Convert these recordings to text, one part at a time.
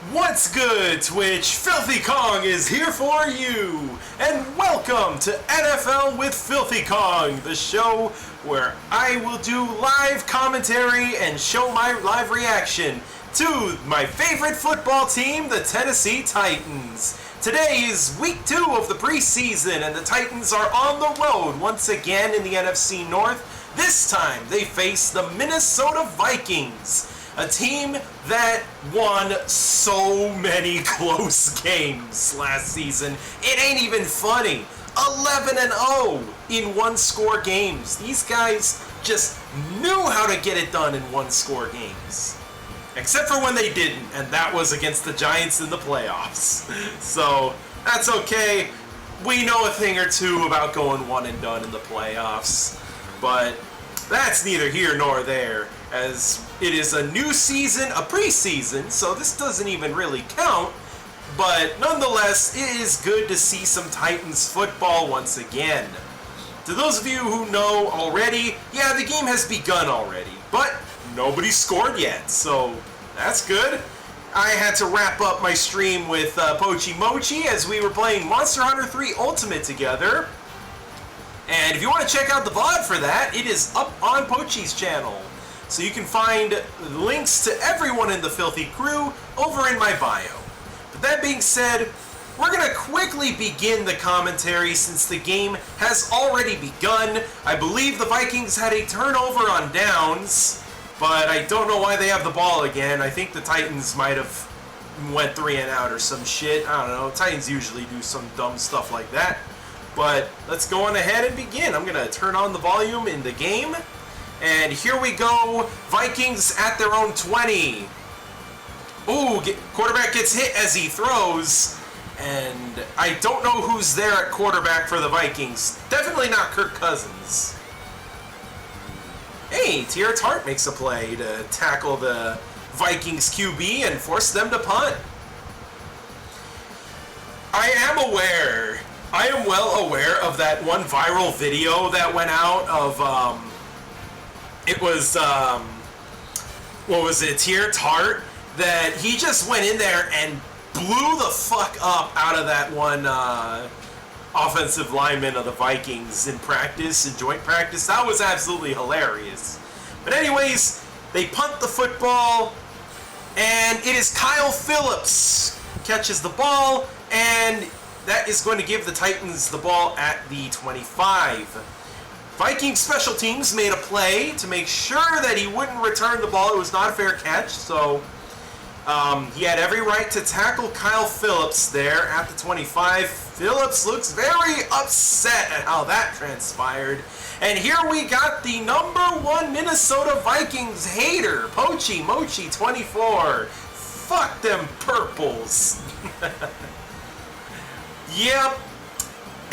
What's good, Twitch? Filthy Kong is here for you, and welcome to NFL with Filthy Kong, the show where I will do live commentary and show my live reaction to my favorite football team, the Tennessee Titans. Today is week 2 of the preseason, and the Titans are on the road once again in the NFC North. This time, they face the Minnesota Vikings, a team that won so many close games last season. It ain't even funny. 11-0 in one-score games. These guys just knew how to get it done in one-score games. Except for when they didn't, and that was against the Giants in the playoffs. So, that's okay. We know a thing or two about going one and done in the playoffs. But that's neither here nor there, as it is a new season, a preseason, so this doesn't even really count. But nonetheless, it is good to see some Titans football once again. To those of you who know already, yeah, the game has begun already, but nobody scored yet, so that's good. I had to wrap up my stream with Pochi Mochi as we were playing Monster Hunter 3 Ultimate together. And if you want to check out the VOD for that, it is up on Pochi's channel. So you can find links to everyone in the Filthy crew over in my bio. But that being said, we're going to quickly begin the commentary since the game has already begun. I believe the Vikings had a turnover on downs, but I don't know why they have the ball again. I think the Titans might have went 3 and out or some shit. I don't know. Titans usually do some dumb stuff like that. But let's go on ahead and begin. I'm going to turn on the volume in the game. And here we go. Vikings at their own 20. Ooh, quarterback gets hit as he throws. And I don't know who's there at quarterback for the Vikings. Definitely not Kirk Cousins. Hey, T.R. Hart makes a play to tackle the Vikings QB and force them to punt. I am well aware of that one viral video that went out of, what was it, T.R. Hart, that he just went in there and blew the fuck up out of that one offensive lineman of the Vikings in practice, in joint practice. That was absolutely hilarious. But anyways, they punt the football, and it is Kyle Phillips catches the ball, and that is going to give the Titans the ball at the 25. Vikings special teams made a play to make sure that he wouldn't return the ball. It was not a fair catch, so he had every right to tackle Kyle Phillips there at the 25. Phillips looks very upset at how that transpired. And here we got the #1 Minnesota Vikings hater, Pochi Mochi 24. Fuck them purples. Yep.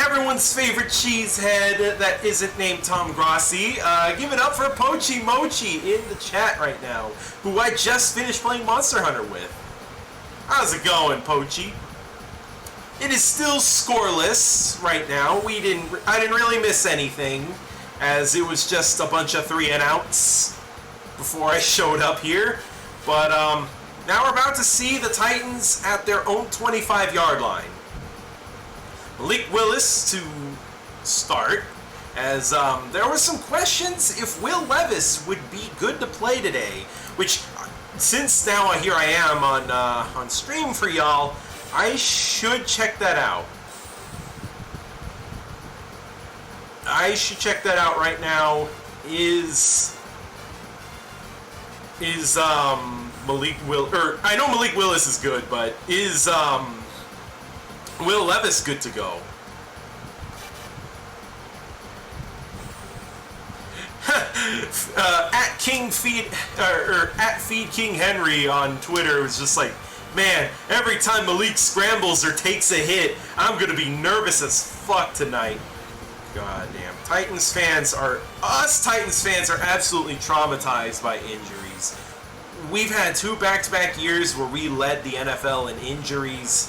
Everyone's favorite cheesehead that isn't named Tom Grossi. Give it up for Pochi Mochi in the chat right now, who I just finished playing Monster Hunter with. How's it going, Pochi? It is still scoreless right now. I didn't really miss anything, as it was just a bunch of 3 and outs before I showed up here. But now we're about to see the Titans at their own 25-yard line. Malik Willis to start, as there were some questions if Will Levis would be good to play today, which, since now here I am on stream for y'all, I should check that out. I should check that out right now. Is Malik Will, or I know Malik Willis is good, but is Will Levis good to go? At Feed King Henry on Twitter was just like, man, every time Malik scrambles or takes a hit, I'm gonna be nervous as fuck tonight. God damn. Titans fans are absolutely traumatized by injuries. We've had 2 back-to-back years where we led the NFL in injuries.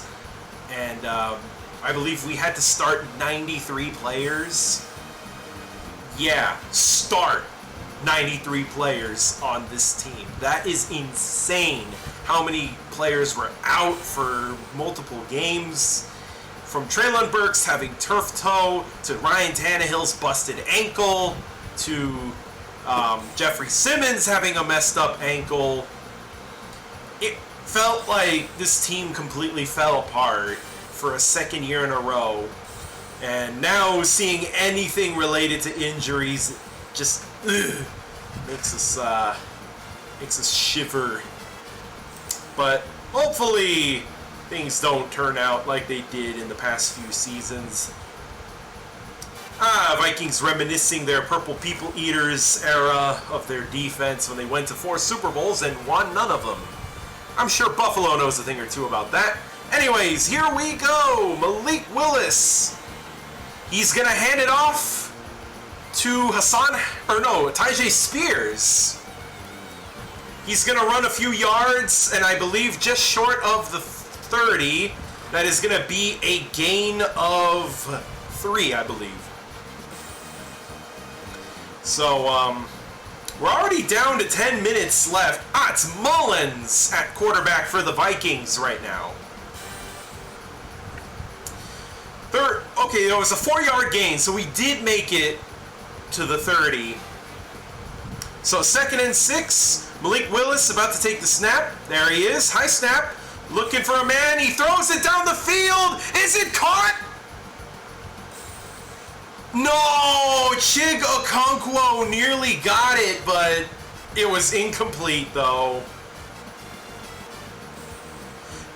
And I believe we had to start 93 players. Yeah, start 93 players on this team. That is insane how many players were out for multiple games. From Treylon Burks having turf toe, to Ryan Tannehill's busted ankle, to Jeffrey Simmons having a messed up ankle. It felt like this team completely fell apart for a second year in a row. And now seeing anything related to injuries just makes us shiver. But hopefully things don't turn out like they did in the past few seasons. Vikings reminiscing their Purple People Eaters era of their defense when they went to 4 Super Bowls and won none of them. I'm sure Buffalo knows a thing or two about that. Anyways, here we go. Malik Willis. He's going to hand it off to Tyjae Spears. He's going to run a few yards, and I believe just short of the 30. That is going to be a gain of 3, I believe. So, we're already down to 10 minutes left. It's Mullins at quarterback for the Vikings right now. Okay, it was a 4-yard gain, so we did make it to the 30. So 2nd and 6. Malik Willis about to take the snap. There he is. High snap. Looking for a man. He throws it down the field. Is it caught? No! Chig Okonkwo nearly got it, but it was incomplete, though.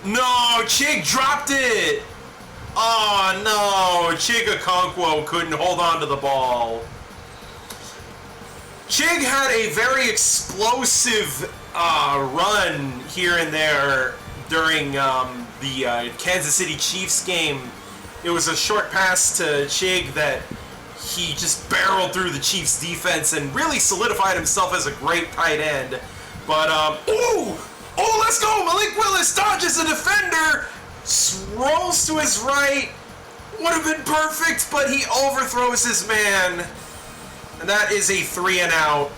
No! Chig dropped it! Oh, no! Chig Okonkwo couldn't hold on to the ball. Chig had a very explosive run here and there during the Kansas City Chiefs game. It was a short pass to Chig that he just barreled through the Chiefs defense and really solidified himself as a great tight end. But, let's go! Malik Willis dodges a defender, rolls to his right. Would have been perfect, but he overthrows his man. And that is a 3 and out.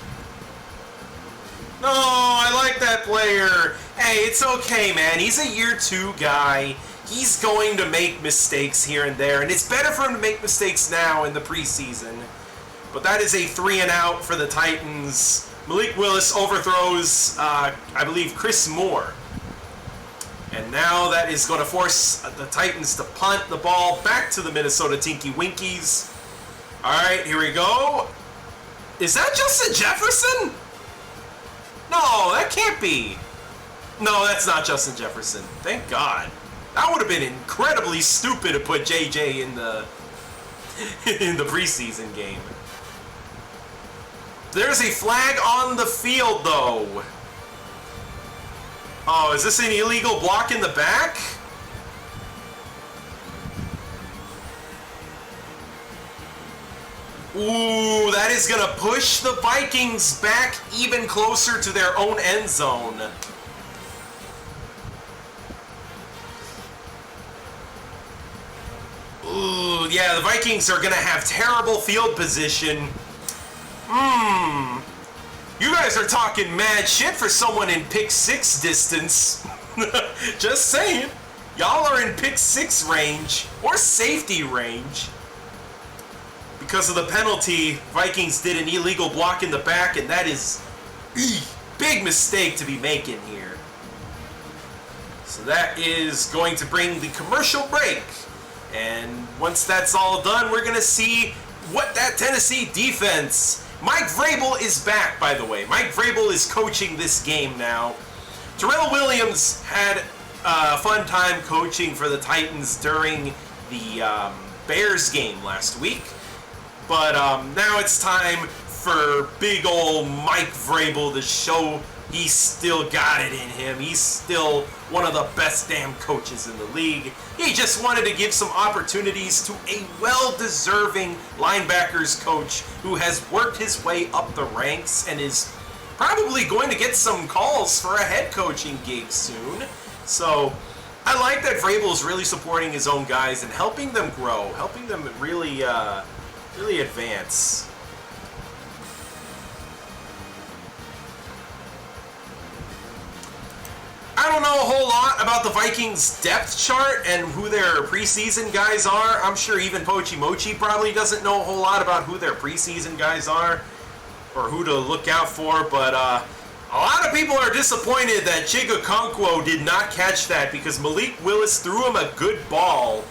No, I like that player. Hey, it's okay, man. He's a year 2 guy. He's going to make mistakes here and there, and it's better for him to make mistakes now in the preseason. But that is a 3 and out for the Titans. Malik Willis overthrows, I believe, Chris Moore. And now that is going to force the Titans to punt the ball back to the Minnesota Tinky Winkies. All right, here we go. Is that Justin Jefferson? No, that can't be. No, that's not Justin Jefferson. Thank God. That would have been incredibly stupid to put JJ in the preseason game. There's a flag on the field, though. Oh, is this an illegal block in the back? Ooh, that is going to push the Vikings back even closer to their own end zone. Ooh, yeah, the Vikings are going to have terrible field position. You guys are talking mad shit for someone in pick 6 distance. Just saying. Y'all are in pick 6 range or safety range. Because of the penalty, Vikings did an illegal block in the back, and that is big mistake to be making here. So that is going to bring the commercial break. And once that's all done, we're going to see what that Tennessee defense... Mike Vrabel is back, by the way. Mike Vrabel is coaching this game now. Terrell Williams had a fun time coaching for the Titans during the Bears game last week. But now it's time for big old Mike Vrabel to show he's still got it in him. He's still one of the best damn coaches in the league. He just wanted to give some opportunities to a well-deserving linebackers coach who has worked his way up the ranks and is probably going to get some calls for a head coaching gig soon. So I like that Vrabel is really supporting his own guys and helping them grow, helping them really advance. I don't know a whole lot about the Vikings depth chart and who their preseason guys are. I'm sure even Pochi Mochi probably doesn't know a whole lot about who their preseason guys are or who to look out for, but a lot of people are disappointed that Chig Okonkwo did not catch that because Malik Willis threw him a good ball,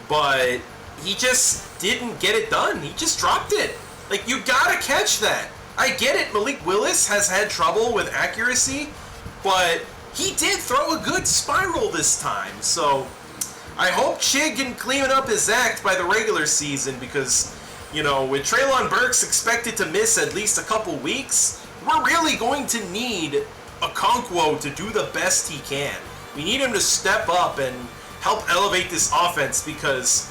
but he just didn't get it done. He just dropped it. Like, you gotta catch that. I get it, Malik Willis has had trouble with accuracy, but he did throw a good spiral this time. So I hope Chig can clean up his act by the regular season because, you know, with Treylon Burks expected to miss at least a couple weeks, we're really going to need Okonkwo to do the best he can. We need him to step up and help elevate this offense because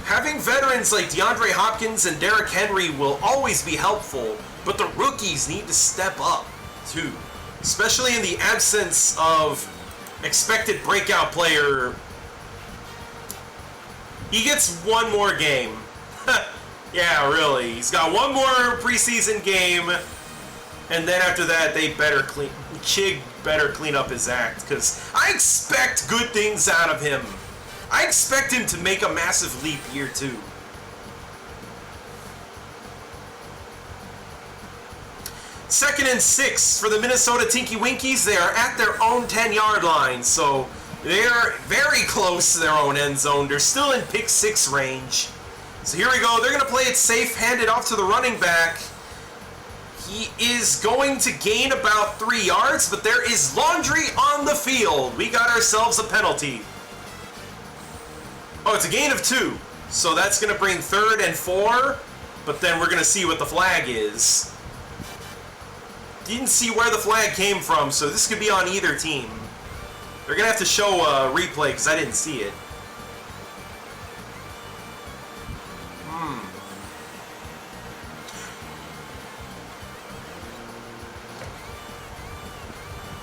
having veterans like DeAndre Hopkins and Derrick Henry will always be helpful, but the rookies need to step up too, especially in the absence of expected breakout player. He gets one more game. Yeah, really. He's got one more preseason game, and then after that, Chig better clean up his act, because I expect good things out of him. I expect him to make a massive leap year 2. Second and 6 for the Minnesota Tinky Winkies. They are at their own 10-yard line, so they are very close to their own end zone. They're still in pick 6 range. So here we go. They're going to play it safe, hand it off to the running back. He is going to gain about 3 yards, but there is laundry on the field. We got ourselves a penalty. Oh, it's a gain of 2. So that's going to bring 3rd and 4, but then we're going to see what the flag is. Didn't see where the flag came from, so this could be on either team. They're going to have to show a replay because I didn't see it.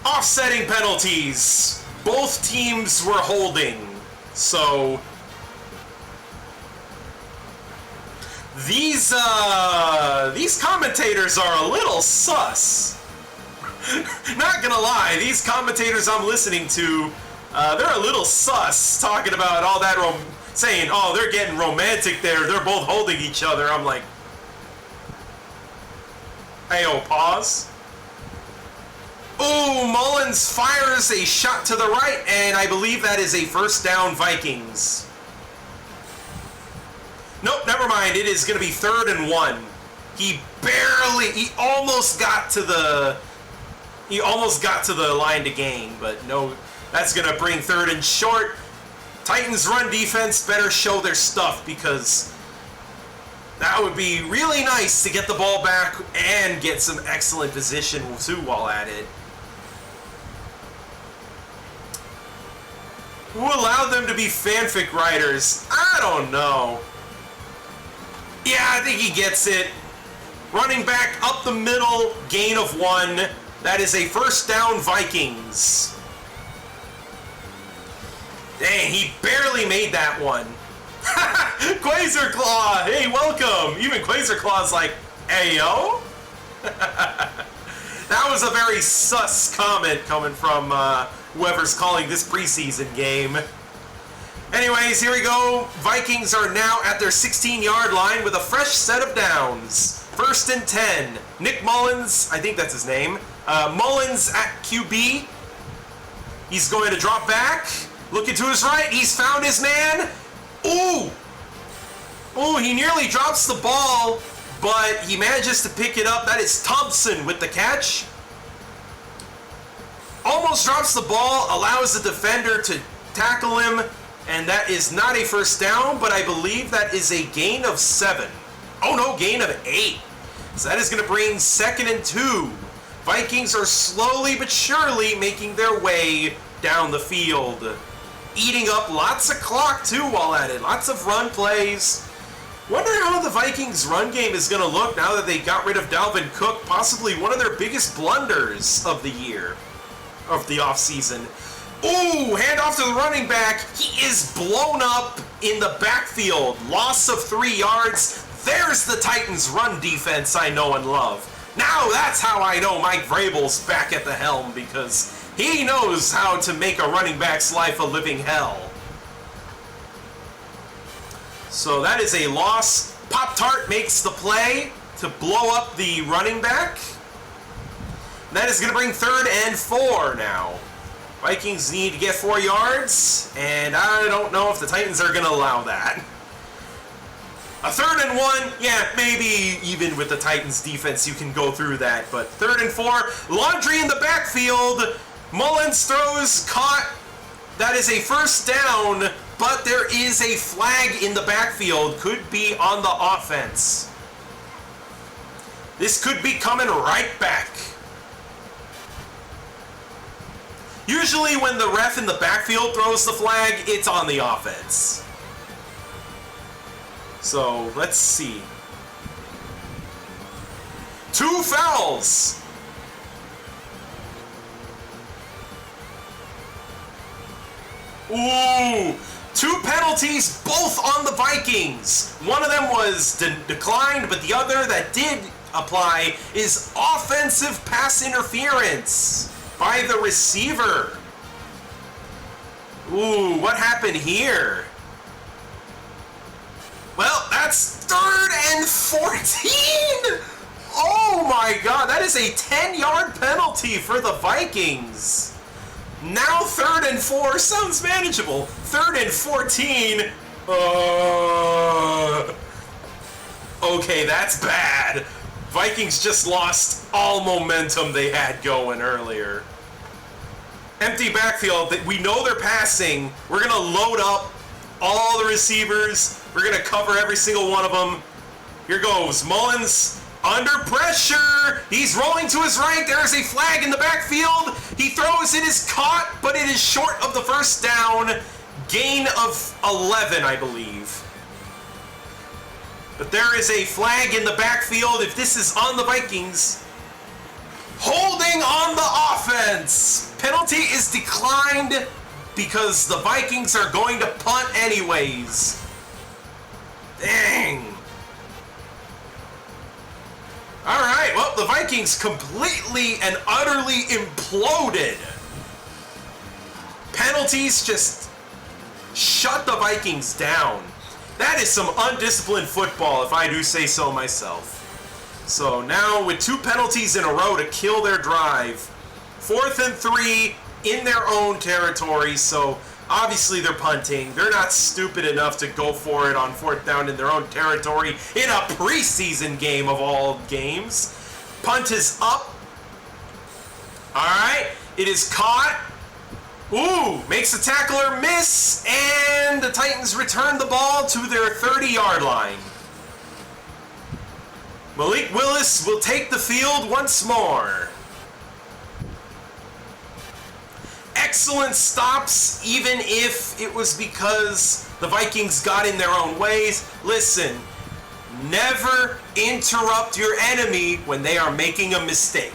Offsetting penalties. Both teams were holding, so these commentators are a little sus. Not gonna lie, these commentators I'm listening to, they're a little sus, talking about all that, saying, oh, they're getting romantic there, they're both holding each other. I'm like, hey-oh, pause. Ooh, Mullins fires a shot to the right, and I believe that is a first down Vikings. Nope, never mind. It is going to be 3rd and 1. He almost got to the line to gain, but no, that's going to bring 3rd and short. Titans run defense better show their stuff because that would be really nice to get the ball back and get some excellent position too while at it. Who allowed them to be fanfic writers? I don't know. Yeah, I think he gets it. Running back up the middle, gain of 1. That is a first down Vikings. Dang, he barely made that one. Quasar Claw, hey, welcome. Even Quasar Claw's like, hey, yo. That was a very sus comment coming from whoever's calling this preseason game. Anyways, here we go. Vikings are now at their 16-yard line with a fresh set of downs. 1st and 10. Nick Mullins, I think that's his name. Mullins at QB. He's going to drop back. Looking to his right. He's found his man. Ooh! Ooh, he nearly drops the ball, but he manages to pick it up. That is Thompson with the catch. Almost drops the ball, allows the defender to tackle him, and that is not a first down, but I believe that is a gain of 7. Oh no, gain of 8. So that is going to bring 2nd and 2. Vikings are slowly but surely making their way down the field. Eating up lots of clock too while at it. Lots of run plays. Wonder how the Vikings run game is going to look now that they got rid of Dalvin Cook, possibly one of their biggest blunders of the year, of the offseason. Ooh, handoff to the running back. He is blown up in the backfield. Loss of 3 yards. There's the Titans' run defense I know and love. Now that's how I know Mike Vrabel's back at the helm, because He knows how to make a running back's life a living hell. So that is a loss. Pop-Tart makes the play to blow up the running back. That is going to bring 3rd and 4 now. Vikings need to get 4 yards, and I don't know if the Titans are going to allow that. A 3rd and 1, yeah, maybe even with the Titans defense you can go through that, but 3rd and 4, Laundry in the backfield. Mullins throws, caught. That is a 1st down, but there is a flag in the backfield. Could be on the offense. This could be coming right back. Usually when the ref in the backfield throws the flag, it's on the offense. So, let's see. 2 fouls! Ooh! 2 penalties, both on the Vikings! One of them was declined, but the other that did apply is offensive pass interference by the receiver. Ooh, what happened here? Well, that's 3rd and 14! Oh my god, that is a 10-yard penalty for the Vikings. Now 3rd and 4 sounds manageable. 3rd and 14. Okay, that's bad. Vikings just lost all momentum they had going earlier. Empty backfield. We know they're passing. We're going to load up all the receivers. We're going to cover every single one of them. Here goes. Mullins under pressure. He's rolling to his right. There is a flag in the backfield. He throws. It is caught, but it is short of the 1st down. Gain of 11, I believe. But there is a flag in the backfield. If this is on the Vikings, holding on the offense. Penalty is declined because the Vikings are going to punt anyways. Dang. Alright, well, the Vikings completely and utterly imploded. Penalties just shut the Vikings down. That is some undisciplined football, if I do say so myself. So now with 2 penalties in a row to kill their drive, 4th and 3 in their own territory, so obviously they're punting. They're not stupid enough to go for it on 4th down in their own territory in a preseason game of all games. Punt is up. Alright, it is caught. Ooh, makes the tackler miss, and the Titans return the ball to their 30-yard line. Malik Willis will take the field once more. Excellent stops, even if it was because the Vikings got in their own ways. Listen, never interrupt your enemy when they are making a mistake.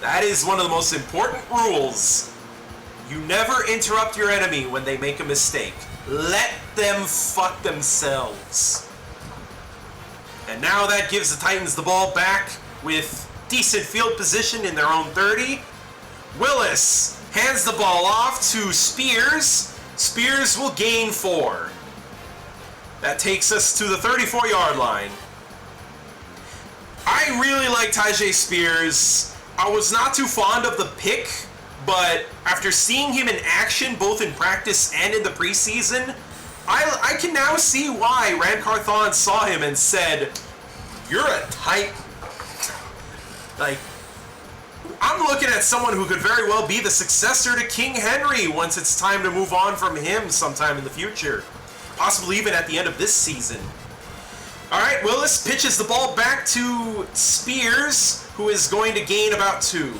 That is one of the most important rules. You never interrupt your enemy when they make a mistake. Let them fuck themselves. And now that gives the Titans the ball back with decent field position in their own 30. Willis hands the ball off to Spears. Spears will gain 4. That takes us to the 34-yard line. I really like Tyjae Spears. I was not too fond of the pick, but after seeing him in action both in practice and in the preseason, I can now see why Rand Carthon saw him and said, "You're a Titan." Like, I'm looking at someone who could very well be the successor to King Henry once it's time to move on from him sometime in the future. Possibly even at the end of this season. Alright, Willis pitches the ball back to Spears, who is going to gain about 2.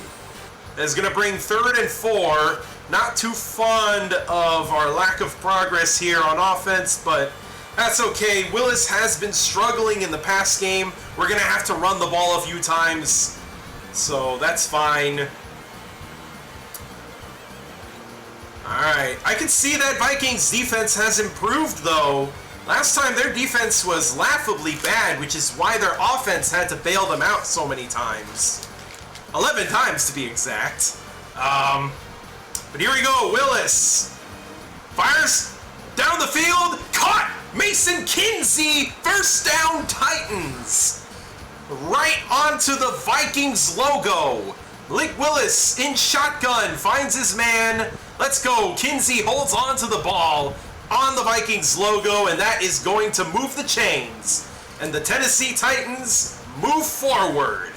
That is going to bring 3rd and 4. Not too fond of our lack of progress here on offense, but that's okay. Willis has been struggling in the past game. We're going to have to run the ball a few times, so that's fine. Alright, I can see that Vikings defense has improved, though. Last time their defense was laughably bad, which is why their offense had to bail them out so many times. 11 times, to be exact. But here we go, Willis. Fires down the field. Caught! Mason Kinsey, first down Titans. Right onto the Vikings logo. Malik Willis in shotgun, finds his man. Let's go. Kinsey holds on to the ball on the Vikings logo, and that is going to move the chains. And the Tennessee Titans move forward.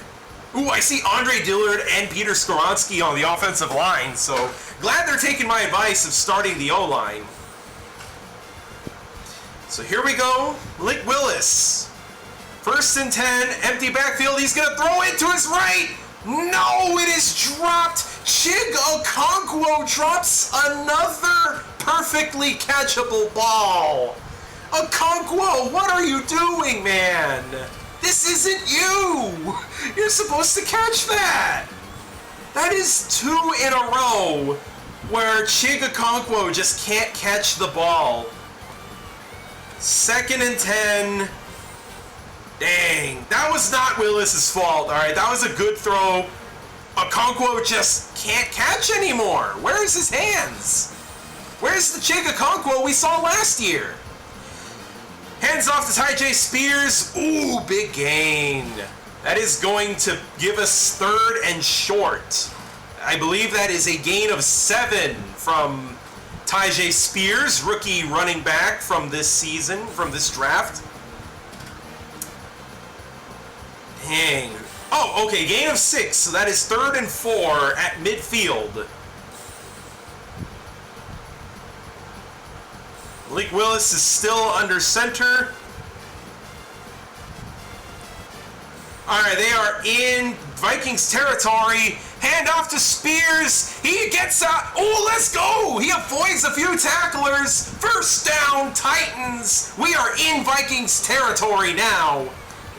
Ooh, I see Andre Dillard and Peter Skoronski on the offensive line, so glad they're taking my advice of starting the O-line. So here we go. Malik Willis. 1st and 10, empty backfield. He's going to throw it to his right. No, it is dropped. Chig Okonkwo drops another perfectly catchable ball. Okonkwo, what are you doing, man? This isn't you. You're supposed to catch that. That is 2 in a row where Chig Okonkwo just can't catch the ball. 2nd and 10. Dang, that was not Willis's fault, all right? That was a good throw. Okonkwo just can't catch anymore. Where's his hands? Where's the Chig Okonkwo we saw last year? Hands off to Ty J. Spears. Ooh, big gain. That is going to give us 3rd and short. I believe that is a gain of 7 from Ty J. Spears, rookie running back from this season, from this draft. Dang. Oh, okay, gain of 6, so that is 3rd and 4 at midfield. Malik Willis is still under center. Alright, they are in Vikings territory. Hand off to Spears. He gets out. Oh, let's go. He avoids a few tacklers. 1st down, Titans. We are in Vikings territory now.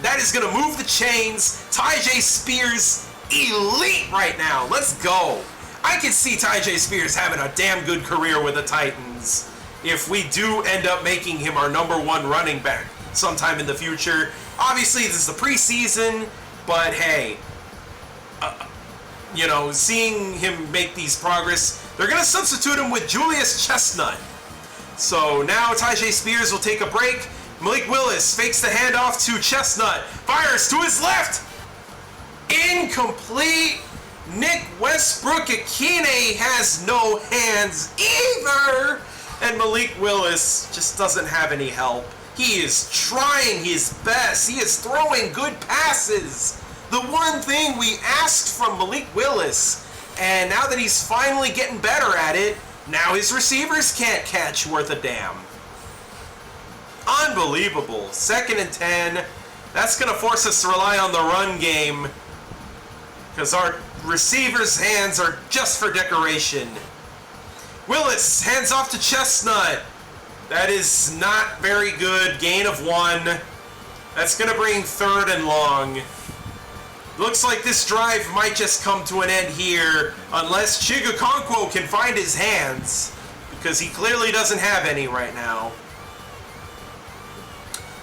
That is going to move the chains. Ty J. Spears, elite right now. Let's go. I can see Ty J. Spears having a damn good career with the Titans if we do end up making him our #1 running back sometime in the future. Obviously, this is the preseason, but hey, you know, seeing him make these progress, they're going to substitute him with Julius Chestnut. So now Ty J. Spears will take a break. Malik Willis fakes the handoff to Chestnut. Fires to his left. Incomplete. Nick Westbrook-Akine has no hands either. And Malik Willis just doesn't have any help. He is trying his best. He is throwing good passes. The one thing we asked from Malik Willis. And now that he's finally getting better at it, now his receivers can't catch worth a damn. Unbelievable. 2nd and 10. That's going to force us to rely on the run game because our receivers' hands are just for decoration. Willis hands off to Chestnut. That is not very good. Gain of 1. That's going to bring 3rd and long. Looks like this drive might just come to an end here unless Chig Okonkwo can find his hands because he clearly doesn't have any right now.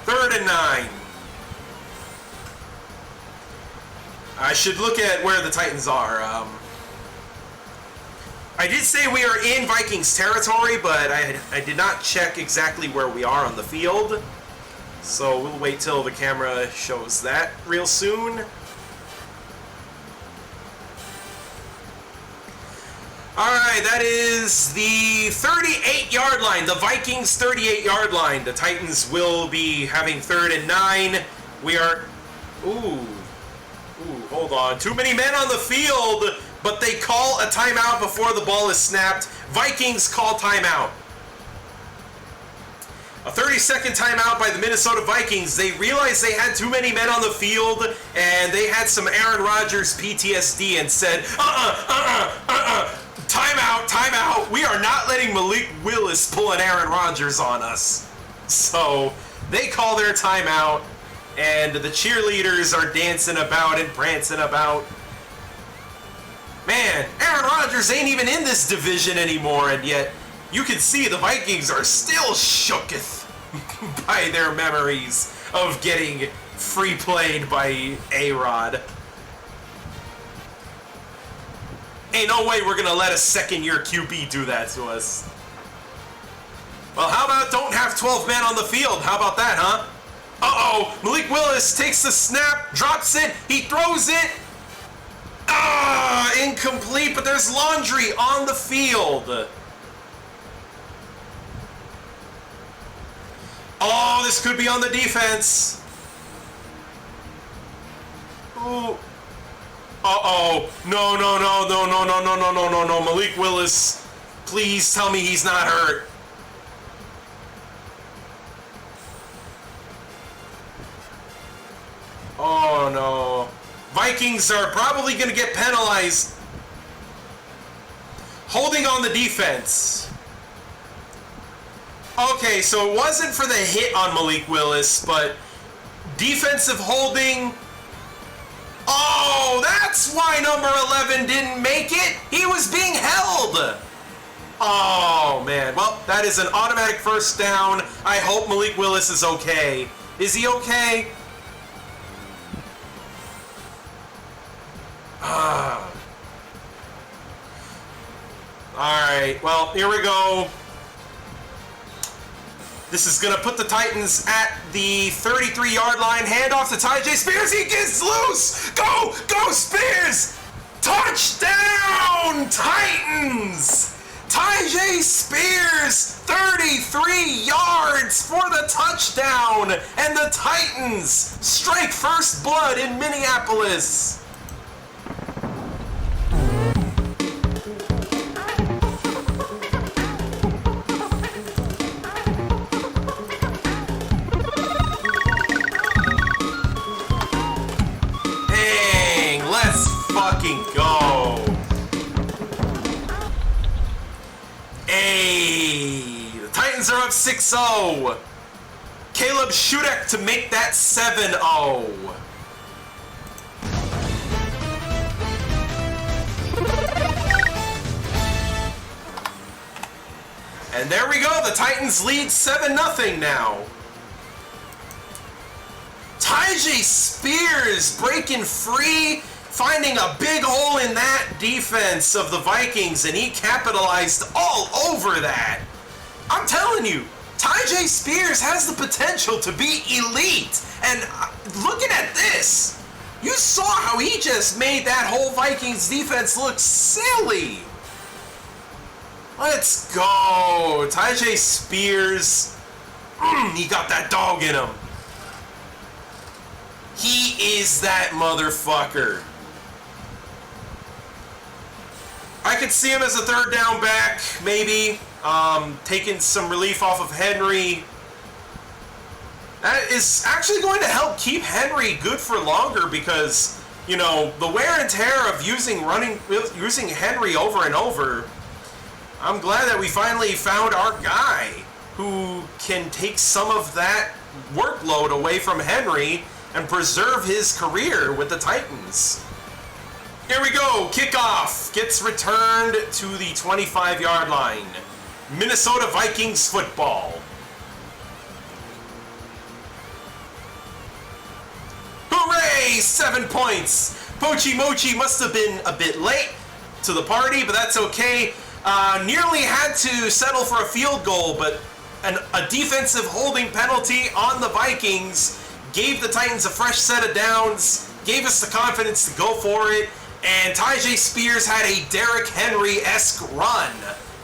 3rd and 9. I should look at where the Titans are. I did say we are in Vikings territory, but I did not check exactly where we are on the field. So we'll wait till the camera shows that real soon. Alright, that is the 38-yard line, the Vikings 38-yard line. The Titans will be having 3rd and 9. We are... Ooh, hold on. Too many men on the field, but they call a timeout before the ball is snapped. Vikings call timeout. A 30-second timeout by the Minnesota Vikings. They realized they had too many men on the field, and they had some Aaron Rodgers PTSD and said, timeout, timeout. We are not letting Malik Willis pull an Aaron Rodgers on us. So they call their timeout, and the cheerleaders are dancing about and prancing about. Man, Aaron Rodgers ain't even in this division anymore, and yet you can see the Vikings are still shooketh by their memories of getting free played by A-Rod. Ain't no way we're gonna let a second-year QB do that to us. Well, how about don't have 12 men on the field? How about that, huh? Uh-oh, Malik Willis takes the snap, drops it, he throws it. Ah, incomplete, but there's Laundry on the field. Oh, this could be on the defense. Ooh. Uh-oh. No. Malik Willis, please tell me he's not hurt. Oh, no. Vikings are probably going to get penalized. Holding on the defense. Okay, so it wasn't for the hit on Malik Willis, but defensive holding. Oh, that's why number 11 didn't make it. He was being held. Oh, man. Well, that is an automatic first down. I hope Malik Willis is okay. Is he okay? Alright, well, here we go. This is going to put the Titans at the 33-yard line. Handoff to Tyjae Spears. He gets loose. Go Spears. Touchdown, Titans. Tyjae Spears, 33 yards for the touchdown. And the Titans strike first blood in Minneapolis. Fucking go. Hey, the Titans are up 6-0. Caleb Shudak to make that 7-0. And there we go. The Titans lead 7-0 now. Tyjae Spears breaking free, finding a big hole in that defense of the Vikings, and he capitalized all over that. I'm telling you, Tyjae Spears has the potential to be elite. And looking at this, you saw how he just made that whole Vikings defense look silly. Let's go. Tyjae Spears, he got that dog in him. He is that motherfucker. I could see him as a third down back, maybe, taking some relief off of Henry. That is actually going to help keep Henry good for longer because, you know, the wear and tear of using Henry over and over. I'm glad that we finally found our guy who can take some of that workload away from Henry and preserve his career with the Titans. Here we go. Kickoff gets returned to the 25-yard line. Minnesota Vikings football. Hooray! 7 points. Pochi Mochi must have been a bit late to the party, but that's okay. Nearly had to settle for a field goal, but a defensive holding penalty on the Vikings gave the Titans a fresh set of downs, gave us the confidence to go for it, and Tyjae Spears had a Derrick Henry-esque run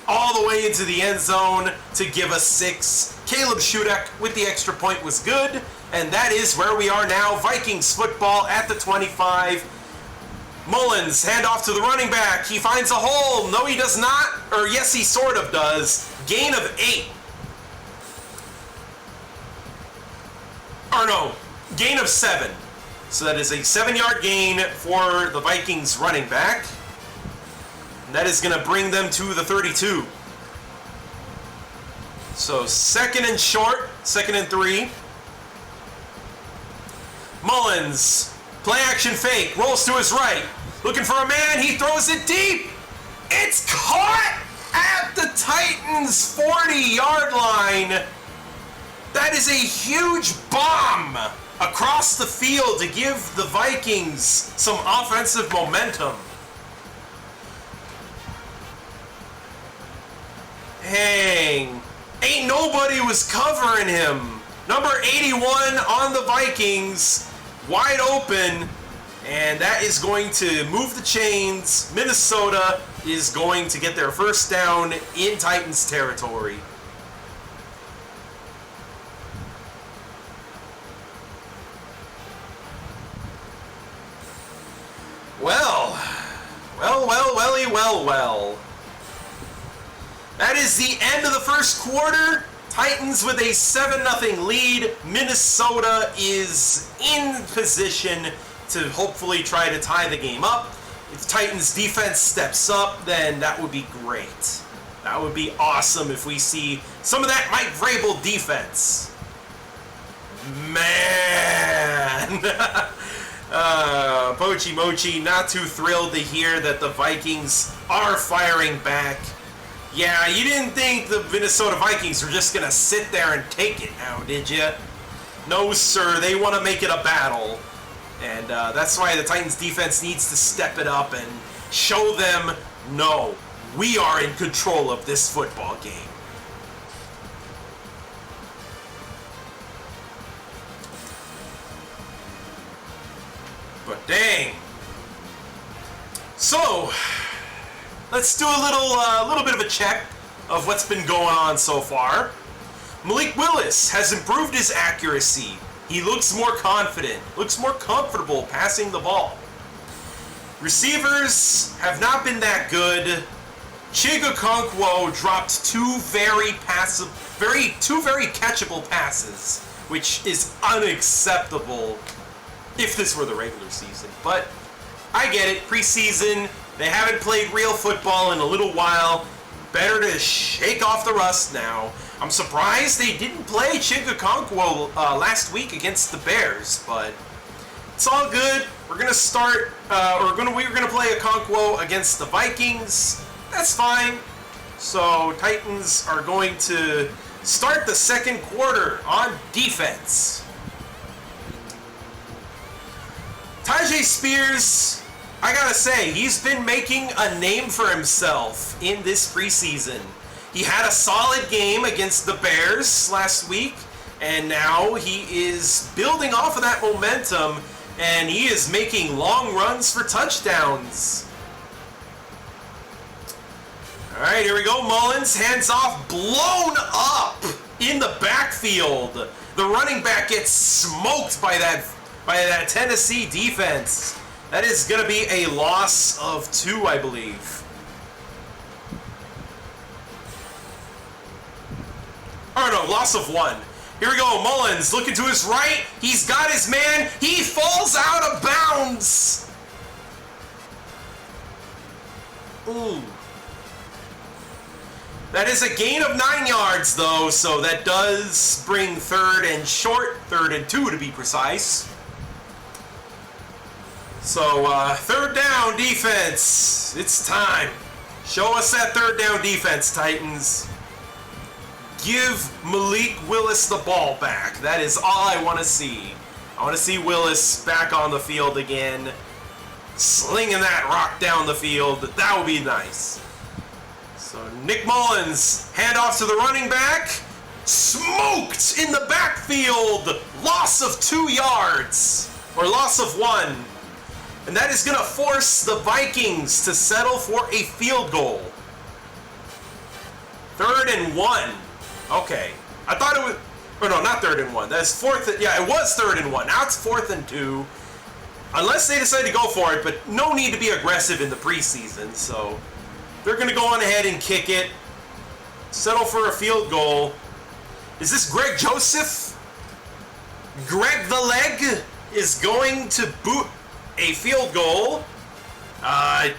all the way into the end zone to give us 6. Caleb Shudak with the extra point was good, and that is where we are now. Vikings football at the 25. Mullins, handoff to the running back. He finds a hole. No, he does not. Or yes, he sort of does. Gain of 8. Or no, gain of 7. So that is a 7-yard gain for the Vikings running back. And that is going to bring them to the 32. So 2nd and short, 2nd and 3. Mullins, play action fake, rolls to his right. Looking for a man, he throws it deep. It's caught at the Titans' 40-yard line. That is a huge bomb across the field to give the Vikings some offensive momentum. Dang. Ain't nobody was covering him. Number 81 on the Vikings, wide open, and that is going to move the chains. Minnesota is going to get their first down in Titans territory. Well. That is the end of the first quarter. Titans with a 7-0 lead. Minnesota is in position to hopefully try to tie the game up. If Titans defense steps up, then that would be great. That would be awesome if we see some of that Mike Vrabel defense. Man! Pochi Mochi not too thrilled to hear that the Vikings are firing back. Yeah, you didn't think the Minnesota Vikings were just going to sit there and take it now, did you? No, sir. They want to make it a battle. And that's why the Titans defense needs to step it up and show them, no, we are in control of this football game. But dang. So, let's do a little bit of a check of what's been going on so far. Malik Willis has improved his accuracy. He looks more confident, looks more comfortable passing the ball. Receivers have not been that good. Chigakonkwo dropped two very catchable passes, which is unacceptable if this were the regular season. But I get it, preseason, they haven't played real football in a little while. Better to shake off the rust now. I'm surprised they didn't play Chigakonkwo last week against the Bears, but it's all good. We're gonna start. We're gonna play Okonkwo against the Vikings. That's fine. So Titans are going to start the second quarter on defense. Tyjae Spears, I gotta say, he's been making a name for himself in this preseason. He had a solid game against the Bears last week, and now he is building off of that momentum, and he is making long runs for touchdowns. All right, here we go. Mullins, hands off, blown up in the backfield. The running back gets smoked by that Tennessee defense. That is going to be a loss of 2, I believe. Oh no, loss of 1. Here we go, Mullins looking to his right. He's got his man. He falls out of bounds. Ooh. That is a gain of 9 yards, though, so that does bring third and 2 to be precise. So, third down defense. It's time. Show us that third down defense, Titans. Give Malik Willis the ball back. That is all I want to see. I want to see Willis back on the field again, slinging that rock down the field. That would be nice. So Nick Mullins, handoff to the running back. Smoked in the backfield. Loss of 2 yards, or loss of 1. And that is going to force the Vikings to settle for a field goal. 3rd and 1. Okay. I thought it was... Oh, no, not 3rd and 1. That's 4th... Yeah, it was 3rd and 1. Now it's 4th and 2. Unless they decide to go for it, but no need to be aggressive in the preseason, so... They're going to go on ahead and kick it. Settle for a field goal. Is this Greg Joseph? Greg the Leg is going to boot a field goal. Alright,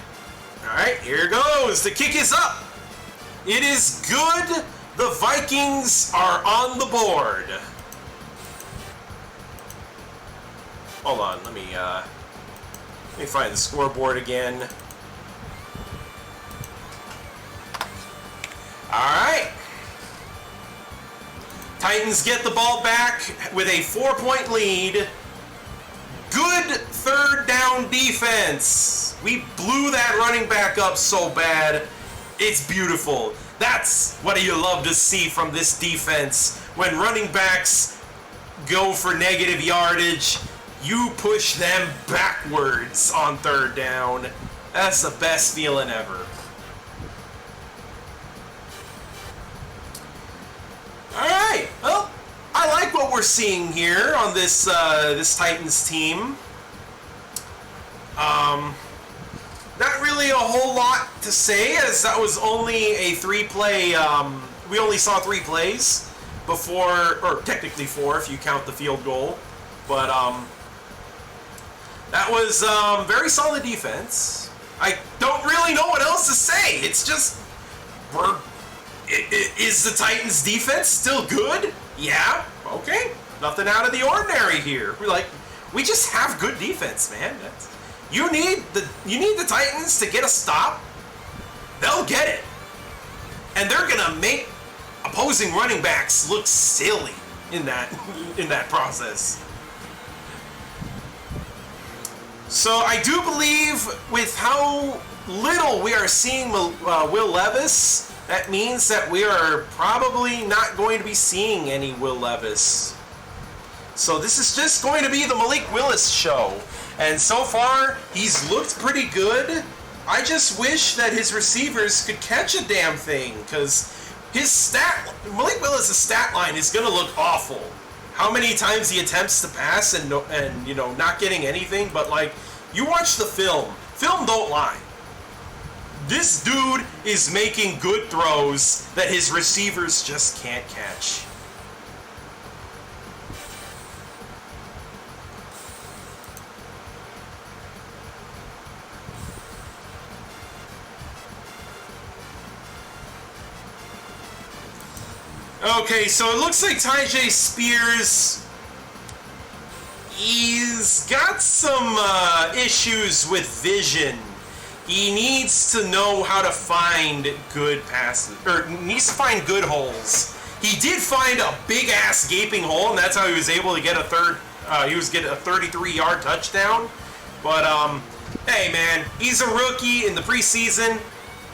here goes. The kick is up. It is good. The Vikings are on the board. Hold on, let me find the scoreboard again. Alright. Titans get the ball back with a 4-point lead. Good third down defense. We blew that running back up so bad. It's beautiful. That's what you love to see from this defense. When running backs go for negative yardage, you push them backwards on third down. That's the best feeling ever. Alright, well, I like what we're seeing here on this this Titans team. Not really a whole lot to say, as that was only a 3-play, we only saw 3 plays before, or technically 4 if you count the field goal, but that was very solid defense. I don't really know what else to say. It's just, is the Titans defense still good? Yeah, okay, nothing out of the ordinary here. We just have good defense, man. You need the Titans to get a stop. They'll get it. And they're gonna make opposing running backs look silly in that process. So I do believe with how little we are seeing Will Levis, that means that we are probably not going to be seeing any Will Levis. So this is just going to be the Malik Willis show. And so far, he's looked pretty good. I just wish that his receivers could catch a damn thing, because Malik Willis' stat line is going to look awful. How many times he attempts to pass and not getting anything, but you watch the film. Film don't lie. This dude is making good throws that his receivers just can't catch. Okay, so it looks like Tyjae Spears, he's got some issues with vision. He needs to know how to find good passes, or needs to find good holes. He did find a big ass gaping hole, and that's how he was able to get a 33-yard touchdown. But hey man, he's a rookie in the preseason.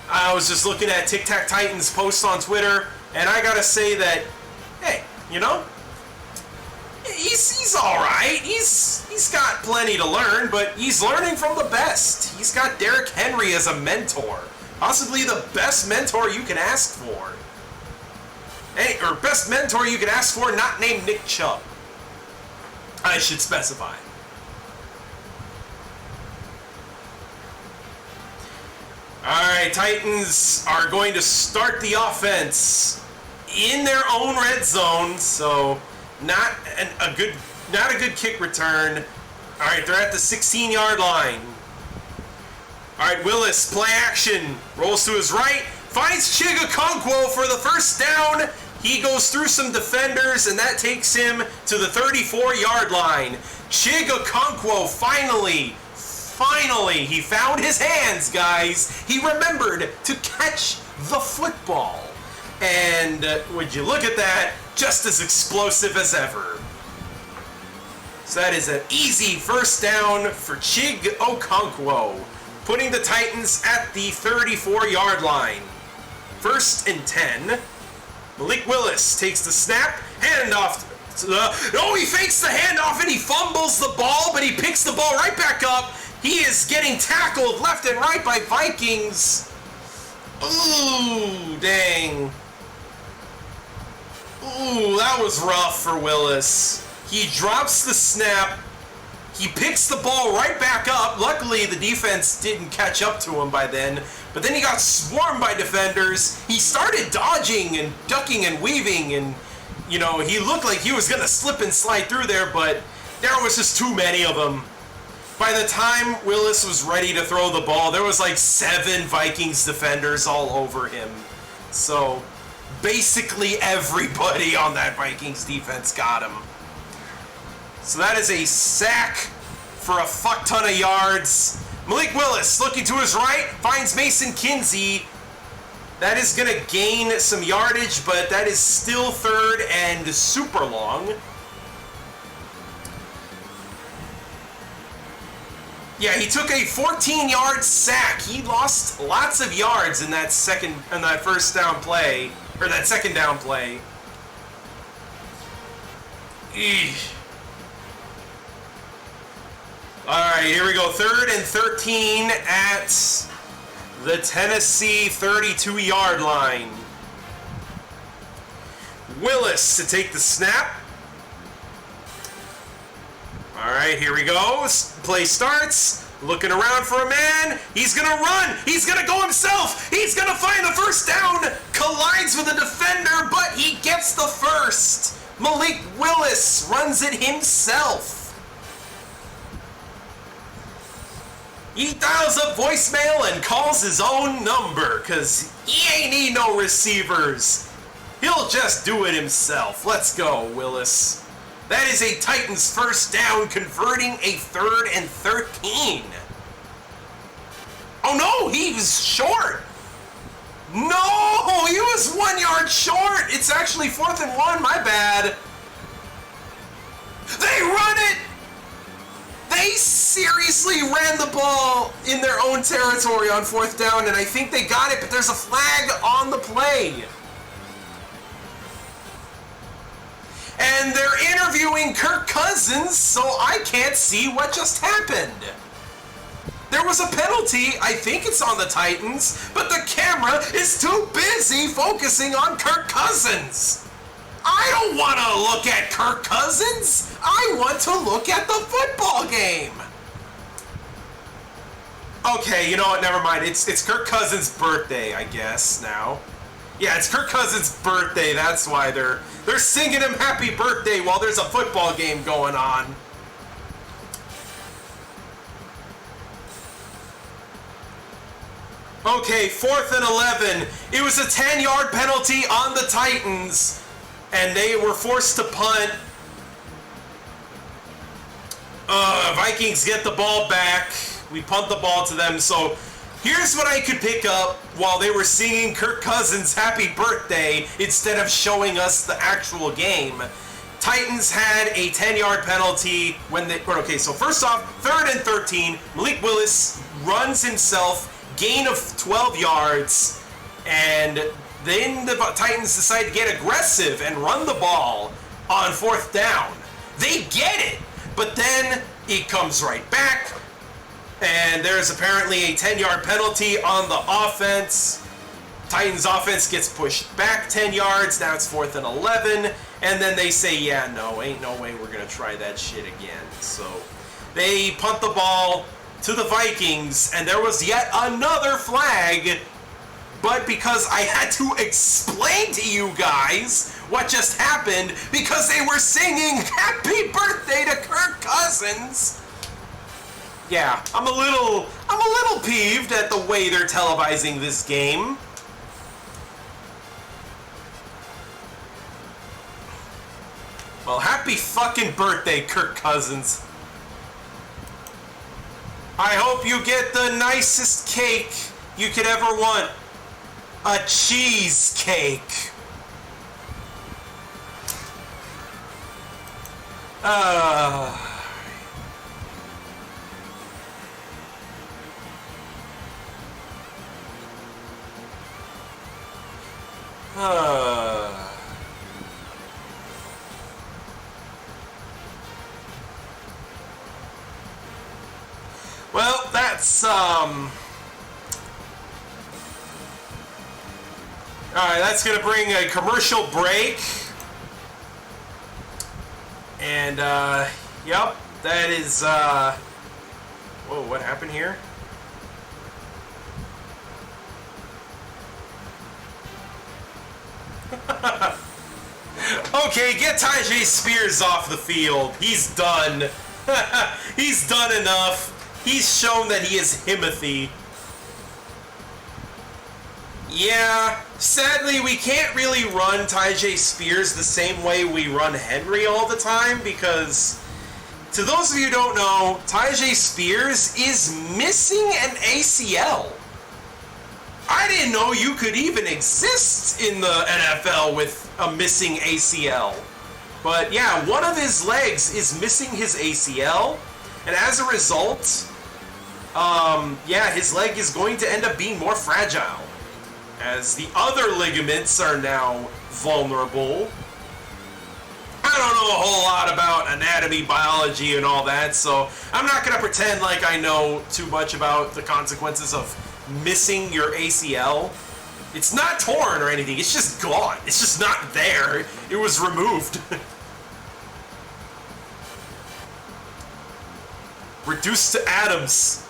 I was just looking at Tic Tac Titans posts on Twitter. And I gotta say that, hey, he's all right. He's got plenty to learn, but he's learning from the best. He's got Derrick Henry as a mentor, possibly the best mentor you can ask for. Or best mentor you can ask for, not named Nick Chubb. I should specify. Alright, Titans are going to start the offense in their own red zone, so not a good kick return. Alright, they're at the 16-yard line. Alright, Willis, play action. Rolls to his right, finds Chigakonkwo for the first down. He goes through some defenders, and that takes him to the 34-yard line. Chigakonkwo finally, he found his hands, guys. He remembered to catch the football. And would you look at that, just as explosive as ever. So that is an easy first down for Chigakonkwo, putting the Titans at the 34-yard line. 1st and 10. Malik Willis takes the snap, handoff. He fakes the handoff and he fumbles the ball, but he picks the ball right back up. He is getting tackled left and right by Vikings. Ooh, dang. Ooh, that was rough for Willis. He drops the snap. He picks the ball right back up. Luckily, the defense didn't catch up to him by then. But then he got swarmed by defenders. He started dodging and ducking and weaving. And, he looked like he was going to slip and slide through there. But there was just too many of them. By the time Willis was ready to throw the ball, there was 7 Vikings defenders all over him. So, basically everybody on that Vikings defense got him. So that is a sack for a fuck ton of yards. Malik Willis looking to his right, finds Mason Kinsey. That is going to gain some yardage, but that is still 3rd and super long. Yeah, he took a 14-yard sack. He lost lots of yards in that first down play, or that second down play. Eesh. All right, here we go. 3rd and 13 at the Tennessee 32-yard line. Willis to take the snap. All right, here we go. Play starts. Looking around for a man. He's going to run. He's going to go himself. He's going to find the first down. Collides with a defender, but he gets the first. Malik Willis runs it himself. He dials up voicemail and calls his own number, because he ain't need no receivers. He'll just do it himself. Let's go, Willis. That is a Titans first down, converting a 3rd and 13. Oh no, he was short. No, he was 1 yard short. It's actually 4th and 1, my bad. They run it. They seriously ran the ball in their own territory on 4th down, and I think they got it, but there's a flag on the play. And they're interviewing Kirk Cousins, so I can't see what just happened. There was a penalty, I think it's on the Titans, but the camera is too busy focusing on Kirk Cousins. I don't want to look at Kirk Cousins. I want to look at the football game. Okay, you know what? Never mind. It's Kirk Cousins' birthday, I guess, now. Yeah, it's Kirk Cousins' birthday. That's why they're singing him happy birthday while there's a football game going on. Okay, 4th and 11. It was a 10-yard penalty on the Titans, and they were forced to punt. Vikings get the ball back. We punt the ball to them. So here's what I could pick up while they were singing Kirk Cousins' happy birthday instead of showing us the actual game. Titans had a 10-yard penalty when they... Okay, so first off, 3rd and 13. Malik Willis runs himself, gain of 12 yards, and then the Titans decide to get aggressive and run the ball on 4th down. They get it, but then it comes right back, and there's apparently a 10-yard penalty on the offense. Titans offense gets pushed back 10 yards, now it's 4th and 11, and then they say, yeah, no, ain't no way we're going to try that shit again. So they punt the ball to the Vikings, and there was yet another flag, but because I had to explain to you guys what just happened, because they were singing happy birthday to Kirk Cousins, yeah, I'm a little peeved at the way they're televising this game. Well, happy fucking birthday, Kirk Cousins. I hope you get the nicest cake you could ever want. A cheesecake. Well, that's, alright, that's gonna bring a commercial break. And, yep, that is, whoa, what happened here? Okay, get Tyjae Spears off the field. He's done. He's done enough. He's shown that he is Himothy. Yeah, sadly, we can't really run Tyjae Spears the same way we run Henry all the time, because, to those of you who don't know, Tyjae Spears is missing an ACL. I didn't know you could even exist in the NFL with a missing ACL. But yeah, one of his legs is missing his ACL, and as a result, yeah, his leg is going to end up being more fragile, as the other ligaments are now vulnerable. I don't know a whole lot about anatomy, biology, and all that, so I'm not going to pretend like I know too much about the consequences of missing your ACL. It's not torn or anything, it's just gone. It's just not there. It was removed. Reduced to atoms.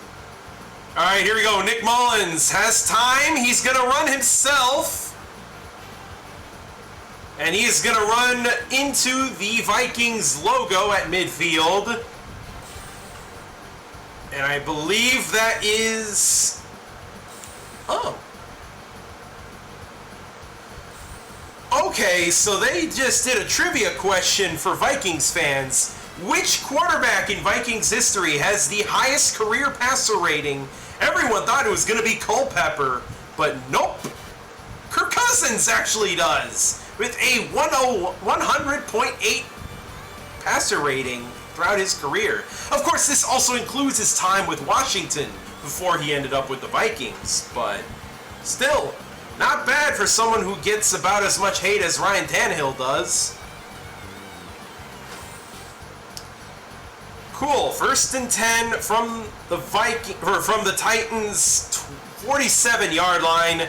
Alright, here we go. Nick Mullins has time. He's going to run himself. And he's going to run into the Vikings logo at midfield. And I believe that is... Oh. Okay, so they just did a trivia question for Vikings fans. Which quarterback in Vikings history has the highest career passer rating? Everyone thought it was going to be Culpepper, but nope. Kirk Cousins actually does, with a 100.8 passer rating throughout his career. Of course, this also includes his time with Washington before he ended up with the Vikings, but still, not bad for someone who gets about as much hate as Ryan Tannehill does. Cool. 1st and 10 from the Titans' 47-yard line.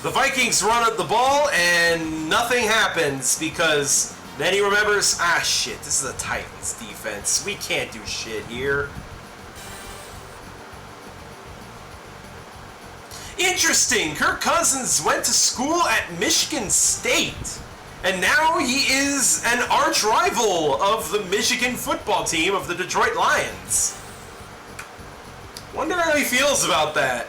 The Vikings run up the ball and nothing happens because then he remembers, ah shit, this is the Titans defense. We can't do shit here. Interesting. Kirk Cousins went to school at Michigan State. And now he is an arch rival of the Michigan football team of the Detroit Lions. Wonder how he feels about that.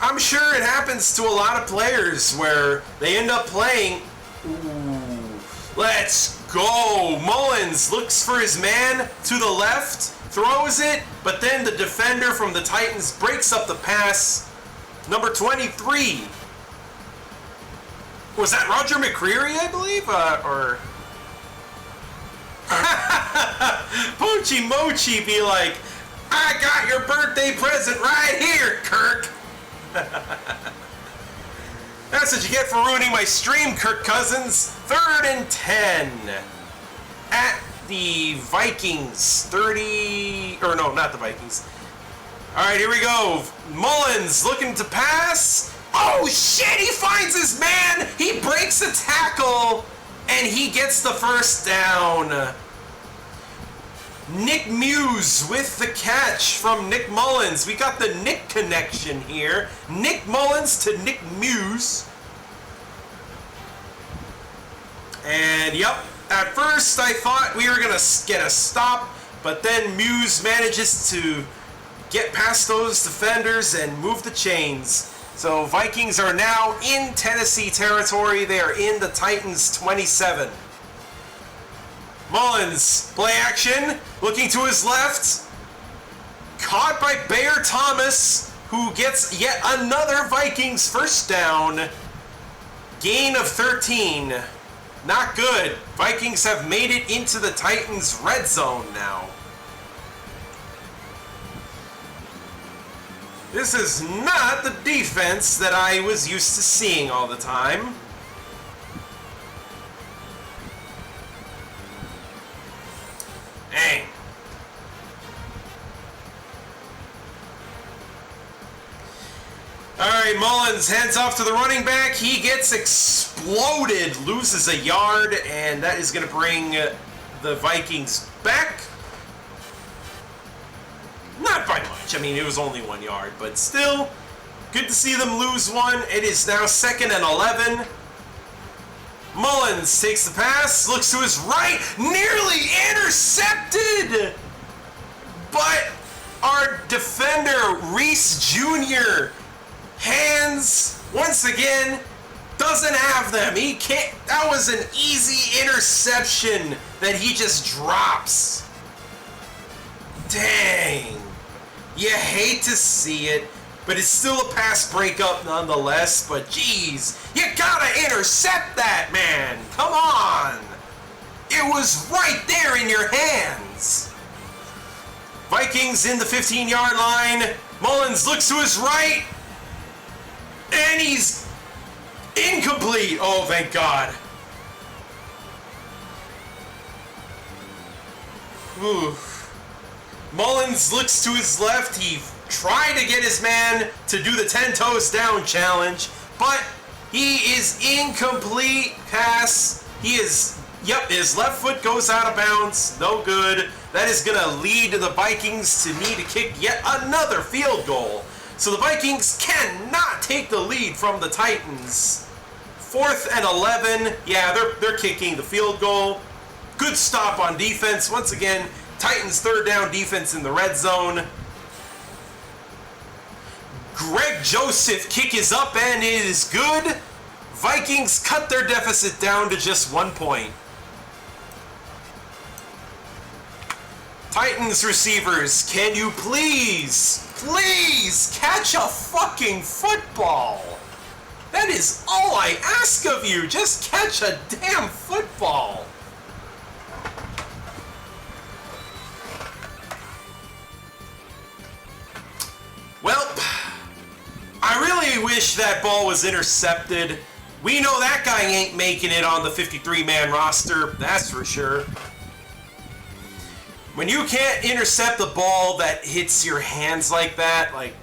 I'm sure it happens to a lot of players where they end up playing. Ooh, let's go. Mullins looks for his man to the left, throws it, but then the defender from the Titans breaks up the pass. Number 23. Was that Roger McCreary, I believe? Poachy Mochi be like, I got your birthday present right here, Kirk. That's what you get for ruining my stream, Kirk Cousins. 3rd and 10 at the Vikings. 30, or no, not the Vikings. All right, here we go. Mullins looking to pass. Oh shit, he finds his man. He breaks a tackle and he gets the first down. Nick Muse with the catch from Nick Mullins. We got the Nick connection here. Nick Mullins to Nick Muse. And yep, at first I thought we were going to get a stop, but then Muse manages to get past those defenders and move the chains. So Vikings are now in Tennessee territory. They are in the Titans 27. Mullins, play action, looking to his left. Caught by Bear Thomas, who gets yet another Vikings first down. Gain of 13. Not good. Vikings have made it into the Titans' red zone now. This is not the defense that I was used to seeing all the time. Dang. Alright, Mullins hands off to the running back. He gets exploded, loses a yard, and that is going to bring the Vikings back. Not by much. I mean, it was only 1 yard, but still, good to see them lose one. It is now 2nd and 11. Mullins takes the pass, looks to his right, nearly intercepted! But our defender, Reese Jr., hands, once again, doesn't have them. He can't. That was an easy interception that he just drops. Dang. You hate to see it, but it's still a pass breakup nonetheless. But geez, you gotta intercept that, man. Come on. It was right there in your hands. Vikings in the 15-yard line. Mullins looks to his right. And he's incomplete. Oh, thank God. Ooh. Mullins looks to his left. He tried to get his man to do the 10 toes down challenge, but he is incomplete pass. He is, yep, his left foot goes out of bounds. No good. That is going to lead the Vikings to need to kick yet another field goal. So the Vikings cannot take the lead from the Titans. 4th and 11. Yeah, they're kicking the field goal. Good stop on defense. Once again, Titans 3rd down defense in the red zone. Greg Joseph kick is up and it is good. Vikings cut their deficit down to just 1 point. Titans receivers, can you please catch a fucking football? That is all I ask of you. Just catch a damn football. Well, I really wish that ball was intercepted. We know that guy ain't making it on the 53-man roster, that's for sure. When you can't intercept the ball that hits your hands like that, like,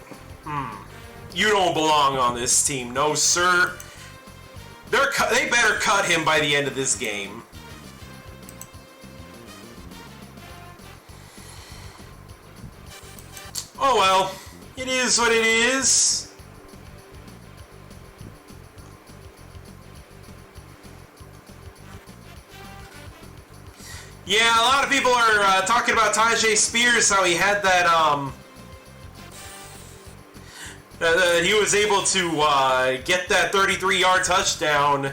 you don't belong on this team. No, sir. They better cut him by the end of this game. Oh well. It is what it is. Yeah, a lot of people are talking about Tajay Spears, how he had that, he was able to get that 33-yard touchdown.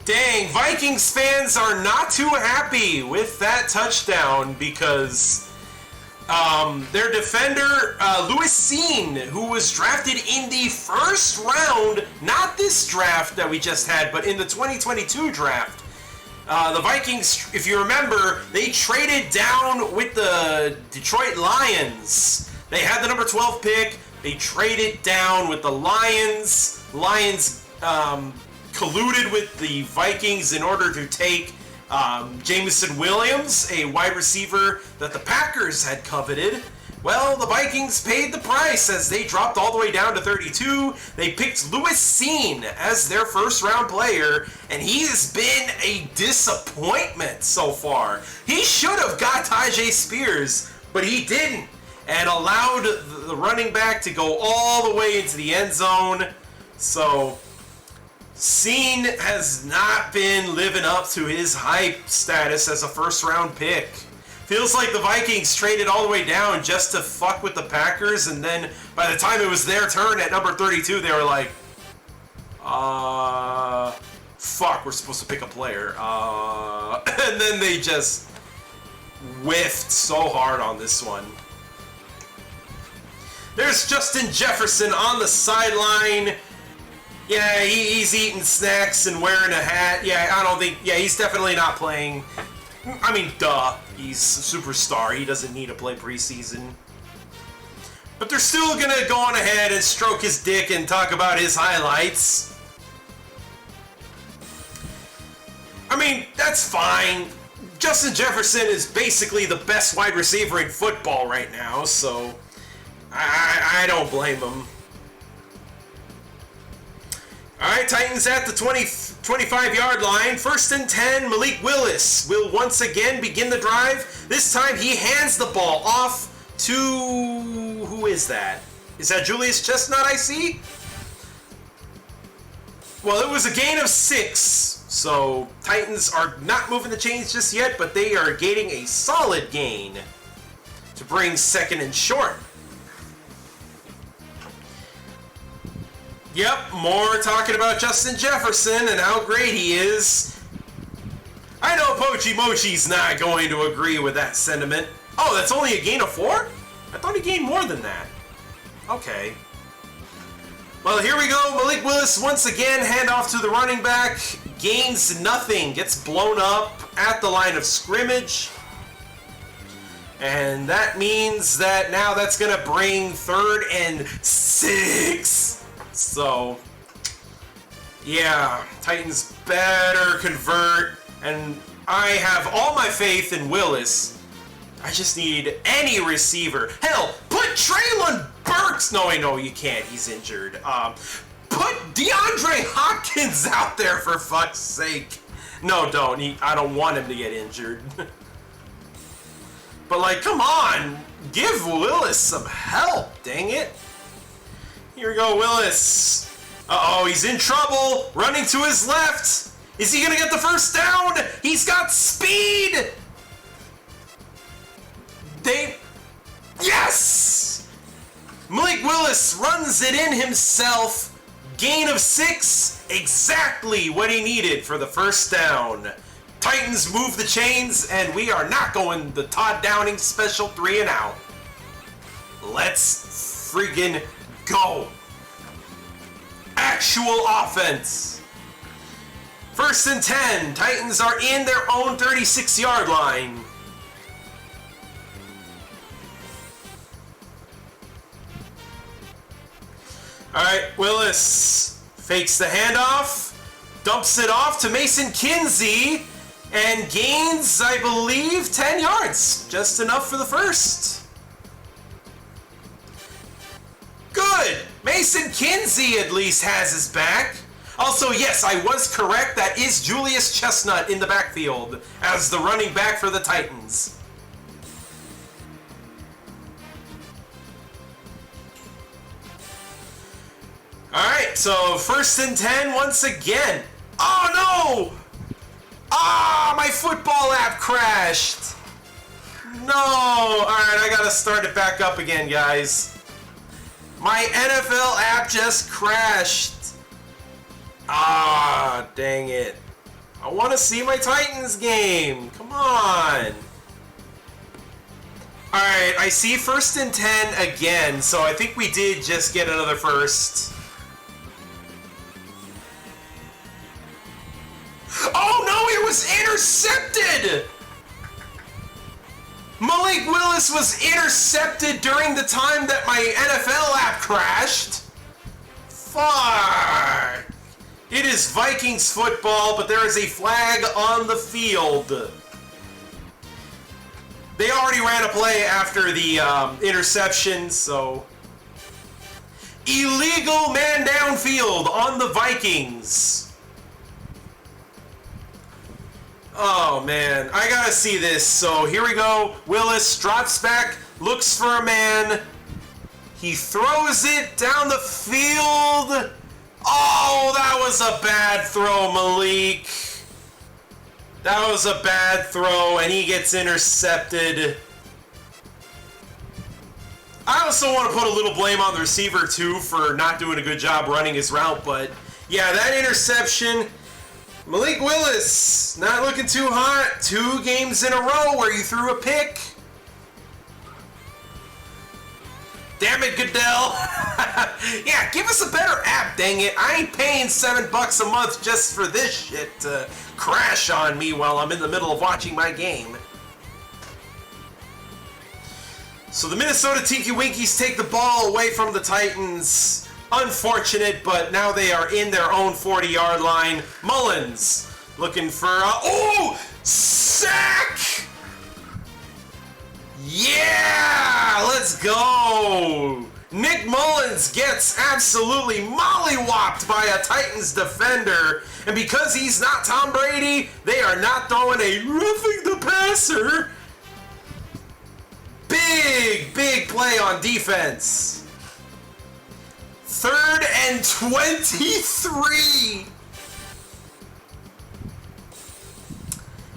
Dang, Vikings fans are not too happy with that touchdown because their defender, Lewis Seen, who was drafted in the 1st round, not this draft that we just had, but in the 2022 draft. The Vikings, if you remember, they traded down with the Detroit Lions. They had the number 12 pick. They traded down with the Lions. Lions colluded with the Vikings in order to take Jameson Williams, a wide receiver that the Packers had coveted. Well, the Vikings paid the price as they dropped all the way down to 32. They picked Lewis Seen as their 1st-round player, and he has been a disappointment so far. He should have got Tajay Spears, but he didn't, and allowed the running back to go all the way into the end zone. So Seen has not been living up to his hype status as a 1st-round pick. Feels like the Vikings traded all the way down just to fuck with the Packers, and then by the time it was their turn at number 32, they were like, fuck, we're supposed to pick a player. And then they just whiffed so hard on this one. There's Justin Jefferson on the sideline. Yeah, he's eating snacks and wearing a hat. Yeah, I don't think... Yeah, he's definitely not playing. I mean, duh. He's a superstar. He doesn't need to play preseason. But they're still going to go on ahead and stroke his dick and talk about his highlights. I mean, that's fine. Justin Jefferson is basically the best wide receiver in football right now, so I don't blame him. Alright, Titans at the 25-yard line. 1st and 10, Malik Willis will once again begin the drive. This time he hands the ball off to... Who is that? Is that Julius Chestnut I see? Well, it was a gain of 6. So, Titans are not moving the chains just yet, but they are gaining a solid gain to bring 2nd and short. Yep, more talking about Justin Jefferson and how great he is. I know Pochi Mochi's not going to agree with that sentiment. Oh, that's only a gain of 4? I thought he gained more than that. Okay. Well, here we go. Malik Willis once again, handoff to the running back. Gains nothing. Gets blown up at the line of scrimmage. And that means that now that's going to bring 3rd and 6. So, yeah, Titans better convert. And I have all my faith in Willis. I just need any receiver. Hell, put Traylon Burks. No, you can't. He's injured. Put DeAndre Hopkins out there for fuck's sake. No, don't. I don't want him to get injured. But, like, come on. Give Willis some help, dang it. Here we go, Willis. Uh-oh, he's in trouble. Running to his left. Is he going to get the first down? He's got speed. Yes! Malik Willis runs it in himself. Gain of 6. Exactly what he needed for the first down. Titans move the chains, and we are not going the Todd Downing special 3 and out. Let's friggin' go. Actual offense. 1st and 10. Titans are in their own 36-yard line. Alright, Willis fakes the handoff, dumps it off to Mason Kinsey, and gains, I believe, 10 yards. Just enough for the first. Good! Mason Kinsey at least has his back. Also, yes, I was correct. That is Julius Chestnut in the backfield as the running back for the Titans. Alright, so 1st and 10 once again. Oh no! Ah, my football app crashed. No! Alright, I gotta start it back up again, guys. My NFL app just crashed. Ah, dang it. I want to see my Titans game. Come on. Alright, I see 1st and 10 again, so I think we did just get another first. Oh no, it was intercepted! Malik Willis was intercepted during the time that my NFL app crashed. Fuck. It is Vikings football, but there is a flag on the field. They already ran a play after the interception, so... Illegal man downfield on the Vikings. Oh man, I gotta see this. So here we go. Willis drops back, looks for a man. He throws it down the field. Oh, that was a bad throw, Malik. That was a bad throw, and he gets intercepted. I also want to put a little blame on the receiver, too, for not doing a good job running his route, but yeah, that interception... Malik Willis, not looking too hot. 2 games in a row where you threw a pick. Damn it, Goodell. Yeah, give us a better app, dang it. I ain't paying $7 a month just for this shit to crash on me while I'm in the middle of watching my game. So the Minnesota Tinky Winkies take the ball away from the Titans. Unfortunate, but now they are in their own 40-yard line. Mullins looking for oh! Sack! Yeah! Let's go! Nick Mullins gets absolutely mollywopped by a Titans defender, and because he's not Tom Brady, they are not throwing a roughing the passer. Big play on defense. 3rd and 23.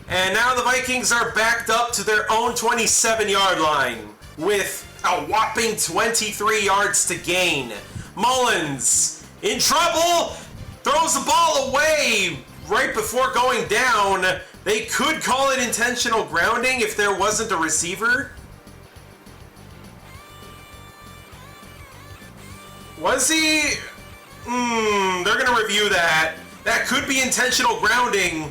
And now the Vikings are backed up to their own 27-yard line with a whopping 23 yards to gain. Mullins in trouble, throws the ball away, right before going down, they could call it intentional grounding if there wasn't a receiver. Was he? They're going to review that. That could be intentional grounding.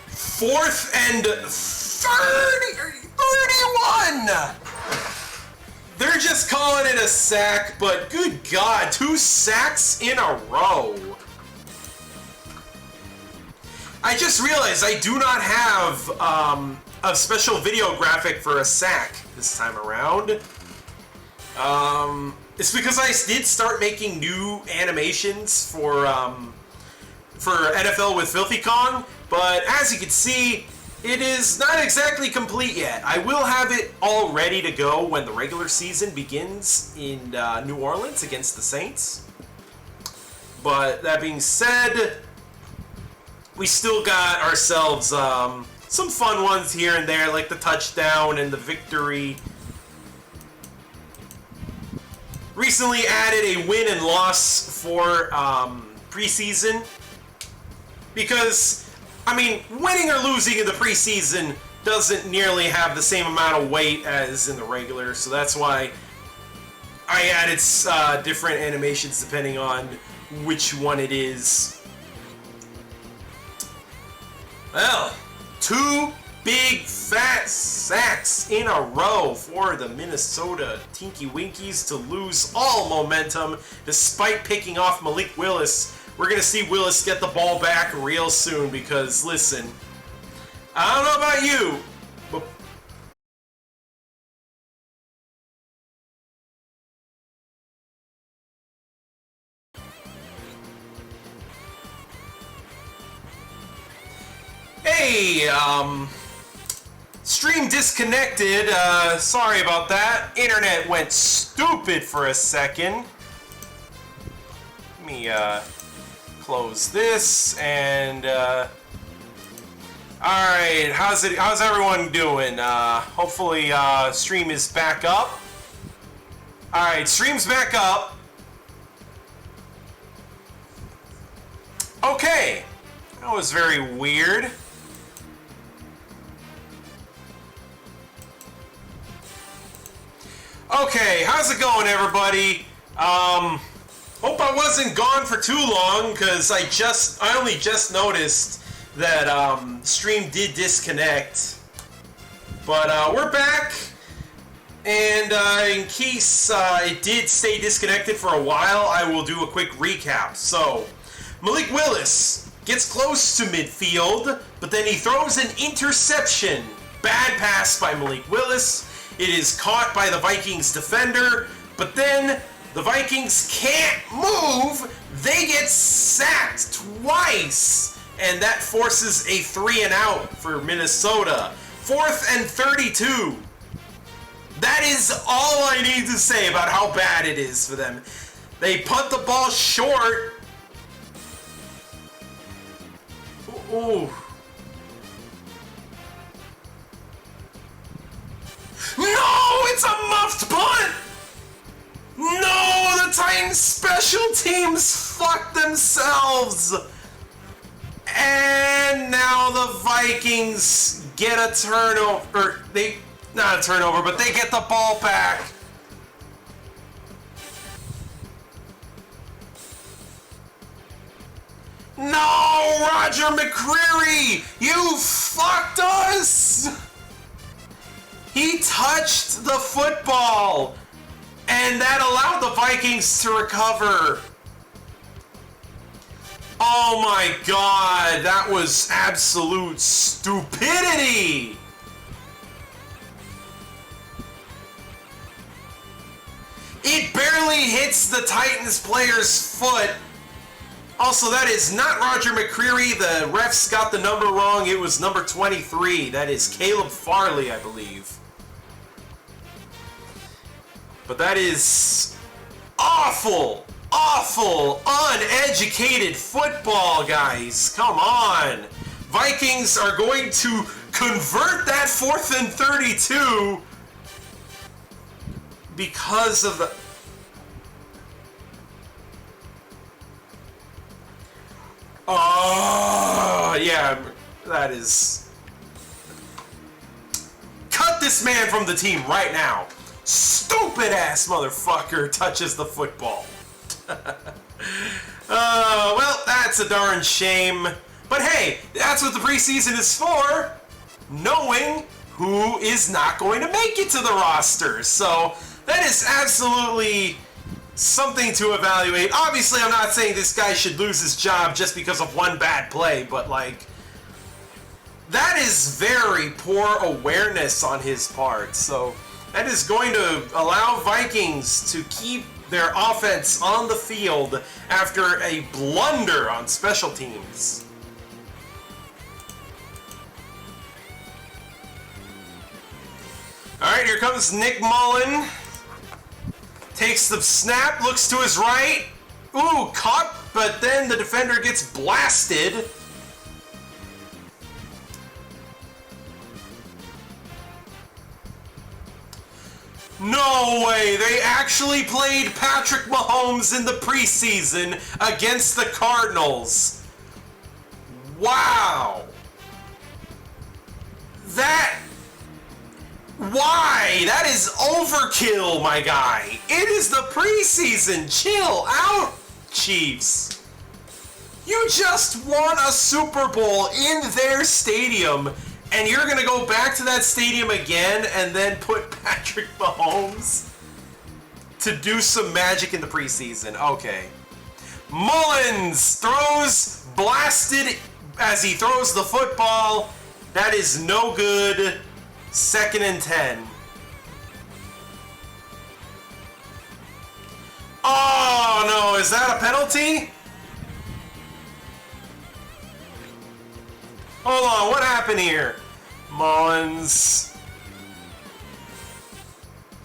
Fourth and 31! They're just calling it a sack, but good God, 2 sacks in a row. I just realized I do not have a special video graphic for a sack this time around. It's because I did start making new animations for NFL with Filthy Kong, but as you can see, it is not exactly complete yet. I will have it all ready to go when the regular season begins in New Orleans against the Saints. But that being said, we still got ourselves some fun ones here and there, like the touchdown and the victory. Recently added a win and loss for preseason. Because, I mean, winning or losing in the preseason doesn't nearly have the same amount of weight as in the regular, so that's why I added different animations depending on which one it is. Well, 2 big fat sacks in a row for the Minnesota Tinky Winkies to lose all momentum despite picking off Malik Willis. We're going to see Willis get the ball back real soon because, listen, I don't know about you, but hey, stream disconnected. Sorry about that. Internet went stupid for a second. Let me, close this and alright, how's everyone doing? Hopefully stream is back up. Alright, stream's back up. Okay, that was very weird. Okay, how's it going, everybody? Hope I wasn't gone for too long, because I only just noticed that stream did disconnect. But we're back, and in case it did stay disconnected for a while, I will do a quick recap. So, Malik Willis gets close to midfield, but then he throws an interception. Bad pass by Malik Willis. It is caught by the Vikings defender, but then the Vikings can't move. They get sacked twice, and that forces a 3-and-out for Minnesota. 4th and 32. That is all I need to say about how bad it is for them. They punt the ball short. Ooh. No, it's a muffed punt. No, the Titans special teams fucked themselves. And now the Vikings get a turnover. Not a turnover, but they get the ball back. No, Roger McCreary, you fucked us. He touched the football. And that allowed the Vikings to recover. Oh my God, that was absolute stupidity. It barely hits the Titans player's foot. Also, that is not Roger McCreary. The refs got the number wrong. It was number 23. That is Caleb Farley, I believe. But that is awful, awful, uneducated football, guys. Come on. Vikings are going to convert that 4th and 32 because of the... Oh, yeah, that is... Cut this man from the team right now. Stupid ass motherfucker touches the football. Well, that's a darn shame. But hey, that's what the preseason is for. Knowing who is not going to make it to the roster. So that is absolutely something to evaluate. Obviously, I'm not saying this guy should lose his job just because of one bad play, but like, that is very poor awareness on his part. So that is going to allow Vikings to keep their offense on the field after a blunder on special teams. Alright, here comes Nick Mullen. Takes the snap, looks to his right. Ooh, caught, but then the defender gets blasted. No way! They actually played Patrick Mahomes in the preseason against the Cardinals. Wow! Why? That is overkill, my guy. It is the preseason. Chill out, Chiefs. You just won a Super Bowl in their stadium, and you're going to go back to that stadium again and then put Patrick Mahomes to do some magic in the preseason. Okay. Mullins throws blasted as he throws the football. That is no good. 2nd and 10. Oh no, is that a penalty? Hold on, what happened here? Mullins.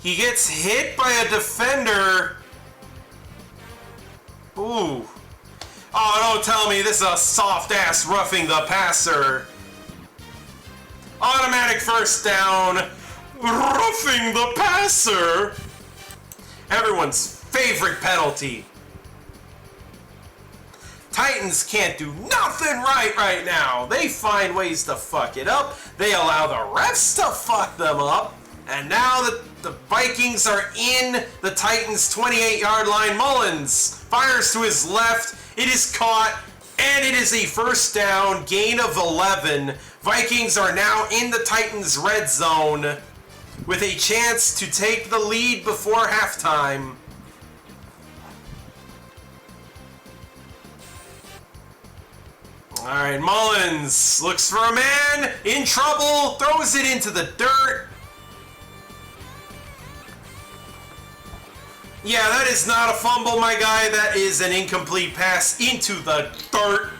He gets hit by a defender. Ooh. Oh, don't tell me this is a soft-ass roughing the passer. Automatic first down. Roughing the passer. Everyone's favorite penalty. Titans can't do nothing right now. They find ways to fuck it up. They allow the refs to fuck them up. And now that the Vikings are in the Titans' 28-yard line, Mullins fires to his left. It is caught, and it is a first down, gain of 11. Vikings are now in the Titans' red zone with a chance to take the lead before halftime. Alright, Mullins looks for a man, in trouble, throws it into the dirt. Yeah, that is not a fumble, my guy. That is an incomplete pass into the dirt.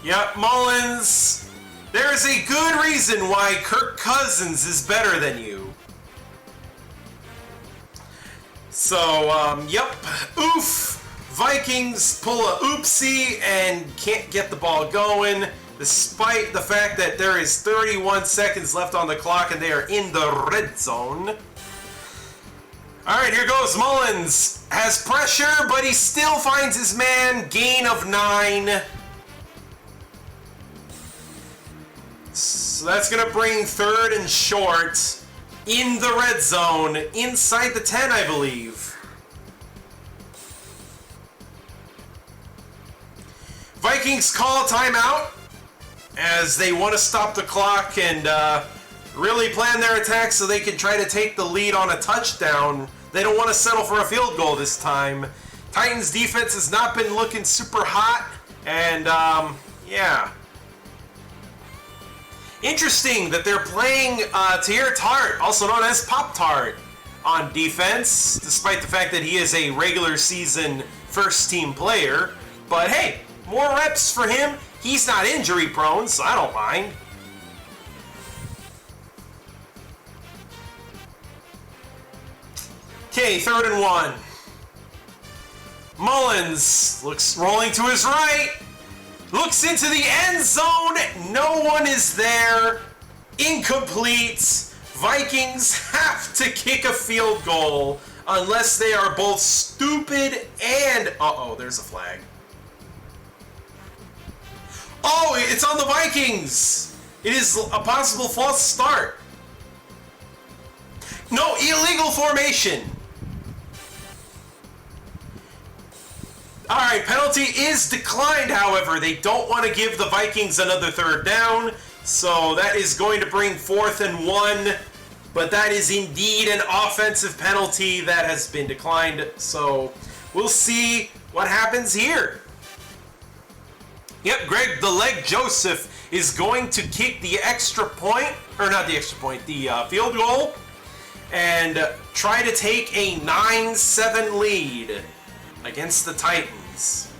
Yep, Mullins. There is a good reason why Kirk Cousins is better than you. So, yep. Oof. Vikings pull a oopsie and can't get the ball going, despite the fact that there is 31 seconds left on the clock and they are in the red zone. Alright, here goes Mullins. Has pressure, but he still finds his man. Gain of 9. So that's going to bring 3rd and short in the red zone, inside the 10, I believe. Vikings call a timeout as they want to stop the clock and really plan their attack so they can try to take the lead on a touchdown. They don't want to settle for a field goal this time. Titans defense has not been looking super hot, and yeah. Interesting that they're playing Tahir Tart, also known as Pop-Tart, on defense, despite the fact that he is a regular season first-team player. But hey, more reps for him. He's not injury prone, so I don't mind. Okay, 3rd and 1. Mullins looks rolling to his right. Looks into the end zone. No one is there. Incomplete. Vikings have to kick a field goal unless they are both stupid and... Uh-oh, there's a flag. Oh, it's on the Vikings! It is a possible false start. No, illegal formation. Alright, penalty is declined, however. They don't want to give the Vikings another third down, so that is going to bring 4th and 1. But that is indeed an offensive penalty that has been declined, so we'll see what happens here. Yep, Greg the Leg Joseph is going to kick the extra point, or not the extra point, the field goal, and try to take a 9-7 lead against the Titans.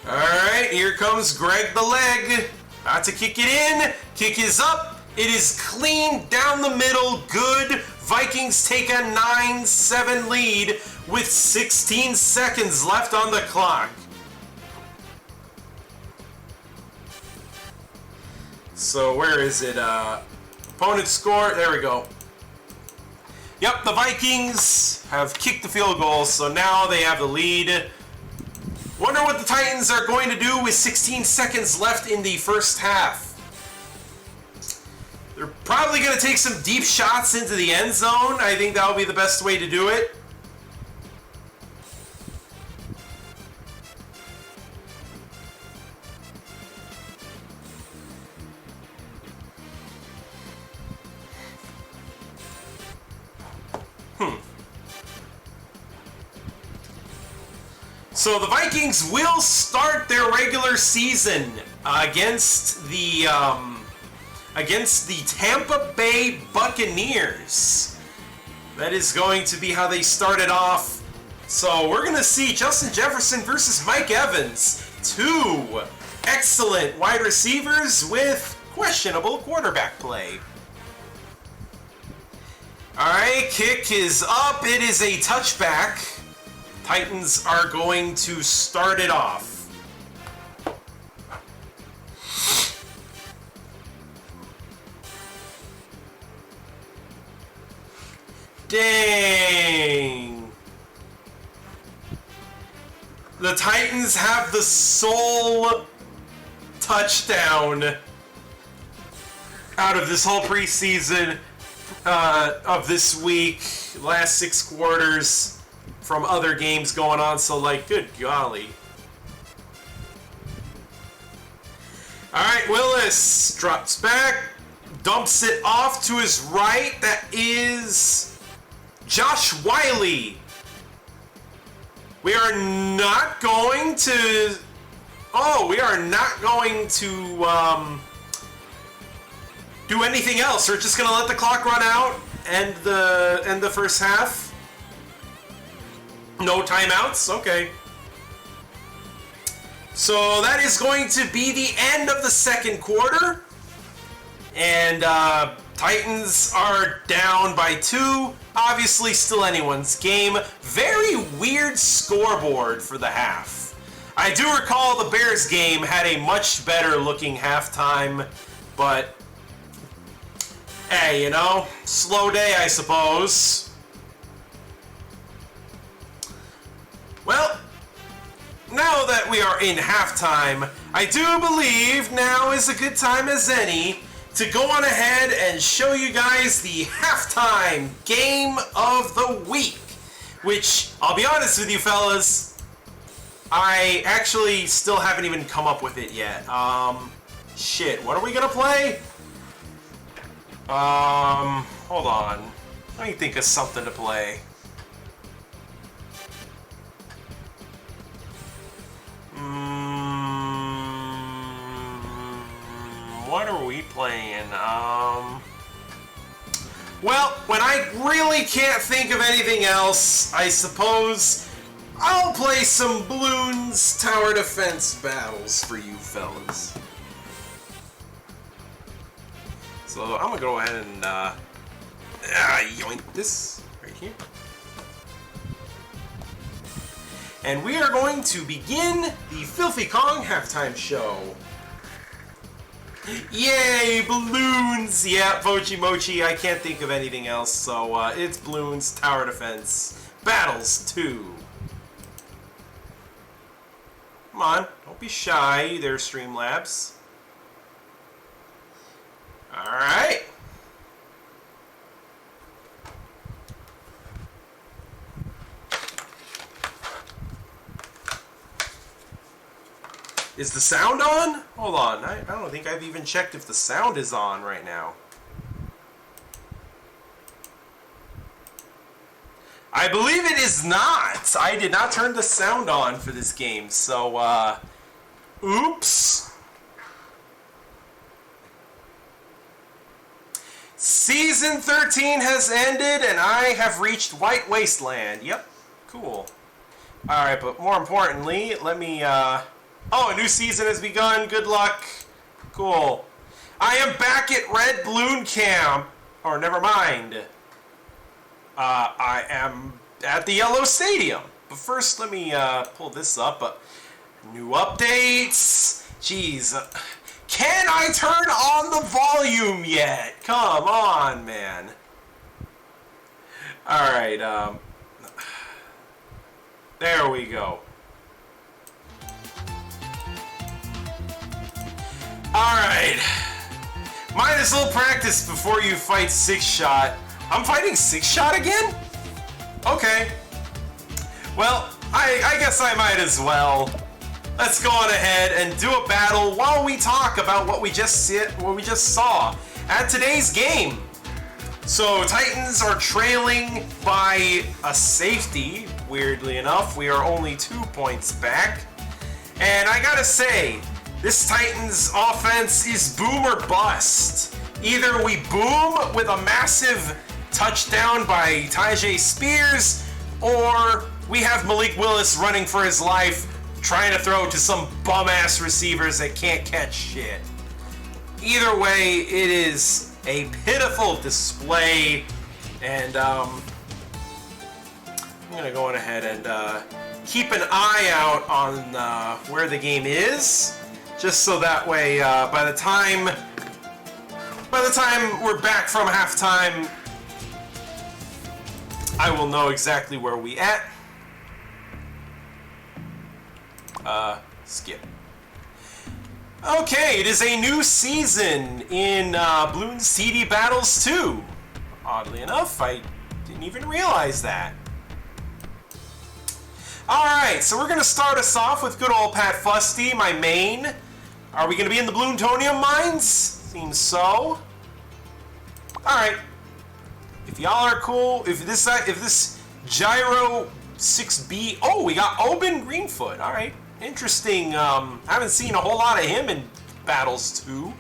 Alright, here comes Greg the Leg. About to kick it in. Kick is up. It is clean down the middle. Good. Vikings take a 9-7 lead with 16 seconds left on the clock. So where is it? Opponent score. There we go. Yep, the Vikings have kicked the field goal, so now they have the lead. Wonder what the Titans are going to do with 16 seconds left in the first half. They're probably going to take some deep shots into the end zone. I think that will be the best way to do it. So the Vikings will start their regular season against the Tampa Bay Buccaneers. That is going to be how they started off. So we're going to see Justin Jefferson versus Mike Evans. Two excellent wide receivers with questionable quarterback play. Alright, kick is up. It is a touchback. Titans are going to start it off. Dang. The Titans have the sole touchdown out of this whole preseason of this week. Last 6 quarters. From other games going on, so like, good golly. Alright, Willis drops back, dumps it off to his right. That is Josh Wiley. We are not going to... Oh, we are not going to do anything else. We're just going to let the clock run out and the first half. No timeouts? Okay. So that is going to be the end of the second quarter. And Titans are down by 2. Obviously still anyone's game. Very weird scoreboard for the half. I do recall the Bears game had a much better looking halftime. But, hey, you know, slow day I suppose. Well, now that we are in halftime, I do believe now is a good time as any to go on ahead and show you guys the halftime game of the week. Which, I'll be honest with you fellas, I actually still haven't even come up with it yet. Shit, what are we gonna play? Hold on. Let me think of something to play. What are we playing? Well, when I really can't think of anything else, I suppose I'll play some Bloons Tower Defense Battles for you fellas. So I'm gonna go ahead and yoink this right here. And we are going to begin the Filthy Kong halftime show. Yay, balloons! Yeah, Mochi Mochi, I can't think of anything else, so it's balloons, tower defense, battles 2. Come on, don't be shy there, Streamlabs. Alright. Is the sound on? Hold on, I don't think I've even checked if the sound is on right now. I believe it is not! I did not turn the sound on for this game, so, oops. Season 13 has ended, and I have reached White Wasteland. Yep, cool. Alright, but more importantly, let me, oh, a new season has begun. Good luck. Cool. I am back at Red Balloon Camp. Or, never mind. I am at the Yellow Stadium. But first, let me pull this up. New updates. Jeez. Can I turn on the volume yet? Come on, man. Alright, there we go. Alright. Minus a little practice before you fight 6-shot. I'm fighting 6-shot again? Okay. Well, I guess I might as well. Let's go on ahead and do a battle while we talk about what we just saw at today's game. So Titans are trailing by a safety. Weirdly enough, we are only 2 points back. And I gotta say, this Titans offense is boom or bust. Either we boom with a massive touchdown by Tyjae Spears, or we have Malik Willis running for his life, trying to throw to some bum-ass receivers that can't catch shit. Either way, it is a pitiful display, and I'm gonna go on ahead and keep an eye out on where the game is, just so that way by the time we're back from halftime, I will know exactly where we at. Skip. Okay, it is a new season in Bloons TD Battles 2. Oddly enough, I didn't even realize that. Alright, so we're going to start us off with good old Pat Fusty, my main. Are we going to be in the Bloontonium mines? Seems so. Alright. If y'all are cool, if this Gyro 6B... Oh, we got Oben Greenfoot. Alright. Interesting. I haven't seen a whole lot of him in Battles 2.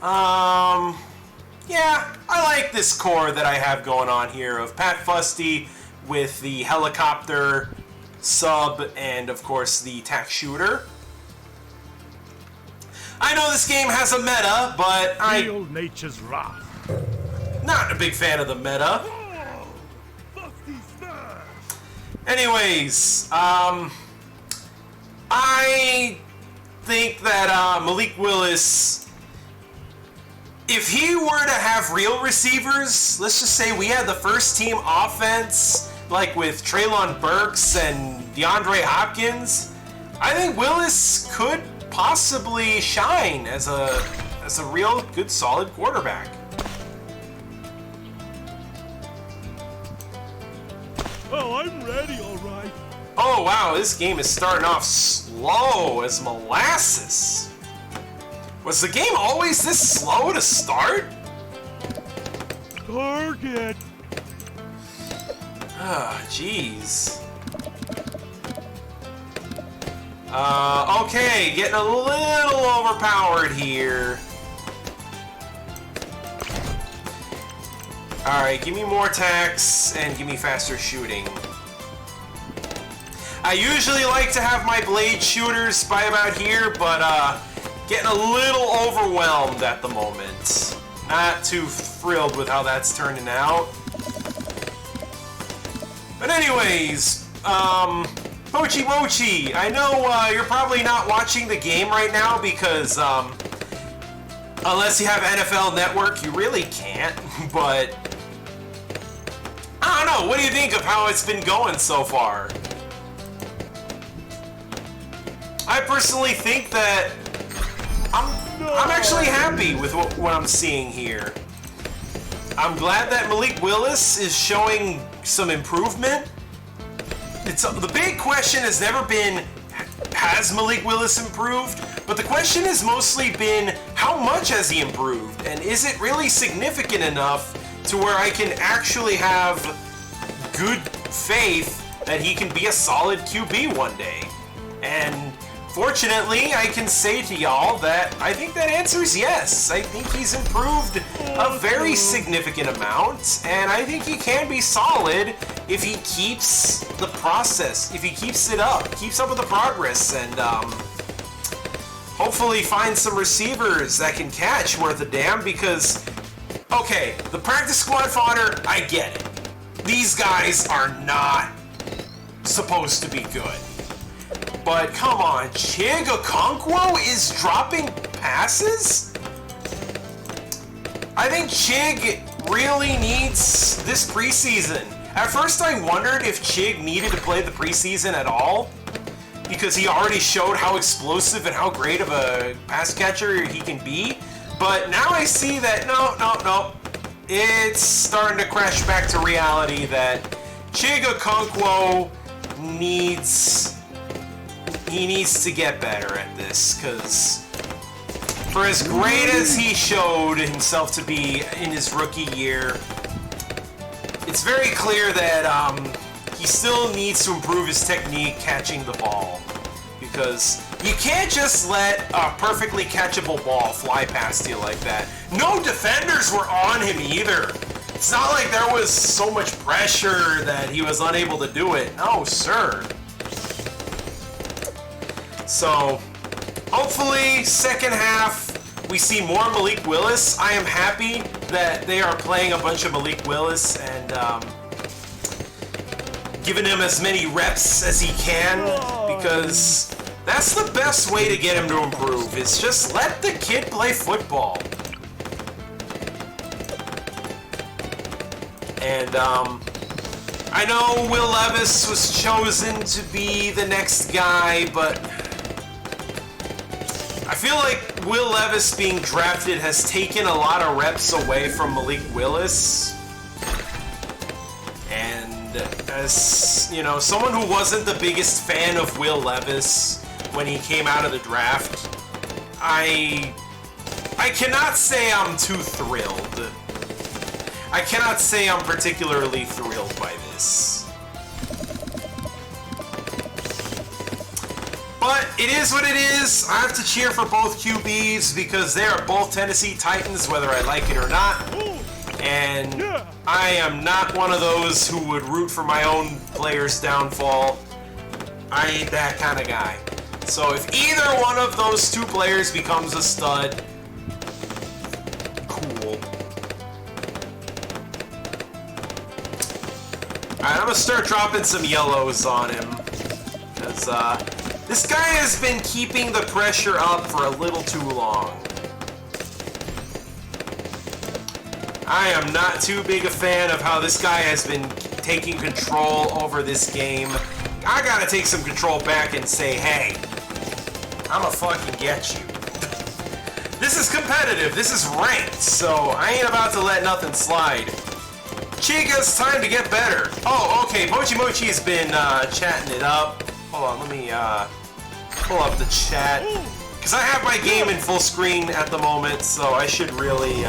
Yeah, I like this core that I have going on here of Pat Fusty with the helicopter sub and, of course, the tack shooter. I know this game has a meta, but Feel nature's wrath. Not a big fan of the meta. Anyways, I think that Malik Willis, if he were to have real receivers, let's just say we had the first team offense, like with Treylon Burks and DeAndre Hopkins, I think Willis could possibly shine as a real good solid quarterback. Oh, I'm ready, all right. Oh wow, this game is starting off slow as molasses. Was the game always this slow to start? Target. Ah, jeez. Okay, getting a little overpowered here. Alright, give me more attacks and give me faster shooting. I usually like to have my blade shooters by about here, but getting a little overwhelmed at the moment. Not too thrilled with how that's turning out. But anyways, Mochi Mochi, I know you're probably not watching the game right now because unless you have NFL Network, you really can't, but I don't know, what do you think of how it's been going so far? I personally think that I'm actually happy with what I'm seeing here. I'm glad that Malik Willis is showing some improvement. The big question has never been, has Malik Willis improved? But the question has mostly been, how much has he improved? And is it really significant enough to where I can actually have good faith that he can be a solid QB one day? And fortunately, I can say to y'all that I think that answer is yes. I think he's improved a very significant amount, and I think he can be solid if he keeps the process, if he keeps it up, keeps up with the progress, and hopefully finds some receivers that can catch worth a damn, because, okay, the practice squad fodder, I get it. These guys are not supposed to be good. But come on, Chig Okonkwo is dropping passes? I think Chig really needs this preseason. At first I wondered if Chig needed to play the preseason at all, because he already showed how explosive and how great of a pass catcher he can be. But now I see that, no. It's starting to crash back to reality that Chig Okonkwo needs to get better at this, because for as great as he showed himself to be in his rookie year, it's very clear that he still needs to improve his technique catching the ball, because you can't just let a perfectly catchable ball fly past you like that. No defenders were on him either. It's not like there was so much pressure that he was unable to do it. No, sir. So, hopefully, second half, we see more Malik Willis. I am happy that they are playing a bunch of Malik Willis and giving him as many reps as he can, because that's the best way to get him to improve, is just let the kid play football. And, I know Will Levis was chosen to be the next guy, but I feel like Will Levis being drafted has taken a lot of reps away from Malik Willis. And as, you know, someone who wasn't the biggest fan of Will Levis when he came out of the draft, I cannot say I'm too thrilled. I cannot say I'm particularly thrilled by this. But it is what it is. I have to cheer for both QBs because they are both Tennessee Titans, whether I like it or not. And I am not one of those who would root for my own player's downfall. I ain't that kind of guy. So if either one of those two players becomes a stud, cool. Alright, I'm gonna start dropping some yellows on him, because this guy has been keeping the pressure up for a little too long. I am not too big a fan of how this guy has been taking control over this game. I gotta take some control back and say, hey, I'ma fucking get you. This is competitive, this is ranked, so I ain't about to let nothing slide. Chiga's time to get better. Oh, okay, Mochi Mochi has been chatting it up. Hold on, let me pull up the chat. Because I have my game in full screen at the moment, so I should really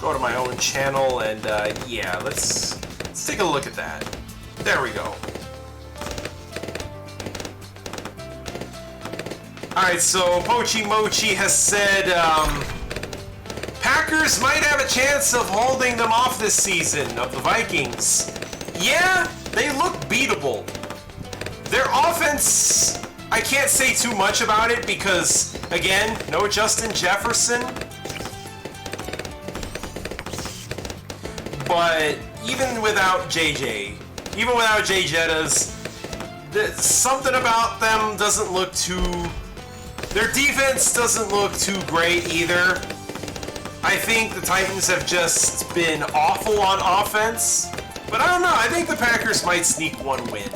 go to my own channel and yeah, let's take a look at that. There we go. Alright, so Mochi Mochi has said Packers might have a chance of holding them off this season, of the Vikings. Yeah, they look beatable. Their offense, I can't say too much about it because, again, no Justin Jefferson. But even without JJ, even without Jay Jettas, something about them doesn't look too... Their defense doesn't look too great either. I think the Titans have just been awful on offense. But I don't know, I think the Packers might sneak one win.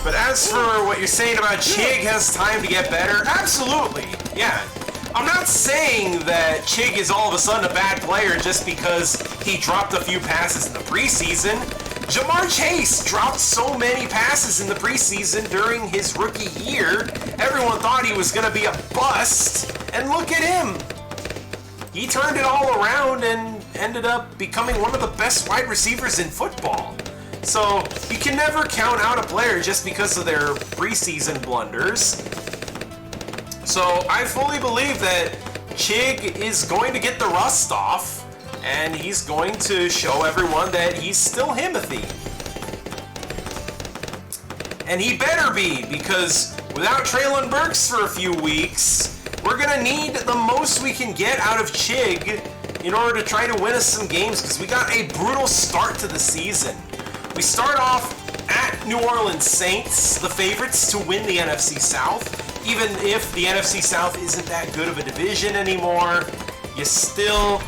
But as for what you're saying about Chig has time to get better, absolutely, yeah. I'm not saying that Chig is all of a sudden a bad player just because he dropped a few passes in the preseason. Jamar Chase dropped so many passes in the preseason during his rookie year. Everyone thought he was going to be a bust, and look at him. He turned it all around and ended up becoming one of the best wide receivers in football. So you can never count out a player just because of their preseason blunders. So I fully believe that Chig is going to get the rust off, and he's going to show everyone that he's still Himothy. And he better be, because without Treylon Burks for a few weeks, we're going to need the most we can get out of Chig in order to try to win us some games, because we got a brutal start to the season. We start off at New Orleans Saints, the favorites to win the NFC South. Even if the NFC South isn't that good of a division anymore, you still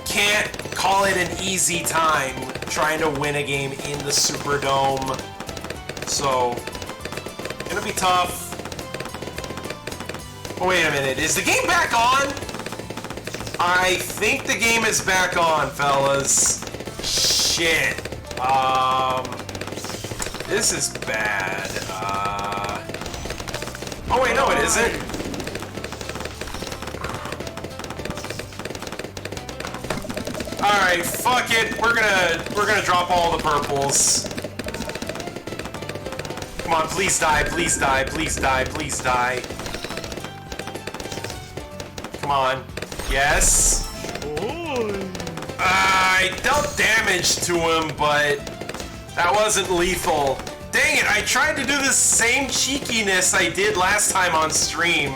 can't call it an easy time trying to win a game in the Superdome. So, gonna be tough. Oh, wait a minute, is the game back on? I think the game is back on, fellas. Shit. This is bad. Oh wait, no, it isn't. All right, fuck it. We're gonna drop all the purples. Come on, please die, please die, please die, please die. Come on. Yes. I dealt damage to him, but that wasn't lethal. Dang it, I tried to do the same cheekiness I did last time on stream.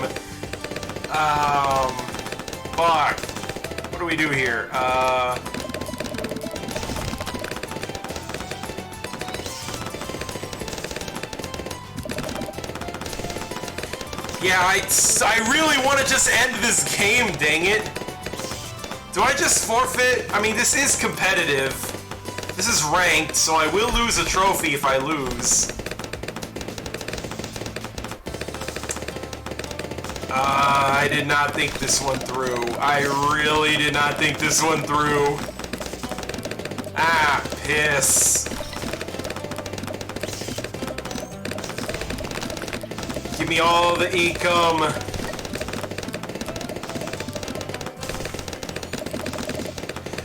Fuck. What do we do here? Yeah, I really want to just end this game, dang it. Do I just forfeit? I mean, this is competitive. This is ranked, so I will lose a trophy if I lose. I did not think this one through. I really did not think this one through. Ah, piss. Give me all the income.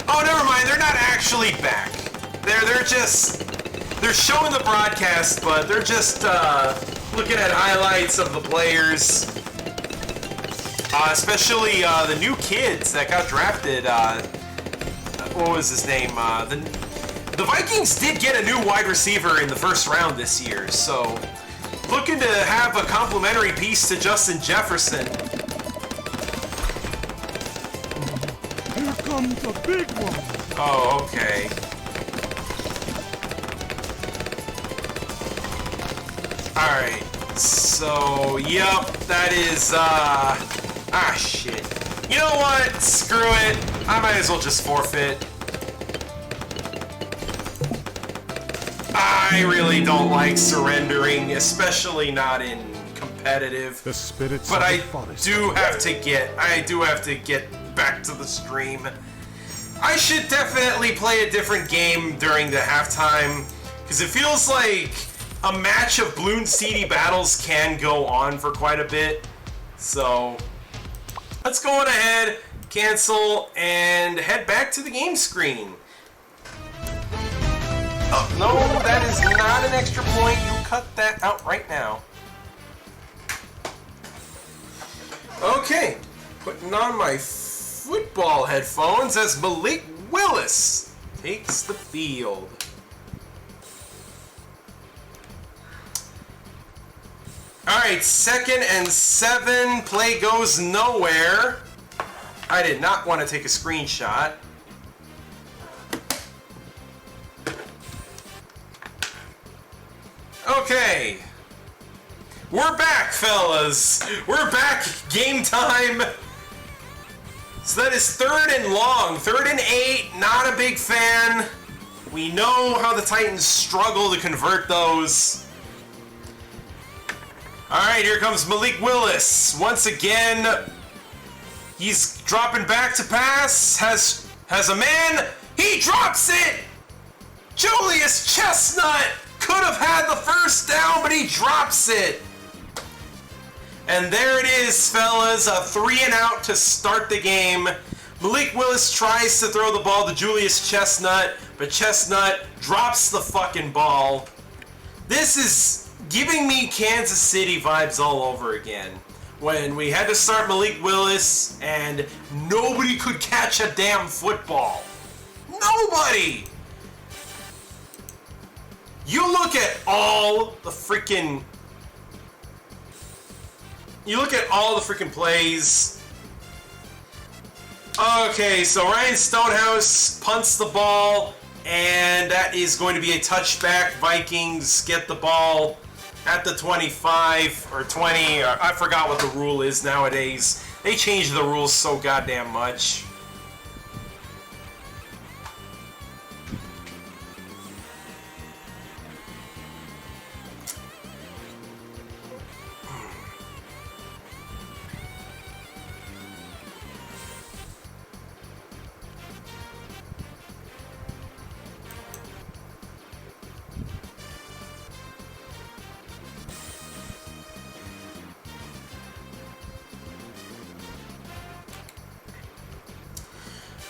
Oh, never mind. They're not actually back. They're showing the broadcast, but they're just looking at highlights of the players, especially the new kids that got drafted. What was his name? The Vikings did get a new wide receiver in the first round this year, so looking to have a complimentary piece to Justin Jefferson. Here comes a big one. Oh, okay. Alright, so, yep, that is, shit. You know what? Screw it. I might as well just forfeit. I really don't like surrendering, especially not in competitive. The spirits but of I the forest. do have to get back to the stream. I should definitely play a different game during the halftime, because it feels like a match of Bloon CD battles can go on for quite a bit. So let's go on ahead, cancel, and head back to the game screen. Oh, no, that is not an extra point. You cut that out right now. Okay, putting on my football headphones as Malik Willis takes the field. Alright, 2nd and 7. Play goes nowhere. I did not want to take a screenshot. Okay. We're back, fellas. We're back. Game time. So that is 3rd and long. 3rd and 8. Not a big fan. We know how the Titans struggle to convert those. Alright, here comes Malik Willis. Once again, he's dropping back to pass. Has a man. He drops it! Julius Chestnut could have had the first down, but he drops it. And there it is, fellas. A 3-and-out to start the game. Malik Willis tries to throw the ball to Julius Chestnut, but Chestnut drops the fucking ball. This is giving me Kansas City vibes all over again. When we had to start Malik Willis and nobody could catch a damn football. Nobody! You look at all the freaking... plays. Okay, so Ryan Stonehouse punts the ball, and that is going to be a touchback. Vikings get the ball at the 25 or 20. Or I forgot what the rule is nowadays. They change the rules so goddamn much.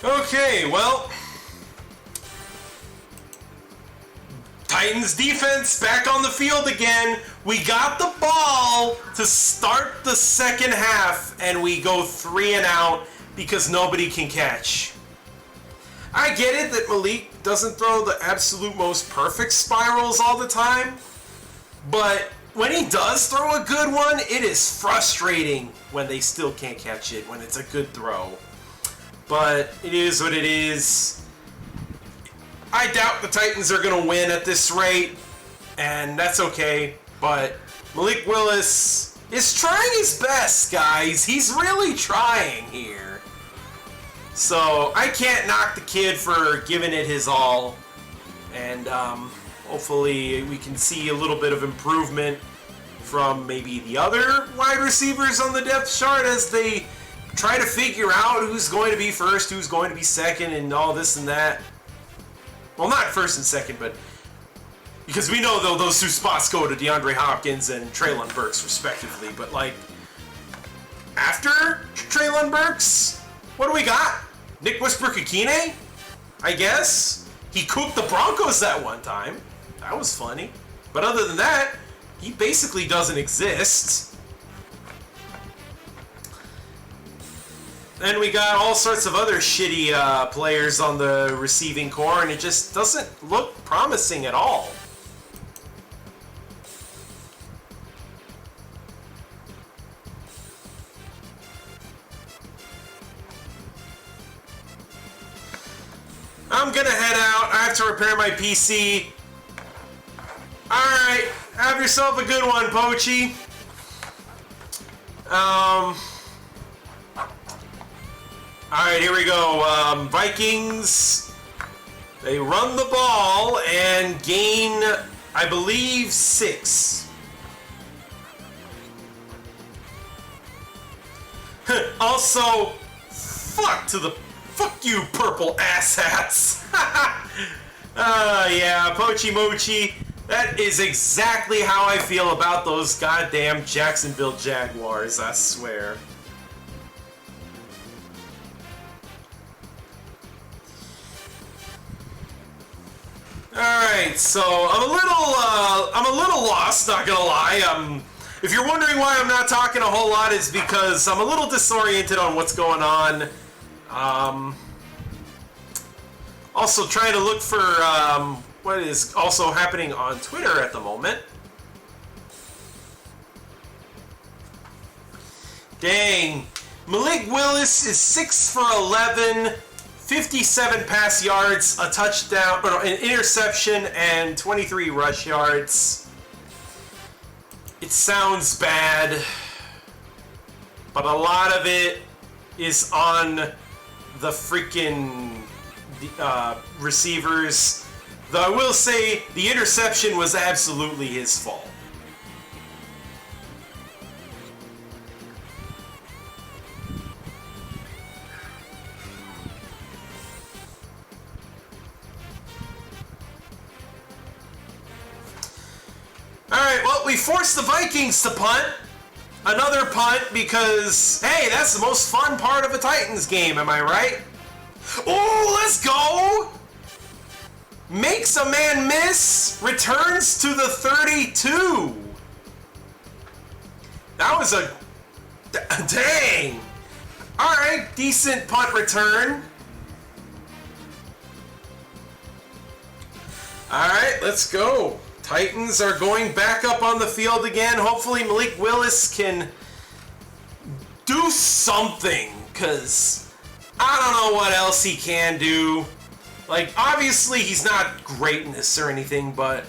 Okay, well, Titans defense back on the field again. We got the ball to start the second half, and we go 3-and-out because nobody can catch. I get it that Malik doesn't throw the absolute most perfect spirals all the time, but when he does throw a good one, it is frustrating when they still can't catch it, when it's a good throw. But it is what it is. I doubt the Titans are going to win at this rate, and that's okay. But Malik Willis is trying his best, guys. He's really trying here. So I can't knock the kid for giving it his all. And hopefully we can see a little bit of improvement from maybe the other wide receivers on the depth chart as they try to figure out who's going to be first, who's going to be second, and all this and that. Well, not first and second, but because we know though those two spots go to DeAndre Hopkins and Treylon Burks respectively. But like after Treylon Burks, what do we got? Nick Westbrook-Ikine, I guess. He cooked the Broncos that one time. That was funny. But other than that, he basically doesn't exist. And we got all sorts of other shitty players on the receiving core, and it just doesn't look promising at all. I'm gonna head out. I have to repair my PC. Alright, have yourself a good one, Pochi. Alright, here we go. Vikings, they run the ball and gain, I believe, 6. Also, fuck you, purple asshats. Yeah, Pochi Mochi, that is exactly how I feel about those goddamn Jacksonville Jaguars, I swear. Alright, so I'm a little lost, not gonna lie. If you're wondering why I'm not talking a whole lot, it's because I'm a little disoriented on what's going on. Also trying to look for what is also happening on Twitter at the moment. Dang. Malik Willis is 6 for 11. 57 pass yards, a touchdown, or an interception, and 23 rush yards. sounds bad, but a lot of it is on the freaking receivers. Though I will say the interception was absolutely his fault. Alright, well, we forced the Vikings to punt. Another punt because, hey, that's the most fun part of a Titans game, am I right? Oh, let's go! Makes a man miss, returns to the 32. That was a... dang! Alright, decent punt return. Alright, let's go. Titans are going back up on the field again. Hopefully Malik Willis can do something, because I don't know what else he can do. Like, obviously he's not great in this or anything, but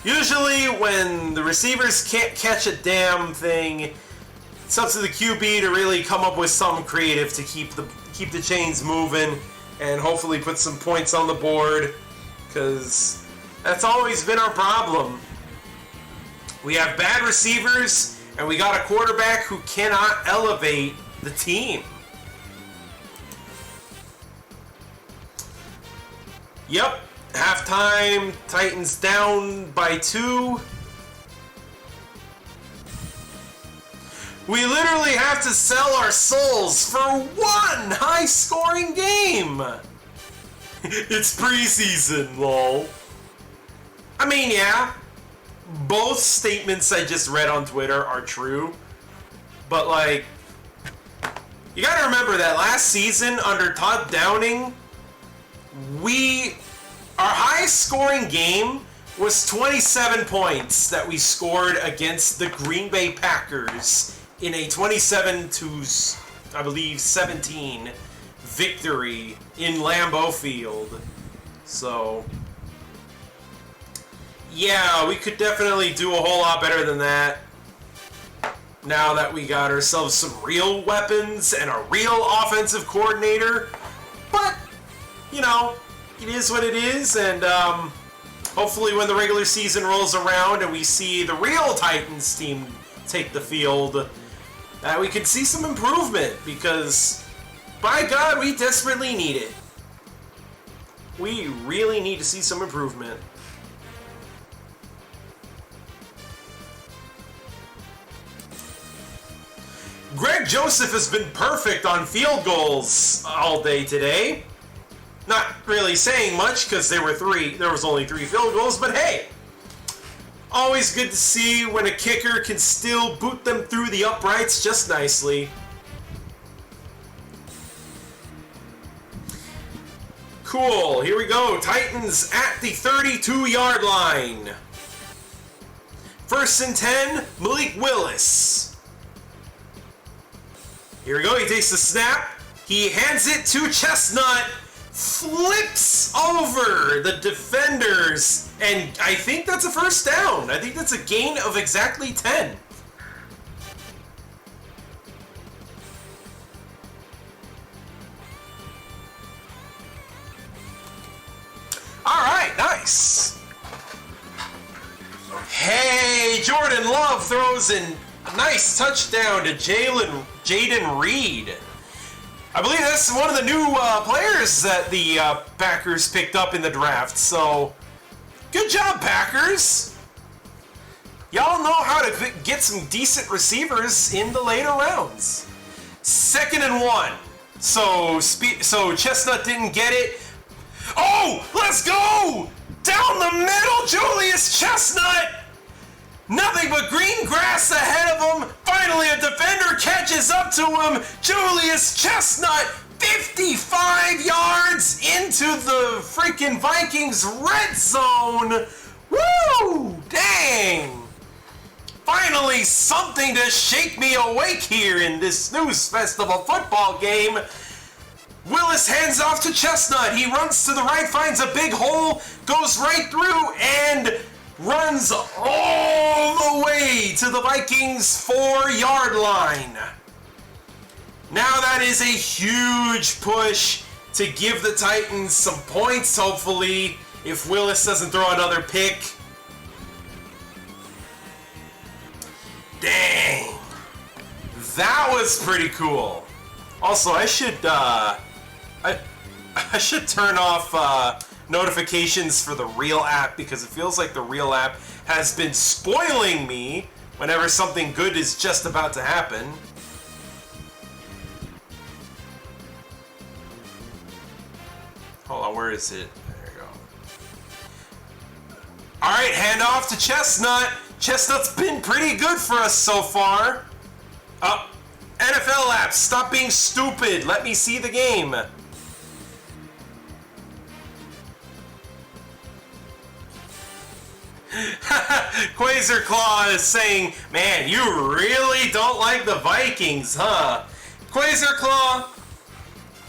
usually when the receivers can't catch a damn thing, it's up to the QB to really come up with something creative to keep the chains moving and hopefully put some points on the board. Because that's always been our problem. We have bad receivers, and we got a quarterback who cannot elevate the team. Yep, halftime, Titans down by 2. We literally have to sell our souls for one high-scoring game. It's preseason, lol. I mean, yeah, both statements I just read on Twitter are true, but like, you gotta remember that last season under Todd Downing, our highest scoring game was 27 points that we scored against the Green Bay Packers in a 27 to, I believe, 17 victory in Lambeau Field. So yeah, we could definitely do a whole lot better than that now that we got ourselves some real weapons and a real offensive coordinator. But you know, it is what it is, and hopefully when the regular season rolls around and we see the real Titans team take the field, we can see some improvement, because by God, we desperately need it. We really need to see some improvement. Greg Joseph has been perfect on field goals all day today. Not really saying much because there was only 3 field goals, but hey, always good to see when a kicker can still boot them through the uprights just nicely. Cool, here we go. Titans at the 32-yard line. 1st and 10, Malik Willis. Here we go, he takes the snap. He hands it to Chestnut. Flips over the defenders. And I think that's a first down. I think that's a gain of exactly 10. Alright, nice. Hey, Jordan Love throws in a nice touchdown to Jaden Reed. I believe that's one of the new players that the Packers picked up in the draft. So, good job, Packers. Y'all know how to get some decent receivers in the later rounds. 2nd and 1. So Chestnut didn't get it. Oh, let's go! Down the middle, Julius Chestnut! Nothing but green grass ahead of him. Finally, a defender catches up to him. Julius Chestnut, 55 yards into the freaking Vikings red zone. Woo! Dang! Finally, something to shake me awake here in this snooze festival football game. Willis hands off to Chestnut. He runs to the right, finds a big hole, goes right through, and runs all the way to the Vikings 4-yard line. Now that is a huge push to give the Titans some points, hopefully, if Willis doesn't throw another pick. Dang. That was pretty cool. Also, I should turn off notifications for the Real app, because it feels like the Real app has been spoiling me whenever something good is just about to happen. Hold on, where is it? There you go. Alright, hand off to Chestnut. Chestnut's been pretty good for us so far. NFL app, stop being stupid. Let me see the game. Quasar Claw is saying, man, you really don't like the Vikings, huh? Quasar Claw,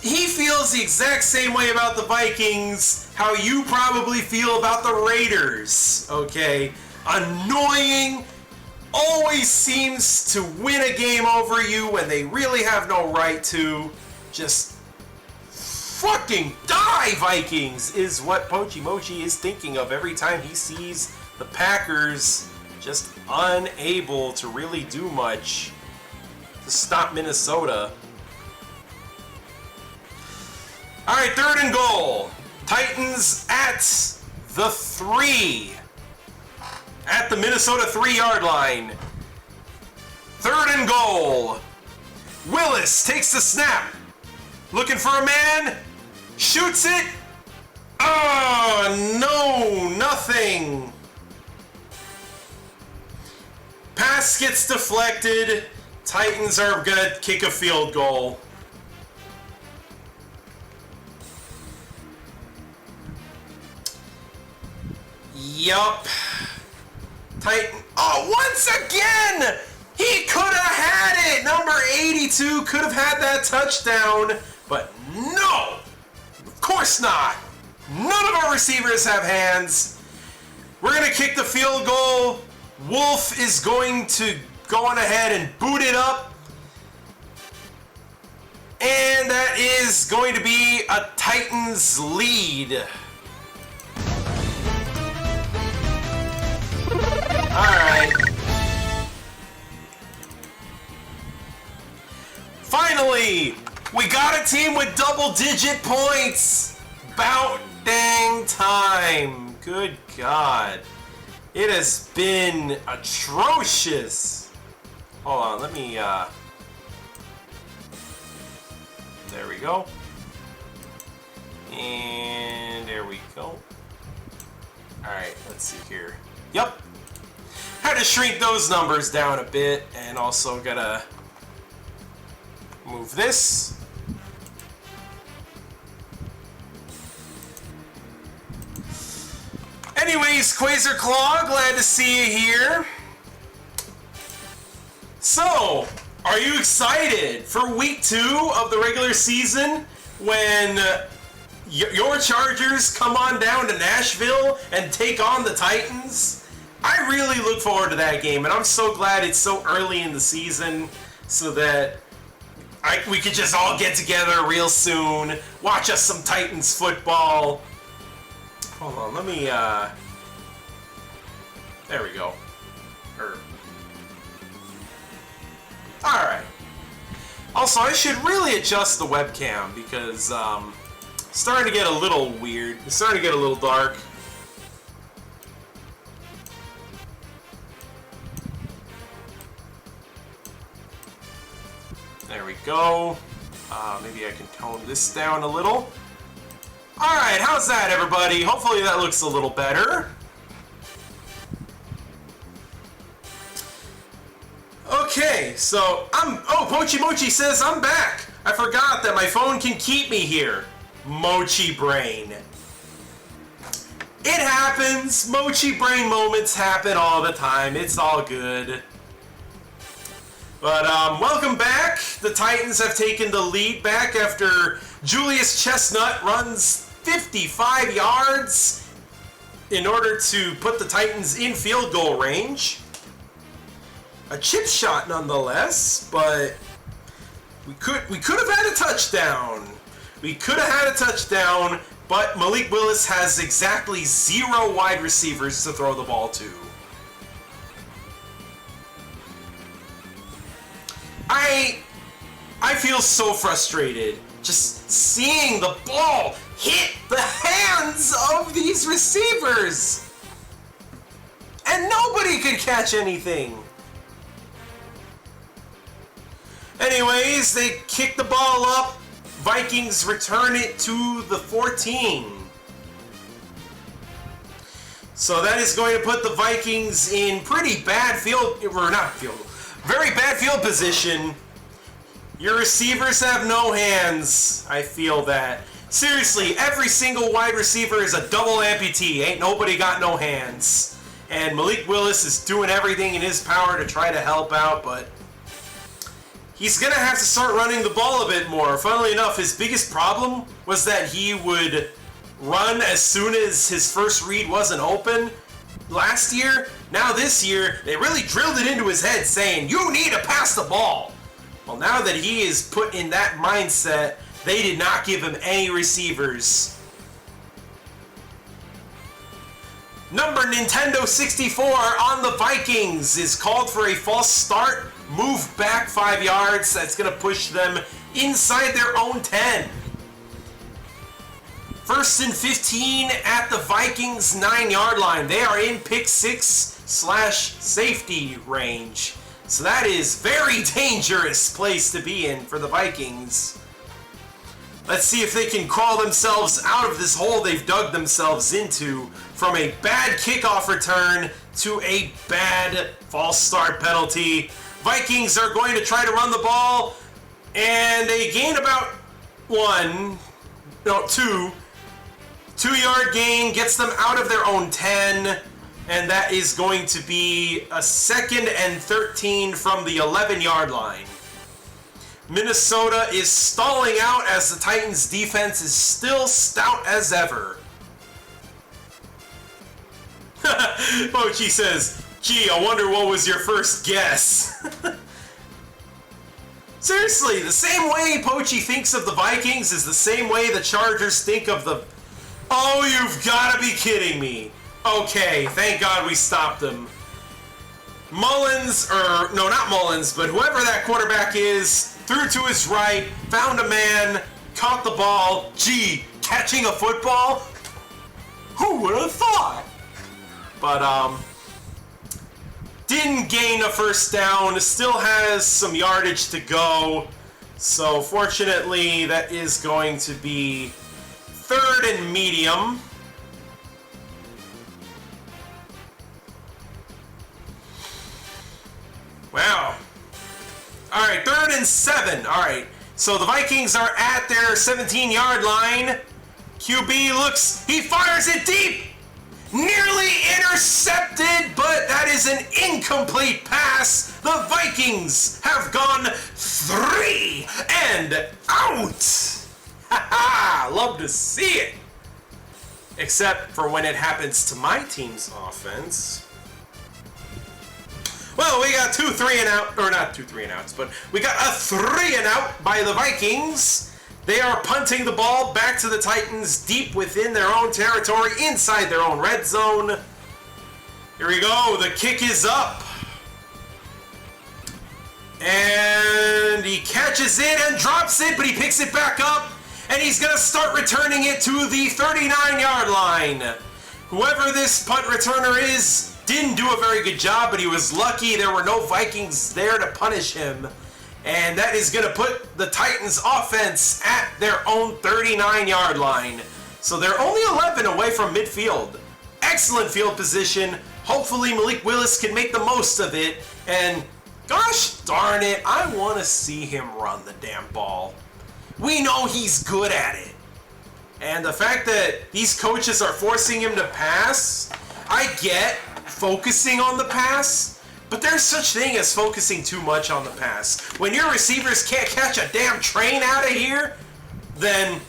he feels the exact same way about the Vikings how you probably feel about the Raiders, okay? Annoying, always seems to win a game over you when they really have no right to. Just fucking die, Vikings, is what Pochi Mochi is thinking of every time he sees the Packers just unable to really do much to stop Minnesota. Alright, 3rd and goal. Titans at the 3. At the Minnesota 3-yard line. 3rd and goal. Willis takes the snap. Looking for a man. Shoots it. Oh, no, nothing. Pass gets deflected. Titans are going to kick a field goal. Yup. Titan. Oh, once again! He could have had it! Number 82 could have had that touchdown, but no! Of course not! None of our receivers have hands. We're going to kick the field goal. Wolf is going to go on ahead and boot it up. And that is going to be a Titans lead. Alright. Finally, we got a team with double-digit points. About dang time. Good God. It has been atrocious. Hold on, let me, there we go. And there we go. Alright, let's see here. Yep. Had to shrink those numbers down a bit, and also gotta move this. Anyways, Quasar Claw, glad to see you here. So, are you excited for week 2 of the regular season when your Chargers come on down to Nashville and take on the Titans? I really look forward to that game, and I'm so glad it's so early in the season so that we could just all get together real soon, watch us some Titans football. Hold on, let me, there we go. Alright. Also, I should really adjust the webcam because, it's starting to get a little weird. It's starting to get a little dark. There we go. Maybe I can tone this down a little. Alright, how's that, everybody? Hopefully that looks a little better. Okay, so oh, Pochi Mochi says I'm back. I forgot that my phone can keep me here. Mochi Brain. It happens. Mochi Brain moments happen all the time. It's all good. But, welcome back. The Titans have taken the lead back after Julius Chestnut runs 55 yards in order to put the Titans in field goal range. A chip shot nonetheless, but we could have had a touchdown. We could have had a touchdown, but Malik Willis has exactly 0 wide receivers to throw the ball to. I feel so frustrated just seeing the ball hit the hands of these receivers. And nobody could catch anything. Anyways, they kick the ball up. Vikings return it to the 14. So that is going to put the Vikings in pretty bad very bad field position. Your receivers have no hands. I feel that. Seriously, every single wide receiver is a double amputee. Ain't nobody got no hands. And Malik Willis is doing everything in his power to try to help out, but he's going to have to start running the ball a bit more. Funnily enough, his biggest problem was that he would run as soon as his first read wasn't open last year. Now this year, they really drilled it into his head saying, you need to pass the ball. Well, now that he is put in that mindset, they did not give him any receivers. Number Nintendo 64 on the Vikings is called for a false start. Move back 5 yards. That's going to push them inside their own 10. 1st and 15 at the Vikings 9-yard line. They are in pick 6/safety range. So that is very dangerous place to be in for the Vikings. Let's see if they can crawl themselves out of this hole they've dug themselves into from a bad kickoff return to a bad false start penalty. Vikings are going to try to run the ball, and they gain about 2-yard gain, gets them out of their own 10, and that is going to be a 2nd and 13 from the 11-yard line. Minnesota is stalling out as the Titans' defense is still stout as ever. Pochi says, gee, I wonder what was your first guess. Seriously, the same way Pochi thinks of the Vikings is the same way the Chargers think of the... Oh, you've got to be kidding me. Okay, thank God we stopped them. Mullins, no, not Mullins, but whoever that quarterback is, threw to his right, found a man, caught the ball. Gee, catching a football? Who would have thought? But, didn't gain a first down, still has some yardage to go. So, fortunately, that is going to be 3rd and medium. Wow. Alright, 3rd and 7. Alright, so the Vikings are at their 17-yard line. QB looks, he fires it deep! Nearly intercepted, but that is an incomplete pass. The Vikings have gone 3 and out. Ha-ha! Love to see it. Except for when it happens to my team's offense. Well, we got 2 3 and out, or not 2 3 and outs, but we got a 3 and out by the Vikings. They are punting the ball back to the Titans deep within their own territory, inside their own red zone. Here we go, the kick is up. And he catches it and drops it, but he picks it back up. And he's going to start returning it to the 39-yard line. Whoever this punt returner is didn't do a very good job, but he was lucky there were no Vikings there to punish him. And that is going to put the Titans' offense at their own 39-yard line. So they're only 11 away from midfield. Excellent field position. Hopefully Malik Willis can make the most of it. And gosh darn it, I want to see him run the damn ball. We know he's good at it. And the fact that these coaches are forcing him to pass, I get focusing on the pass. But there's such thing as focusing too much on the pass. When your receivers can't catch a damn train out of here, then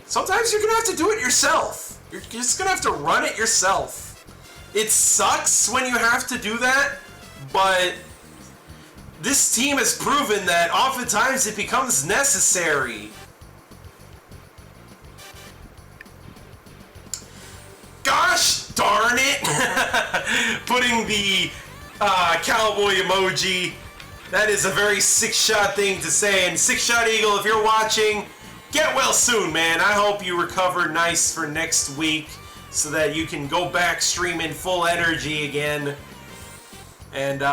sometimes you're going to have to do it yourself. You're just gonna have to run it yourself. It sucks when you have to do that, but this team has proven that oftentimes it becomes necessary. Gosh darn it! Putting the cowboy emoji. That is a very six-shot thing to say. And Six-Shot Eagle, if you're watching, get well soon, man. I hope you recover nice for next week so that you can go back streaming full energy again. And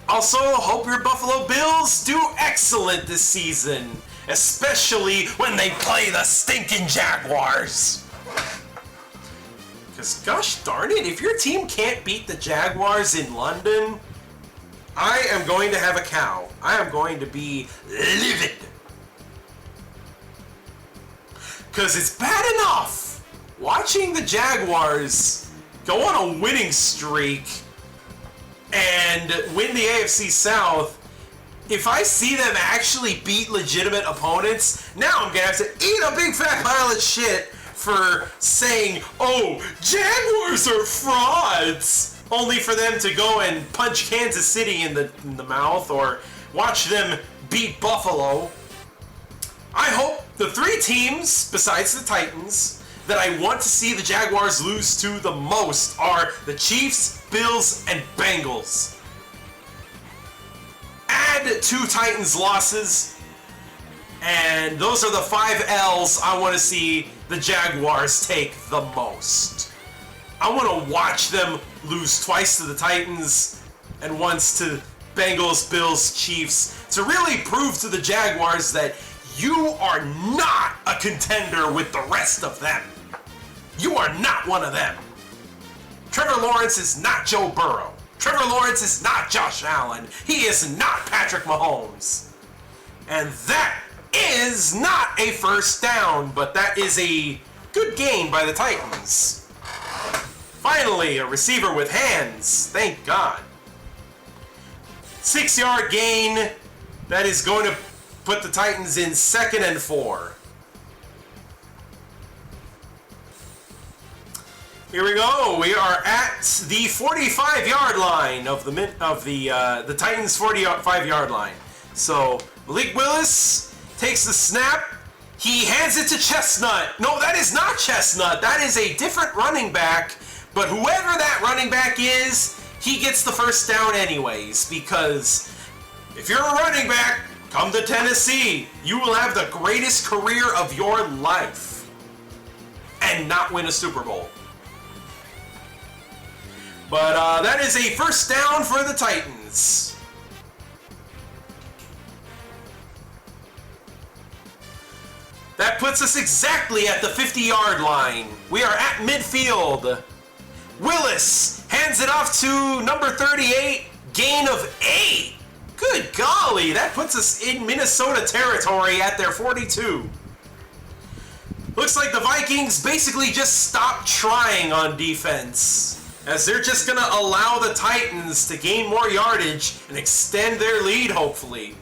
also hope your Buffalo Bills do excellent this season, especially when they play the stinking Jaguars. Because gosh darn it, if your team can't beat the Jaguars in London, I am going to have a cow. I am going to be livid. Because it's bad enough watching the Jaguars go on a winning streak and win the AFC South. If I see them actually beat legitimate opponents, now I'm going to have to eat a big fat pile of shit for saying, oh, Jaguars are frauds, only for them to go and punch Kansas City in the mouth or watch them beat Buffalo. I hope the three teams, besides the Titans, that I want to see the Jaguars lose to the most are the Chiefs, Bills, and Bengals. Add 2 Titans losses, and those are the 5 L's I want to see the Jaguars take the most. I want to watch them lose twice to the Titans and once to Bengals, Bills, Chiefs to really prove to the Jaguars that you are not a contender with the rest of them. You are not one of them. Trevor Lawrence is not Joe Burrow. Trevor Lawrence is not Josh Allen. He is not Patrick Mahomes. And that is not a first down, but that is a good gain by the Titans. Finally, a receiver with hands. Thank God. 6-yard gain. That is going to put the Titans in 2nd and 4. Here we go. We are at the 45-yard line of the Titans' 45-yard line. So Malik Willis takes the snap. He hands it to Chestnut. No, that is not Chestnut. That is a different running back. But whoever that running back is, he gets the first down anyways. Because if you're a running back, come to Tennessee. You will have the greatest career of your life and not win a Super Bowl. But that is a first down for the Titans. That puts us exactly at the 50-yard line. We are at midfield. Willis hands it off to number 38, gain of 8. Good golly, that puts us in Minnesota territory at their 42. Looks like the Vikings basically just stopped trying on defense, as they're just going to allow the Titans to gain more yardage and extend their lead, hopefully.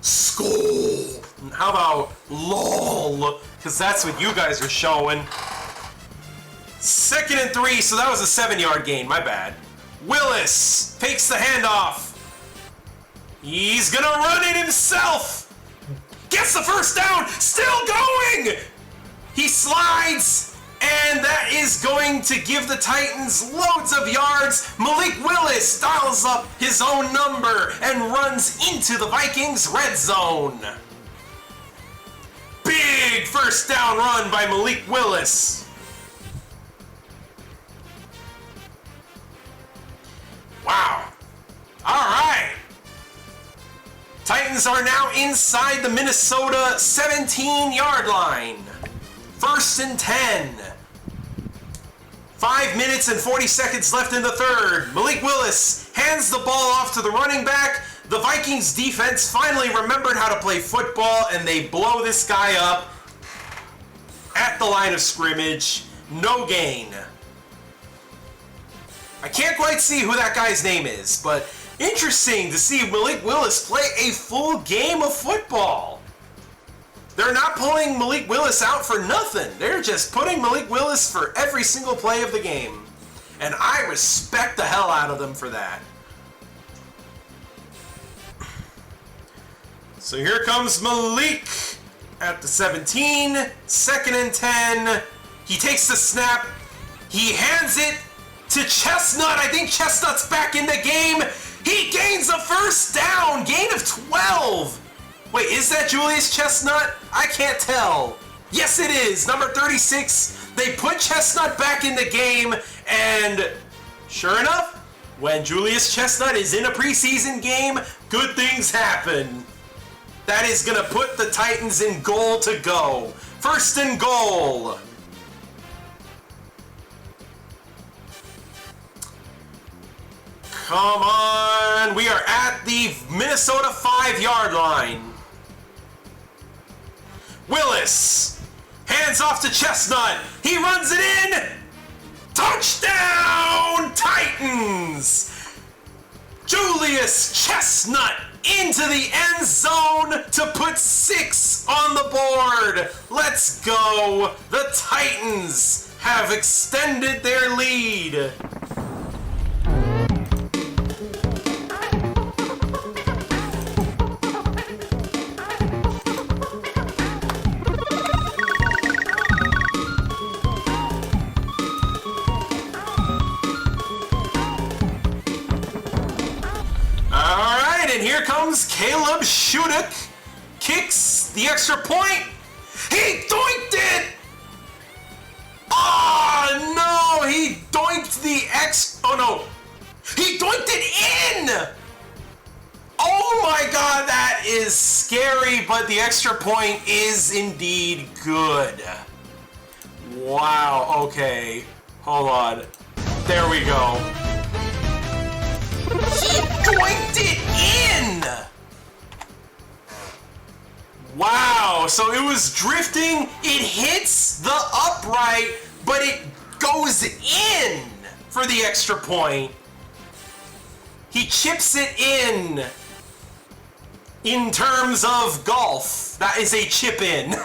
Skull! How about LOL? Because that's what you guys are showing. 2nd and 3, so that was a 7-yard gain, my bad. Willis takes the handoff. He's going to run it himself. Gets the first down, still going! He slides, and that is going to give the Titans loads of yards. Malik Willis dials up his own number and runs into the Vikings' red zone. Big first down run by Malik Willis. Wow. All right. Titans are now inside the Minnesota 17-yard line. 1st and 10. 5 minutes and 40 seconds left in the third. Malik Willis hands the ball off to the running back. The Vikings defense finally remembered how to play football, and they blow this guy up at the line of scrimmage. No gain. I can't quite see who that guy's name is, but interesting to see Malik Willis play a full game of football. They're not pulling Malik Willis out for nothing. They're just putting Malik Willis for every single play of the game. And I respect the hell out of them for that. So here comes Malik at the 17, 2nd and 10. He takes the snap. He hands it to Chestnut. I think Chestnut's back in the game. He gains a first down. Gain of 12. Wait, is that Julius Chestnut? I can't tell. Yes, it is. Number 36. They put Chestnut back in the game. And sure enough, when Julius Chestnut is in a preseason game, good things happen. That is going to put the Titans in goal to go. 1st and goal. Come on. We are at the Minnesota 5-yard line. Willis. Hands off to Chestnut. He runs it in. Touchdown, Titans. Julius Chestnut into the end zone to put 6 on the board. Let's go. The Titans have extended their lead. Here comes Caleb Shudak, kicks the extra point. He doinked it! Oh no, he doinked the oh no, he doinked it in! Oh my god, that is scary, but the extra point is indeed good. Wow, okay, hold on, there we go. He doinked it in! Wow, so it was drifting, it hits the upright, but it goes in for the extra point. He chips it in terms of golf. That is a chip in.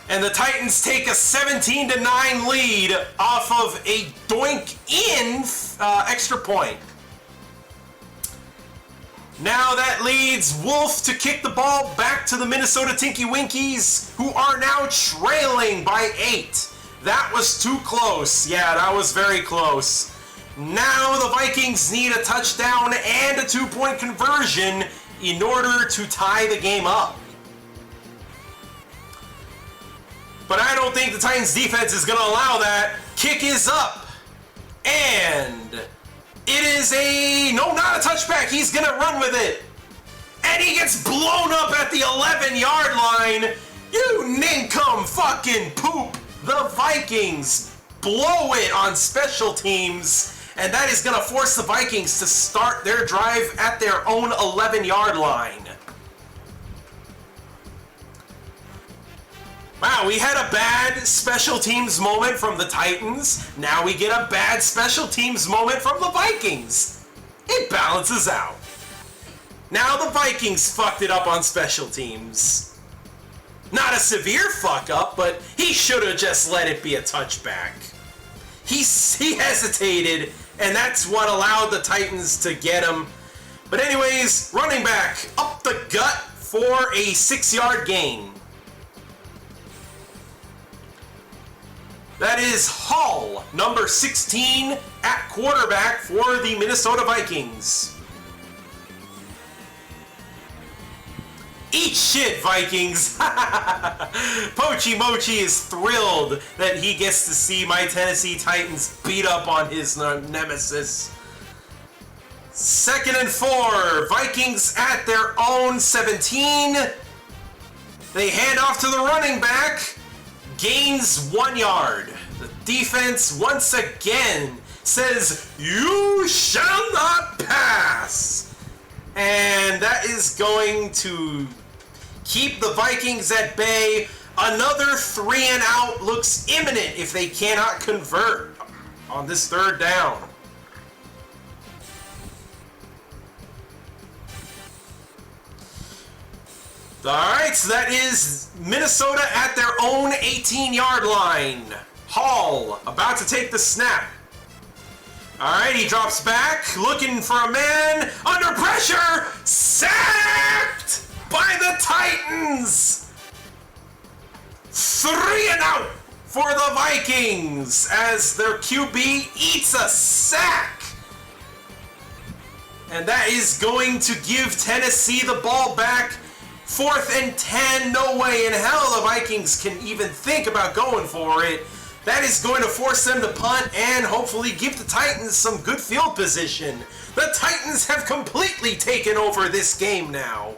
And the Titans take a 17-9 lead off of a doink-in extra point. Now that leads Wolf to kick the ball back to the Minnesota Tinky Winkies, who are now trailing by 8. That was too close. Yeah, that was very close. Now the Vikings need a touchdown and a 2-point conversion in order to tie the game up. But I don't think the Titans defense is going to allow that. Kick is up. And it is no, not a touchback. He's going to run with it. And he gets blown up at the 11-yard line. You nincome fucking poop. The Vikings blow it on special teams. And that is going to force the Vikings to start their drive at their own 11-yard line. Wow, we had a bad special teams moment from the Titans. Now we get a bad special teams moment from the Vikings. It balances out. Now the Vikings fucked it up on special teams. Not a severe fuck up, but he should have just let it be a touchback. He hesitated, and that's what allowed the Titans to get him. But anyways, running back up the gut for a 6-yard gain. That is Hall, number 16, at quarterback for the Minnesota Vikings. Eat shit, Vikings! Pochi Mochi is thrilled that he gets to see my Tennessee Titans beat up on his nemesis. 2nd and 4, Vikings at their own 17. They hand off to the running back. Gains 1 yard. The defense once again says, "You shall not pass." And that is going to keep the Vikings at bay. Another 3 and out looks imminent if they cannot convert on this 3rd down. Alright, so that is Minnesota at their own 18-yard line. Hall about to take the snap. Alright, he drops back, looking for a man, under pressure, sacked by the Titans! 3 and out for the Vikings as their QB eats a sack. And that is going to give Tennessee the ball back. 4th and 10, no way in hell the Vikings can even think about going for it. That is going to force them to punt and hopefully give the Titans some good field position. The Titans have completely taken over this game now.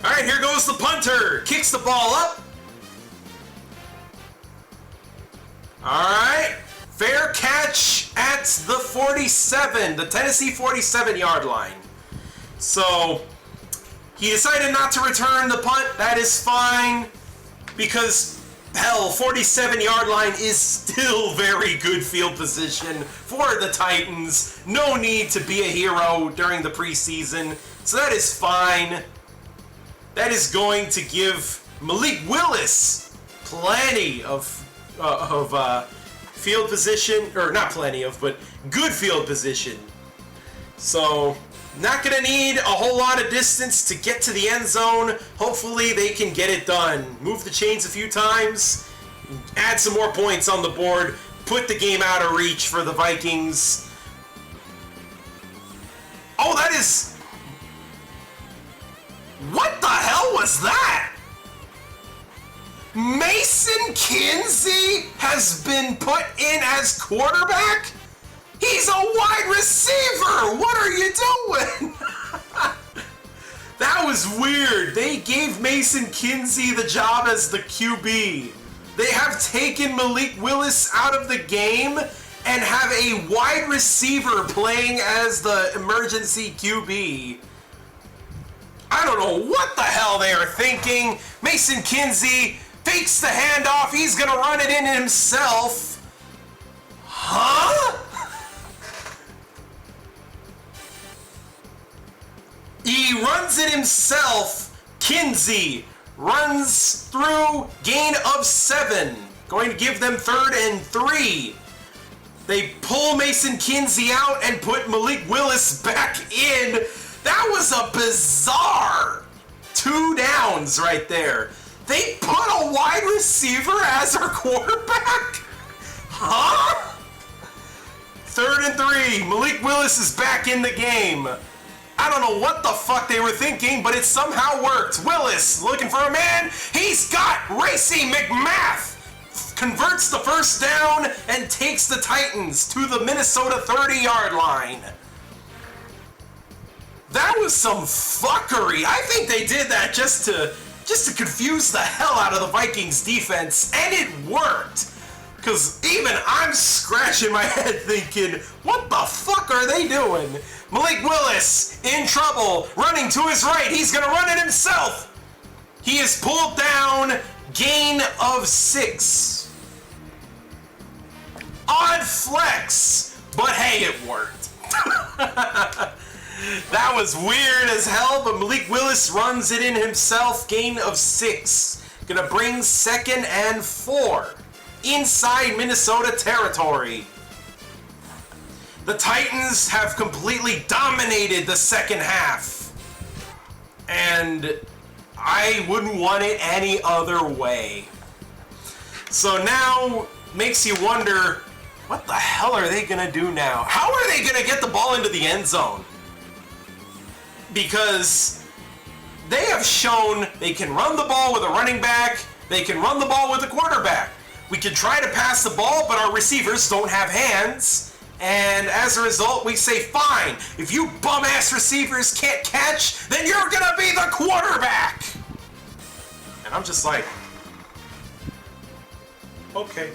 Alright, here goes the punter. Kicks the ball up. Alright. Fair catch at the 47, the Tennessee 47-yard line. So, he decided not to return the punt. That is fine, because, hell, 47-yard line is still very good field position for the Titans. No need to be a hero during the preseason, so that is fine. That is going to give Malik Willis plenty of field position, or not plenty of, but good field position. So, not going to need a whole lot of distance to get to the end zone. Hopefully they can get it done. Move the chains a few times, add some more points on the board, put the game out of reach for the Vikings. Oh, that is... What the hell was that? Mason Kinsey has been put in as quarterback? He's a wide receiver! What are you doing? That was weird. They gave Mason Kinsey the job as the QB. They have taken Malik Willis out of the game and have a wide receiver playing as the emergency QB. I don't know what the hell they are thinking. Mason Kinsey fakes the handoff. He's going to run it in himself. Huh? He runs it himself. Kinsey runs through, gain of 7. Going to give them 3rd and 3. They pull Mason Kinsey out and put Malik Willis back in. That was a bizarre 2 downs right there. They put a wide receiver as our quarterback? Huh? 3rd and 3. Malik Willis is back in the game. I don't know what the fuck they were thinking, but it somehow worked. Willis looking for a man. He's got Racy McMath. Converts the 1st down and takes the Titans to the Minnesota 30-yard line. That was some fuckery. I think they did that just to confuse the hell out of the Vikings defense, and it worked. Because even I'm scratching my head thinking, what the fuck are they doing? Malik Willis in trouble, running to his right. He's going to run it himself. He is pulled down, gain of 6. Odd flex, but hey, it worked. That was weird as hell, but Malik Willis runs it in himself, gain of 6. Gonna bring 2nd and 4 inside Minnesota territory. The Titans have completely dominated the 2nd half, and I wouldn't want it any other way. So now, makes you wonder, what the hell are they gonna do now? How are they gonna get the ball into the end zone? Because they have shown they can run the ball with a running back, they can run the ball with a quarterback. We can try to pass the ball, but our receivers don't have hands, and as a result, we say, fine, if you bum-ass receivers can't catch, then you're gonna be the quarterback! And I'm just like, okay.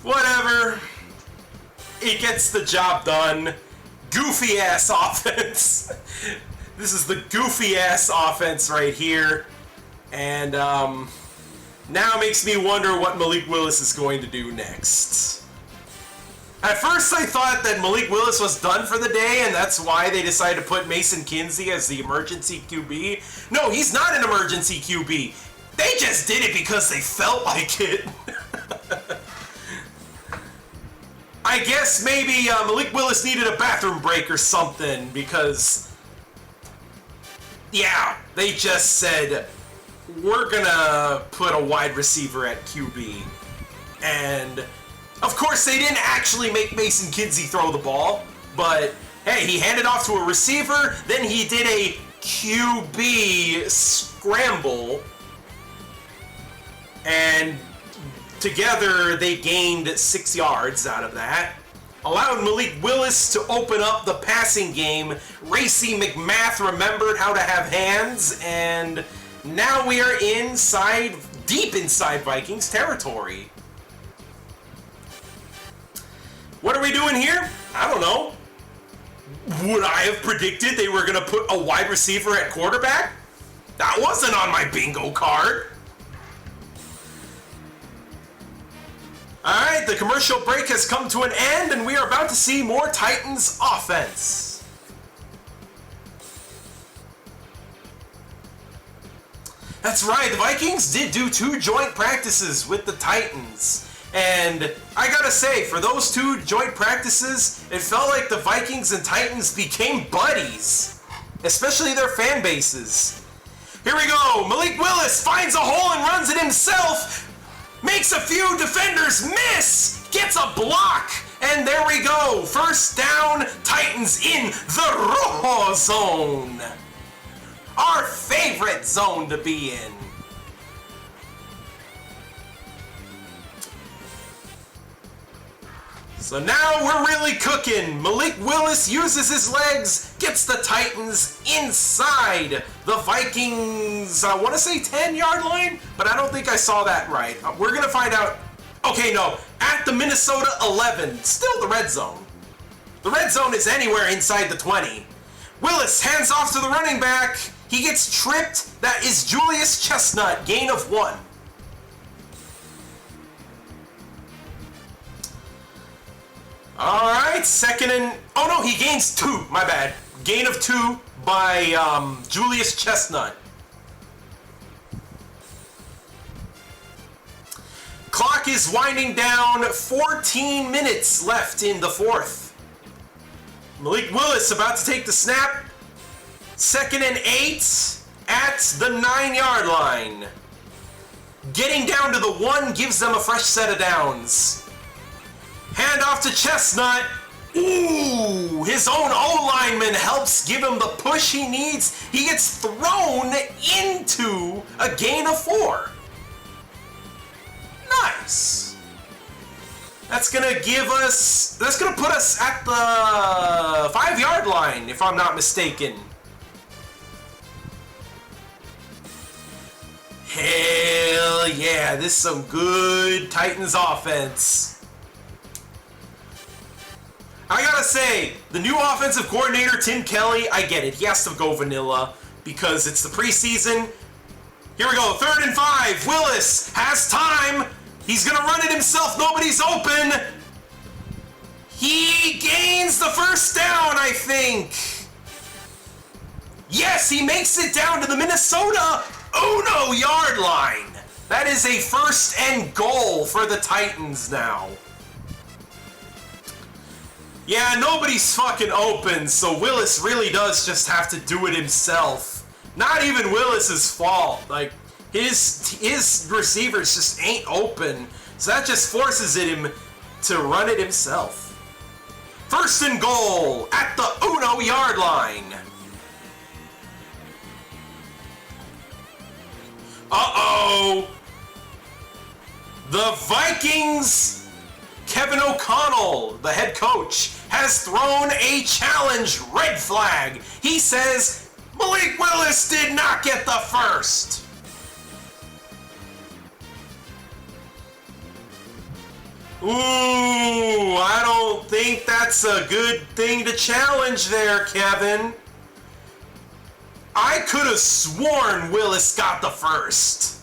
Whatever. It gets the job done. Goofy ass offense. This is the goofy ass offense right here. And now it makes me wonder what Malik Willis is going to do next. At first I thought that Malik Willis was done for the day, and that's why they decided to put Mason Kinsey as the emergency QB. No, he's not an emergency QB. They just did it because they felt like it. I guess maybe Malik Willis needed a bathroom break or something, because, yeah, they just said, we're gonna put a wide receiver at QB. And, of course, they didn't actually make Mason Kinsey throw the ball, but, hey, he handed off to a receiver, then he did a QB scramble, and together they gained 6 yards out of that, allowed Malik Willis to open up the passing game. Racy McMath remembered how to have hands, and now we are deep inside Vikings territory. What are we doing here? I don't know. Would I have predicted they were going to put a wide receiver at quarterback? That wasn't on my bingo card. Alright, the commercial break has come to an end, and we are about to see more Titans offense. That's right, the Vikings did do 2 joint practices with the Titans. And I gotta say, for those 2 joint practices, it felt like the Vikings and Titans became buddies. Especially their fan bases. Here we go, Malik Willis finds a hole and runs it himself. Makes a few defenders miss, gets a block, and there we go. First down, Titans in the Rojo zone. Our favorite zone to be in. So now we're really cooking. Malik Willis uses his legs, gets the Titans inside the Vikings, I want to say 10-yard line, but I don't think I saw that right. We're going to find out. Okay, no, at the Minnesota 11, still the red zone. The red zone is anywhere inside the 20. Willis hands off to the running back. He gets tripped. That is Julius Chestnut, gain of 1. Alright, second and... Oh no, he gains 2, my bad. Gain of 2 by Julius Chestnut. Clock is winding down, 14 minutes left in the 4th. Malik Willis about to take the snap. Second and 8 at the 9-yard line. Getting down to the 1 gives them a fresh set of downs. Hand off to Chestnut. Ooh, his own O-lineman helps give him the push he needs. He gets thrown into a gain of 4. Nice. That's gonna put us at the 5-yard line, if I'm not mistaken. Hell yeah, this is some good Titans offense. I gotta say, the new offensive coordinator, Tim Kelly, I get it. He has to go vanilla because it's the preseason. Here we go, 3rd and 5. Willis has time. He's gonna run it himself. Nobody's open. He gains the first down, I think. Yes, he makes it down to the Minnesota Uno yard line. That is a 1st and goal for the Titans now. Yeah, nobody's fucking open, so Willis really does just have to do it himself. Not even Willis's fault. Like, his receivers just ain't open, so that just forces him to run it himself. 1st and goal at the Uno yard line. Uh-oh. The Vikings... Kevin O'Connell, the head coach, has thrown a challenge red flag. He says Malik Willis did not get the first. Ooh, I don't think that's a good thing to challenge there, Kevin. I could have sworn Willis got the first.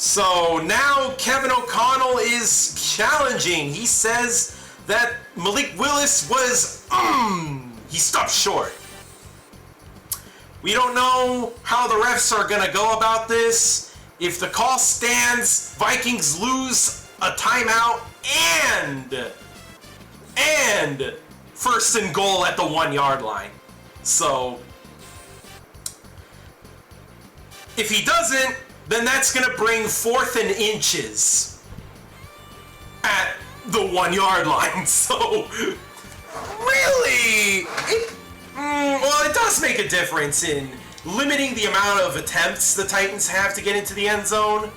So now Kevin O'Connell is challenging. He says that Malik Willis was, he stopped short. We don't know how the refs are going to go about this. If the call stands, Vikings lose a timeout and first and goal at the 1 yard line. So if he doesn't, then that's going to bring 4th and inches at the 1 yard line. So really, it does make a difference in limiting the amount of attempts the Titans have to get into the end zone,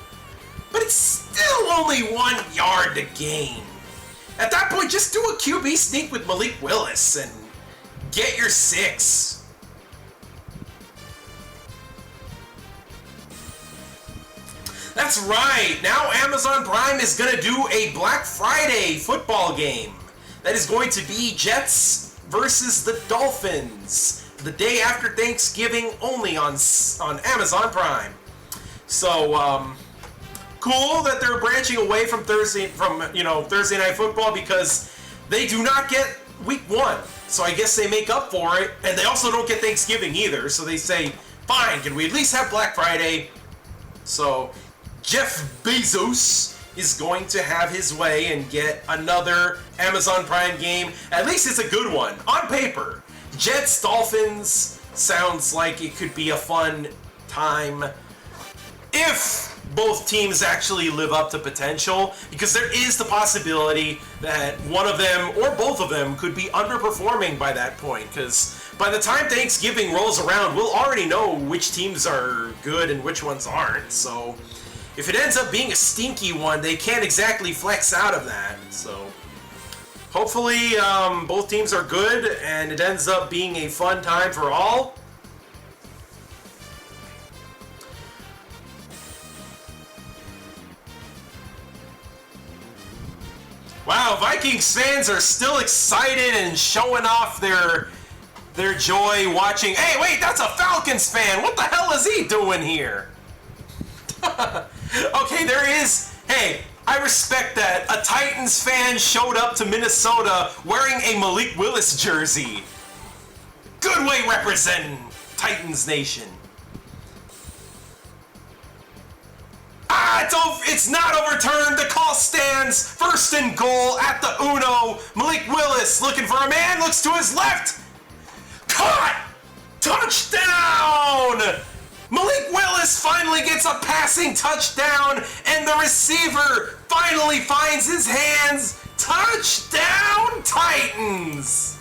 but it's still only 1 yard to gain. At that point, just do a QB sneak with Malik Willis and get your 6. That's right, now Amazon Prime is going to do a Black Friday football game. That is going to be Jets versus the Dolphins. The day after Thanksgiving, only on Amazon Prime. So, cool that they're branching away from Thursday Night Football, because they do not get Week 1. So I guess they make up for it, and they also don't get Thanksgiving either. So they say, fine, can we at least have Black Friday? So Jeff Bezos is going to have his way and get another Amazon Prime game. At least it's a good one, on paper. Jets, Dolphins sounds like it could be a fun time if both teams actually live up to potential, because there is the possibility that one of them or both of them could be underperforming by that point, because by the time Thanksgiving rolls around, we'll already know which teams are good and which ones aren't. So if it ends up being a stinky one, they can't exactly flex out of that. So hopefully both teams are good and it ends up being a fun time for all. Wow, Vikings fans are still excited and showing off their joy watching. Hey, wait, that's a Falcons fan. What the hell is he doing here? Okay, there is. Hey, I respect that. A Titans fan showed up to Minnesota wearing a Malik Willis jersey. Good way representing Titans Nation. It's not overturned. The call stands. First and goal at the Uno. Malik Willis looking for a man. Looks to his left. Caught! Touchdown! Malik Willis finally gets a passing touchdown, and the receiver finally finds his hands. Touchdown, Titans!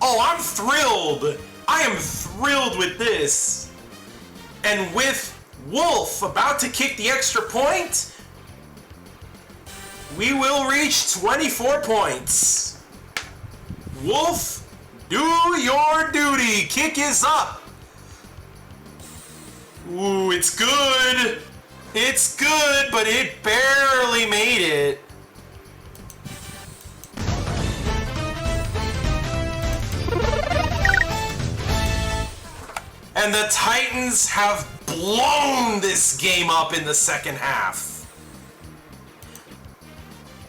Oh, I'm thrilled. I am thrilled with this. And with Wolf about to kick the extra point, we will reach 24 points. Wolf, do your duty. Kick is up. Ooh, it's good. It's good, but it barely made it. And the Titans have blown this game up in the second half.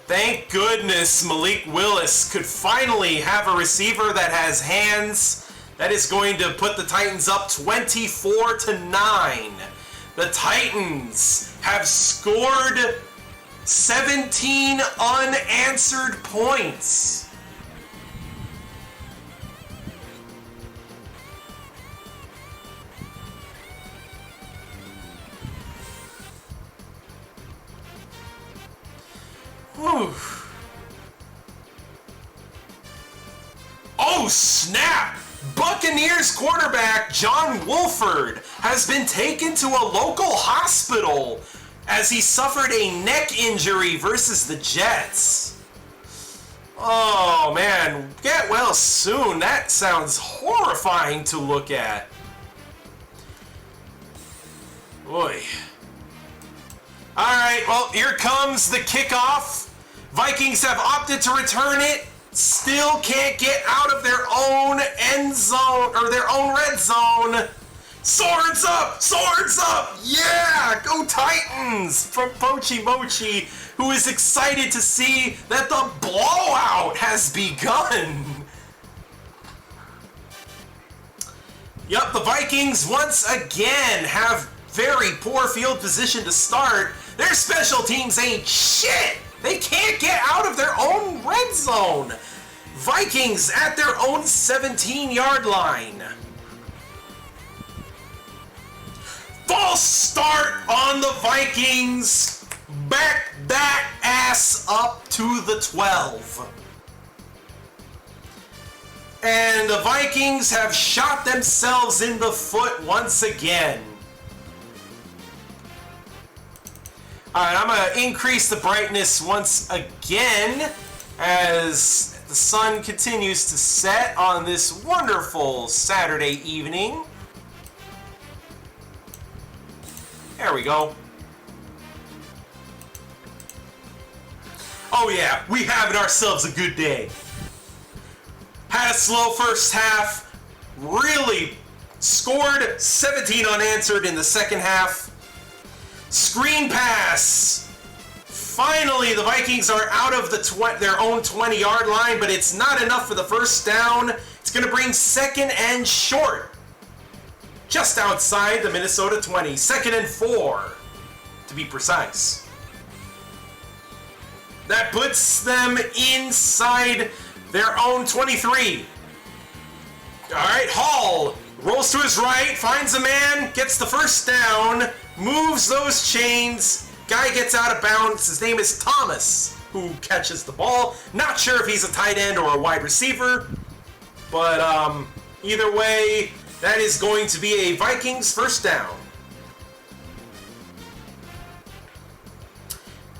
Thank goodness Malik Willis could finally have a receiver that has hands that is going to put the Titans up 24-9. The Titans have scored 17 unanswered points. Whew. Oh, snap! Buccaneers quarterback John Wolford has been taken to a local hospital as he suffered a neck injury versus the Jets. Oh man, get well soon. That sounds horrifying to look at. Boy. Alright, well, here comes the kickoff. Vikings have opted to return it. Still can't get out of their own end zone, or their own red zone. Swords up! Swords up! Yeah! Go Titans! From Pochi Mochi, who is excited to see that the blowout has begun. Yup, the Vikings once again have very poor field position to start. Their special teams ain't shit! They can't get out of their own red zone! Vikings at their own 17-yard line. False start on the Vikings. Back that ass up to the 12. And the Vikings have shot themselves in the foot once again. Alright, I'm going to increase the brightness once again as the sun continues to set on this wonderful Saturday evening. There we go. Oh yeah, we having ourselves a good day. Had a slow first half, really scored 17 unanswered in the second half. Screen pass. Finally, the Vikings are out of their own 20-yard line, but it's not enough for the first down. It's going to bring second and short. Just outside the Minnesota 20. 2nd and 4, to be precise. That puts them inside their own 23. Alright, Hall rolls to his right, finds a man, gets the first down, moves those chains, guy gets out of bounds. His name is Thomas, who catches the ball. Not sure if he's a tight end or a wide receiver, but either way, that is going to be a Vikings first down.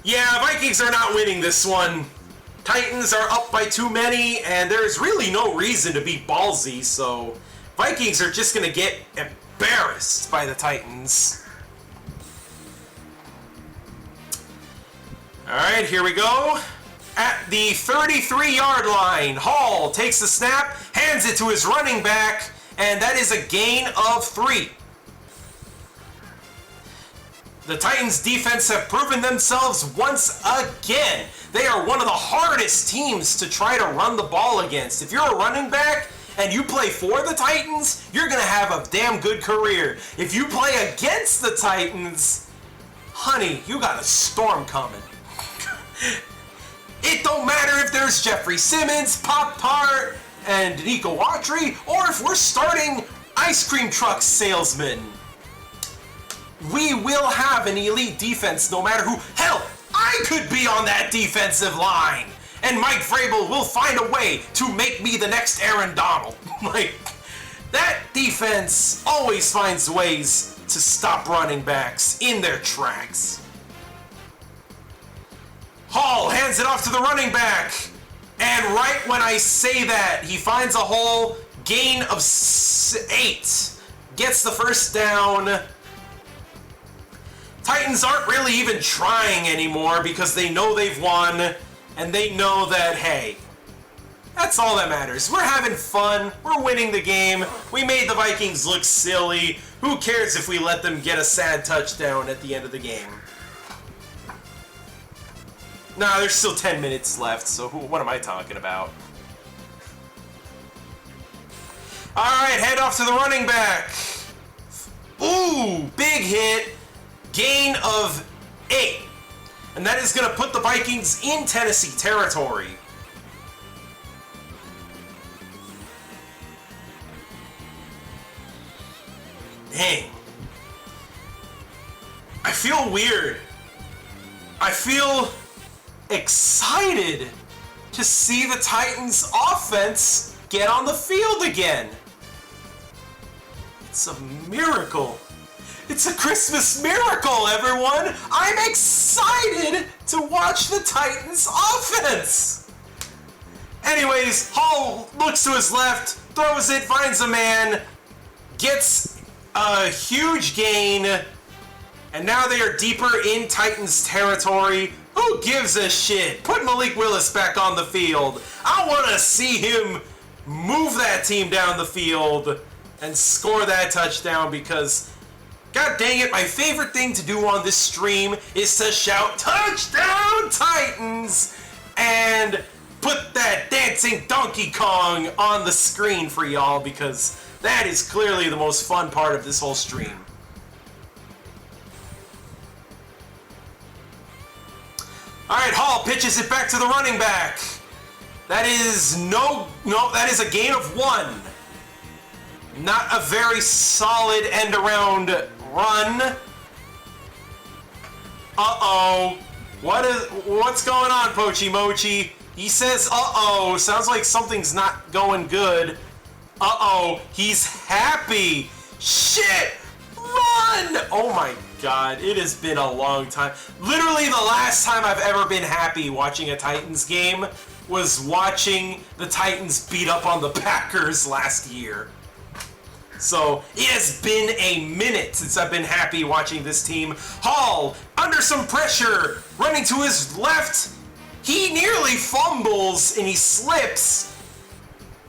Yeah, Vikings are not winning this one. Titans are up by too many, and there's really no reason to be ballsy, so Vikings are just going to get embarrassed by the Titans. Alright, here we go. At the 33-yard line, Hall takes the snap, hands it to his running back, and that is a gain of 3. The Titans defense have proven themselves once again. They are one of the hardest teams to try to run the ball against. If you're a running back and you play for the Titans, you're going to have a damn good career. If you play against the Titans, honey, you got a storm coming. It don't matter if there's Jeffrey Simmons, Pop-Tart, and Nico Autry, or if we're starting ice cream truck salesman. We will have an elite defense no matter who. Hell, I could be on that defensive line, and Mike Vrabel will find a way to make me the next Aaron Donald. Like, that defense always finds ways to stop running backs in their tracks. Hall hands it off to the running back, and right when I say that, he finds a hole, gain of 8, gets the first down. Titans aren't really even trying anymore because they know they've won, and they know that, hey, that's all that matters. We're having fun. We're winning the game. We made the Vikings look silly. Who cares if we let them get a sad touchdown at the end of the game? Nah, there's still 10 minutes left, so what am I talking about? Alright, head off to the running back. Ooh, big hit. Gain of 8. And that is going to put the Vikings in Tennessee territory. Dang. I feel weird. I feel excited to see the Titans offense get on the field again. It's a miracle. It's a Christmas miracle, everyone! I'm excited to watch the Titans offense! Anyways, Hall looks to his left, throws it, finds a man, gets a huge gain, and now they are deeper in Titans territory. Who gives a shit? Put Malik Willis back on the field. I want to see him move that team down the field and score that touchdown because, god dang it, my favorite thing to do on this stream is to shout, "Touchdown Titans!" and put that dancing Donkey Kong on the screen for y'all because that is clearly the most fun part of this whole stream. Alright, Hall pitches it back to the running back. That is that is a gain of 1. Not a very solid end-around run. Uh-oh. What's going on, Pochi Mochi? He says, uh-oh. Sounds like something's not going good. Uh-oh. He's happy. Shit! Run! Oh my god. It has been a long time. Literally the last time I've ever been happy watching a Titans game was watching the Titans beat up on the Packers last year. So, it has been a minute since I've been happy watching this team. Hall, under some pressure, running to his left. He nearly fumbles and he slips.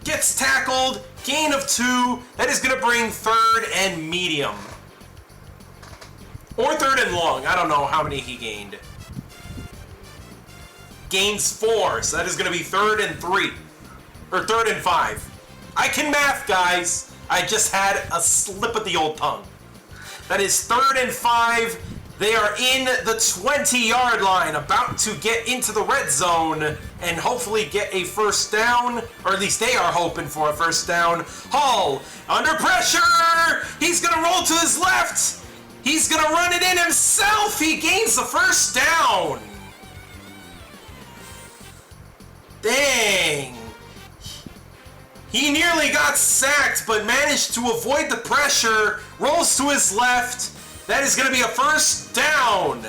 Gets tackled, gain of 2. That is going to bring 3rd and medium. Or 3rd and long. I don't know how many he gained. Gains 4, so that is going to be 3rd and 3. Or 3rd and 5. I can math, guys. I just had a slip of the old tongue. That is 3rd and 5. They are in the 20-yard line, about to get into the red zone and hopefully get a first down, or at least they are hoping for a first down. Hall, under pressure! He's going to roll to his left! He's going to run it in himself! He gains the first down! Dang! He nearly got sacked, but managed to avoid the pressure, rolls to his left. That is going to be a first down.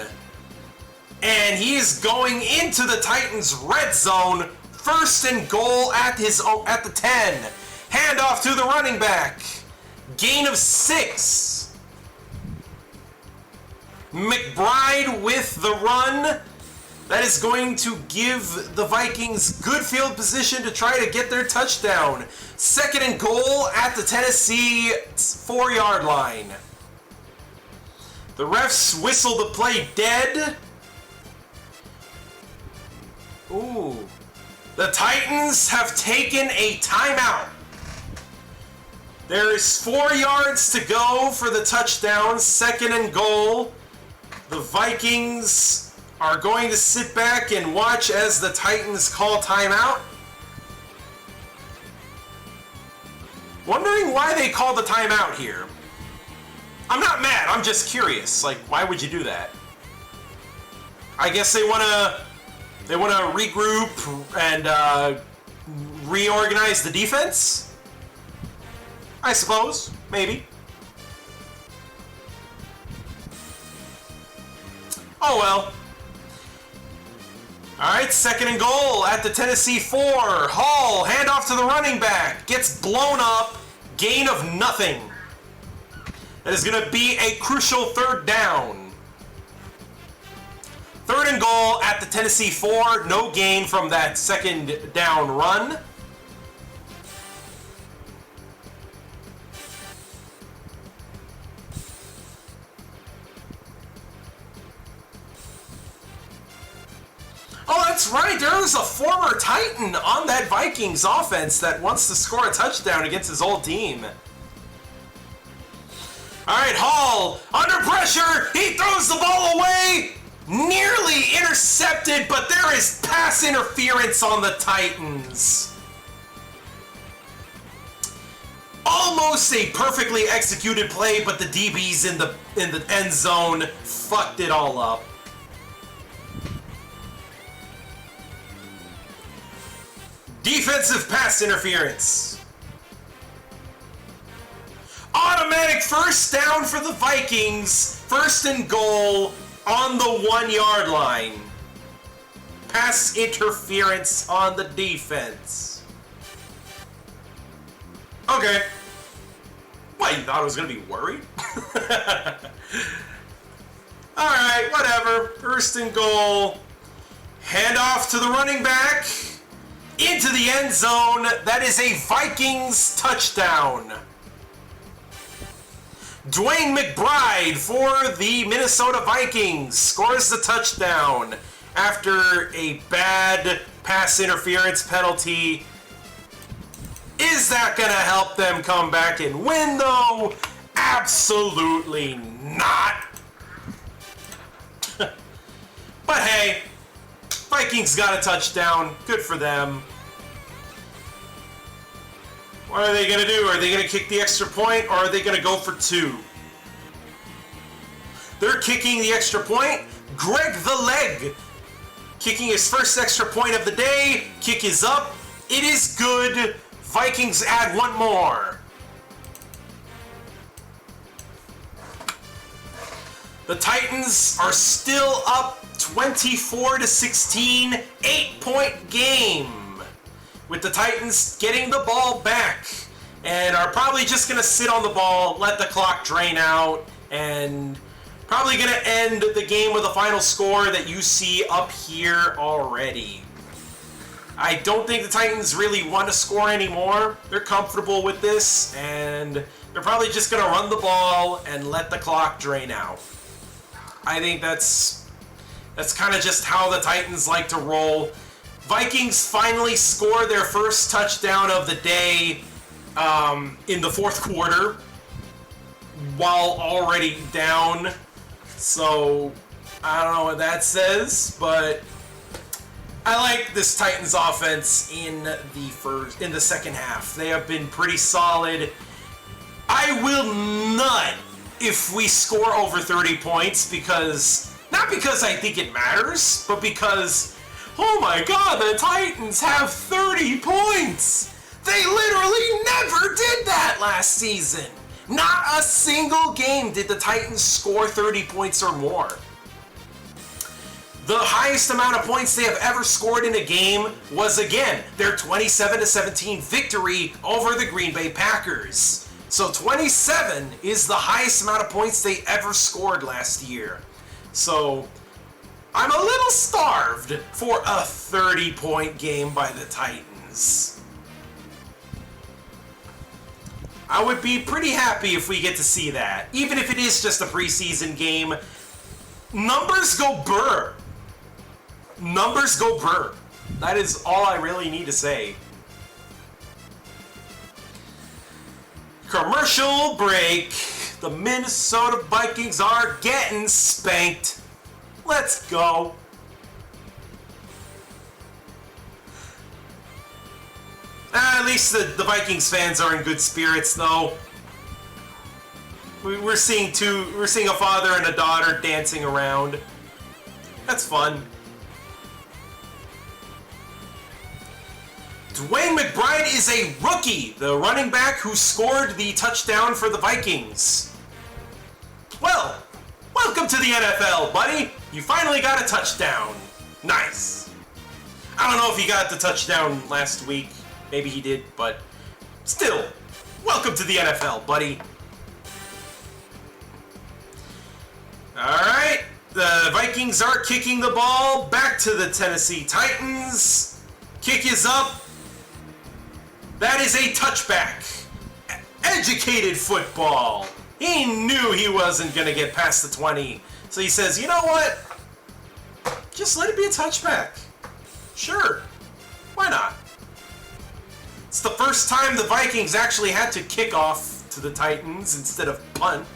And he is going into the Titans' red zone. 1st and goal at the 10. Handoff to the running back. Gain of 6. McBride with the run. That is going to give the Vikings good field position to try to get their touchdown. 2nd and goal at the Tennessee 4-yard line. The refs whistle the play dead. Ooh. The Titans have taken a timeout. There is 4 yards to go for the touchdown. 2nd and goal. The Vikings are going to sit back and watch as the Titans call timeout. Wondering why they called the timeout here. I'm not mad, I'm just curious. Like, why would you do that? I guess they wanna regroup and reorganize the defense? I suppose, maybe. Oh well. Alright, 2nd and goal at the Tennessee 4. Hall, handoff to the running back. Gets blown up. Gain of nothing. That is going to be a crucial 3rd down. 3rd and goal at the Tennessee 4. No gain from that 2nd down run. Oh, that's right. There was a former Titan on that Vikings offense that wants to score a touchdown against his old team. All right, Hall, under pressure. He throws the ball away. Nearly intercepted, but there is pass interference on the Titans. Almost a perfectly executed play, but the DBs in the end zone fucked it all up. Defensive pass interference. Automatic first down for the Vikings. 1st and goal on the 1-yard line. pass interference on the defense. Okay. What, you thought I was going to be worried? Alright, whatever. First and goal. Hand off to the running back. Into the end zone. That is a Vikings touchdown. Dwayne McBride for the Minnesota Vikings scores the touchdown after a bad pass interference penalty. Is that going to help them come back and win, though? Absolutely not. But hey, Vikings got a touchdown. Good for them. What are they going to do? Are they going to kick the extra point, or are they going to go for two? They're kicking the extra point. Greg the Leg kicking his first extra point of the day. Kick is up. It is good. Vikings add one more. The Titans are still up 24-16, 8-point game. With the Titans getting the ball back and are probably just going to sit on the ball, let the clock drain out, and probably going to end the game with a final score that you see up here already. I don't think the Titans really want to score anymore. They're comfortable with this, and they're probably just going to run the ball and let the clock drain out. I think that's kind of just how the Titans like to roll. Vikings finally score their first touchdown of the day in the fourth quarter while already down. So, I don't know what that says, but I like this Titans offense in the second half. They have been pretty solid. I will nut if we score over 30 points not because I think it matters, but because, oh my god, the Titans have 30 points! They literally never did that last season! Not a single game did the Titans score 30 points or more. The highest amount of points they have ever scored in a game was, again, their 27-17 victory over the Green Bay Packers. So 27 is the highest amount of points they ever scored last year. So I'm a little starved for a 30-point game by the Titans. I would be pretty happy if we get to see that. Even if it is just a preseason game, numbers go burr. Numbers go burr. That is all I really need to say. Commercial break. The Minnesota Vikings are getting spanked. Let's go. At least the Vikings fans are in good spirits, though. We're seeing a father and a daughter dancing around. That's fun. Dwayne McBride is a rookie, the running back who scored the touchdown for the Vikings. Well, welcome to the NFL, buddy. You finally got a touchdown. Nice. I don't know if he got the touchdown last week. Maybe he did, but still, welcome to the NFL, buddy. Alright, the Vikings are kicking the ball back to the Tennessee Titans. Kick is up. That is a touchback. Educated football. He knew he wasn't going to get past the 20. So he says, you know what? Just let it be a touchback. Sure. Why not? It's the first time the Vikings actually had to kick off to the Titans instead of punt.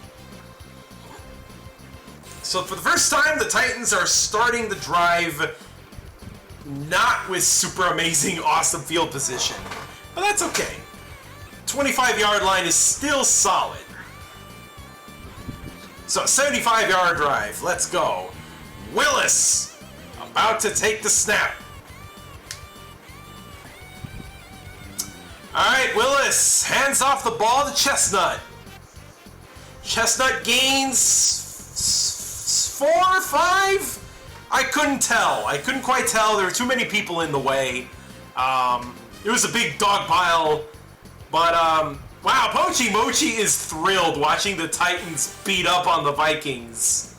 So for the first time, the Titans are starting the drive not with super amazing, awesome field position. But that's okay. 25-yard line is still solid. So 75-yard drive. Let's go. Willis about to take the snap. Alright, Willis hands off the ball to Chestnut. Chestnut gains 4 or 5? I couldn't tell. I couldn't quite tell. There were too many people in the way. It was a big dog pile. But, wow, Pochi Mochi is thrilled watching the Titans beat up on the Vikings.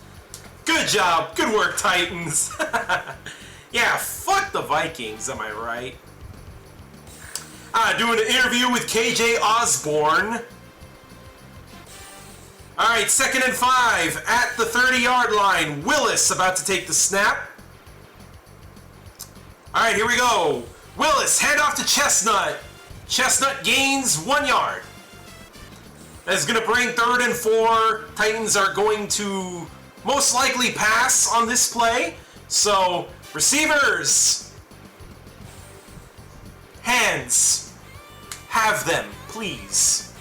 Good job. Good work, Titans. Yeah, fuck the Vikings, am I right? Doing an interview with KJ Osborne. Alright, 2nd and 5 at the 30-yard line. Willis about to take the snap. Alright, here we go. Willis, hand off to Chestnut. Chestnut gains 1 yard. That is going to bring 3rd and 4. Titans are going to most likely pass on this play. So, receivers. Hands. Have them, please.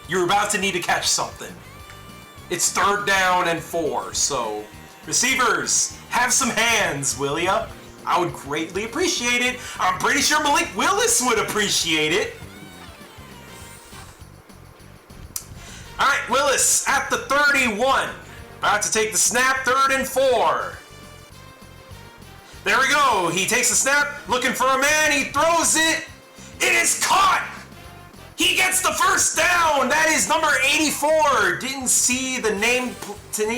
You're about to need to catch something. It's 3rd down and 4, so receivers, have some hands, will ya? I would greatly appreciate it. I'm pretty sure Malik Willis would appreciate it. Alright, Willis at the 31. About to take the snap, 3rd and 4. There we go. He takes the snap, looking for a man. He throws it. It is caught. He gets the first down. That is number 84. Didn't see the name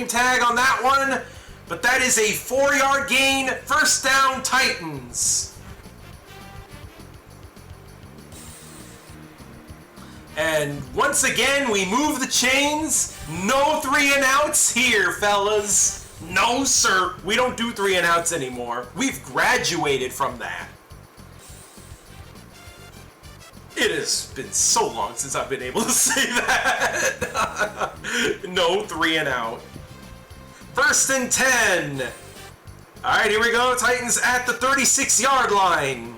tag on that one, but that is a 4-yard gain. First down, Titans. And once again, we move the chains. No 3-and-outs here, fellas. No, sir. We don't do 3-and-outs anymore. We've graduated from that. It has been so long since I've been able to say that. No 3-and-out. 1st and 10. All right, here we go. Titans at the 36-yard line.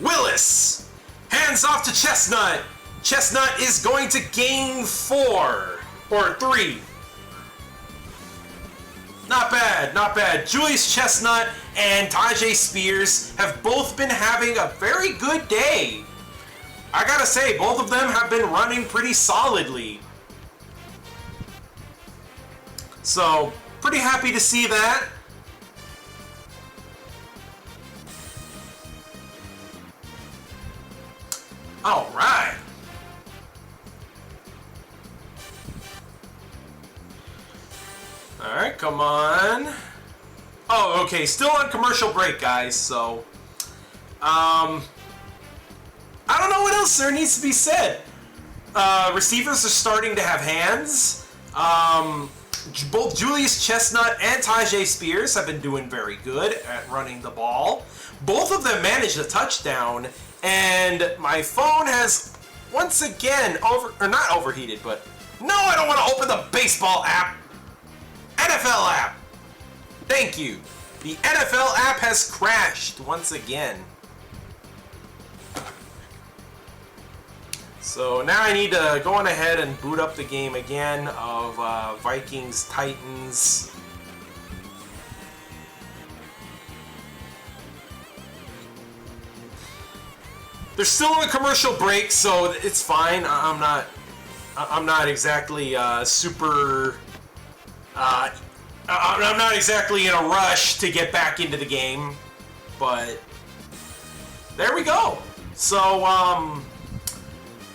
Willis hands off to Chestnut. Chestnut is going to gain 4 or 3. Not bad, not bad. Julius Chestnut and Tajay Spears have both been having a very good day. I gotta say, both of them have been running pretty solidly. So, pretty happy to see that. All right. All right, come on. Oh, okay, still on commercial break, guys, so... I don't know what else there needs to be said. Receivers are starting to have hands. Both Julius Chestnut and Tajay Spears have been doing very good at running the ball. Both of them managed a touchdown, and my phone has once again not overheated, but no, I don't want to open the baseball app. NFL app. Thank you. The NFL app has crashed once again. So now I need to go on ahead and boot up the game again of Vikings Titans. They're still on a commercial break, so it's fine. I'm not exactly super. I'm not exactly in a rush to get back into the game, but there we go. So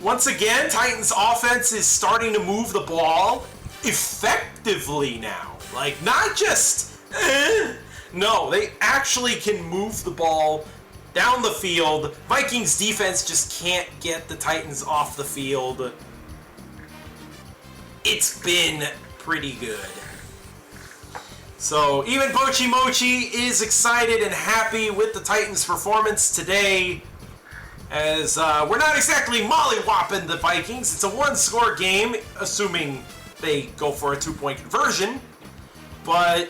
once again, Titans offense is starting to move the ball effectively now. Like, not just, no, they actually can move the ball down the field. Vikings defense just can't get the Titans off the field. It's been pretty good. So even Pochi Mochi is excited and happy with the Titans' performance today, as we're not exactly mollywopping the Vikings. It's a one-score game, assuming they go for a 2-point conversion. But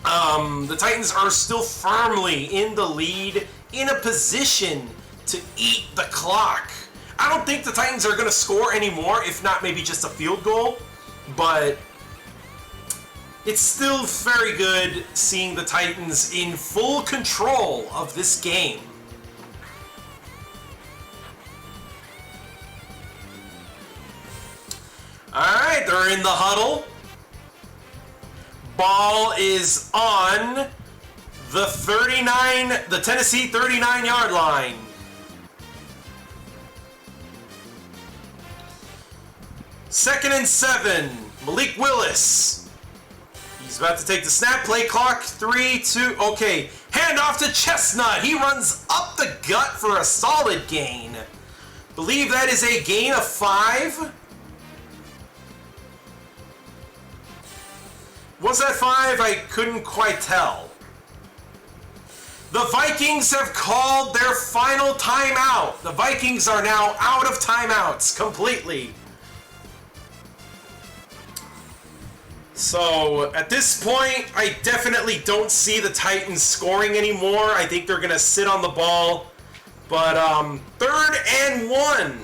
the Titans are still firmly in the lead, in a position to eat the clock. I don't think the Titans are going to score anymore, if not maybe just a field goal. But it's still very good seeing the Titans in full control of this game. Alright, they're in the huddle. ball is on the Tennessee 39-yard line. Second and 7. Malik Willis. He's about to take the snap. Play clock. 3, 2. Okay. Handoff to Chestnut. He runs up the gut for a solid gain. Believe that is a gain of 5. Was that 5? I couldn't quite tell. The Vikings have called their final timeout. The Vikings are now out of timeouts completely. So, at this point, I definitely don't see the Titans scoring anymore. I think they're going to sit on the ball. But, 3rd and 1.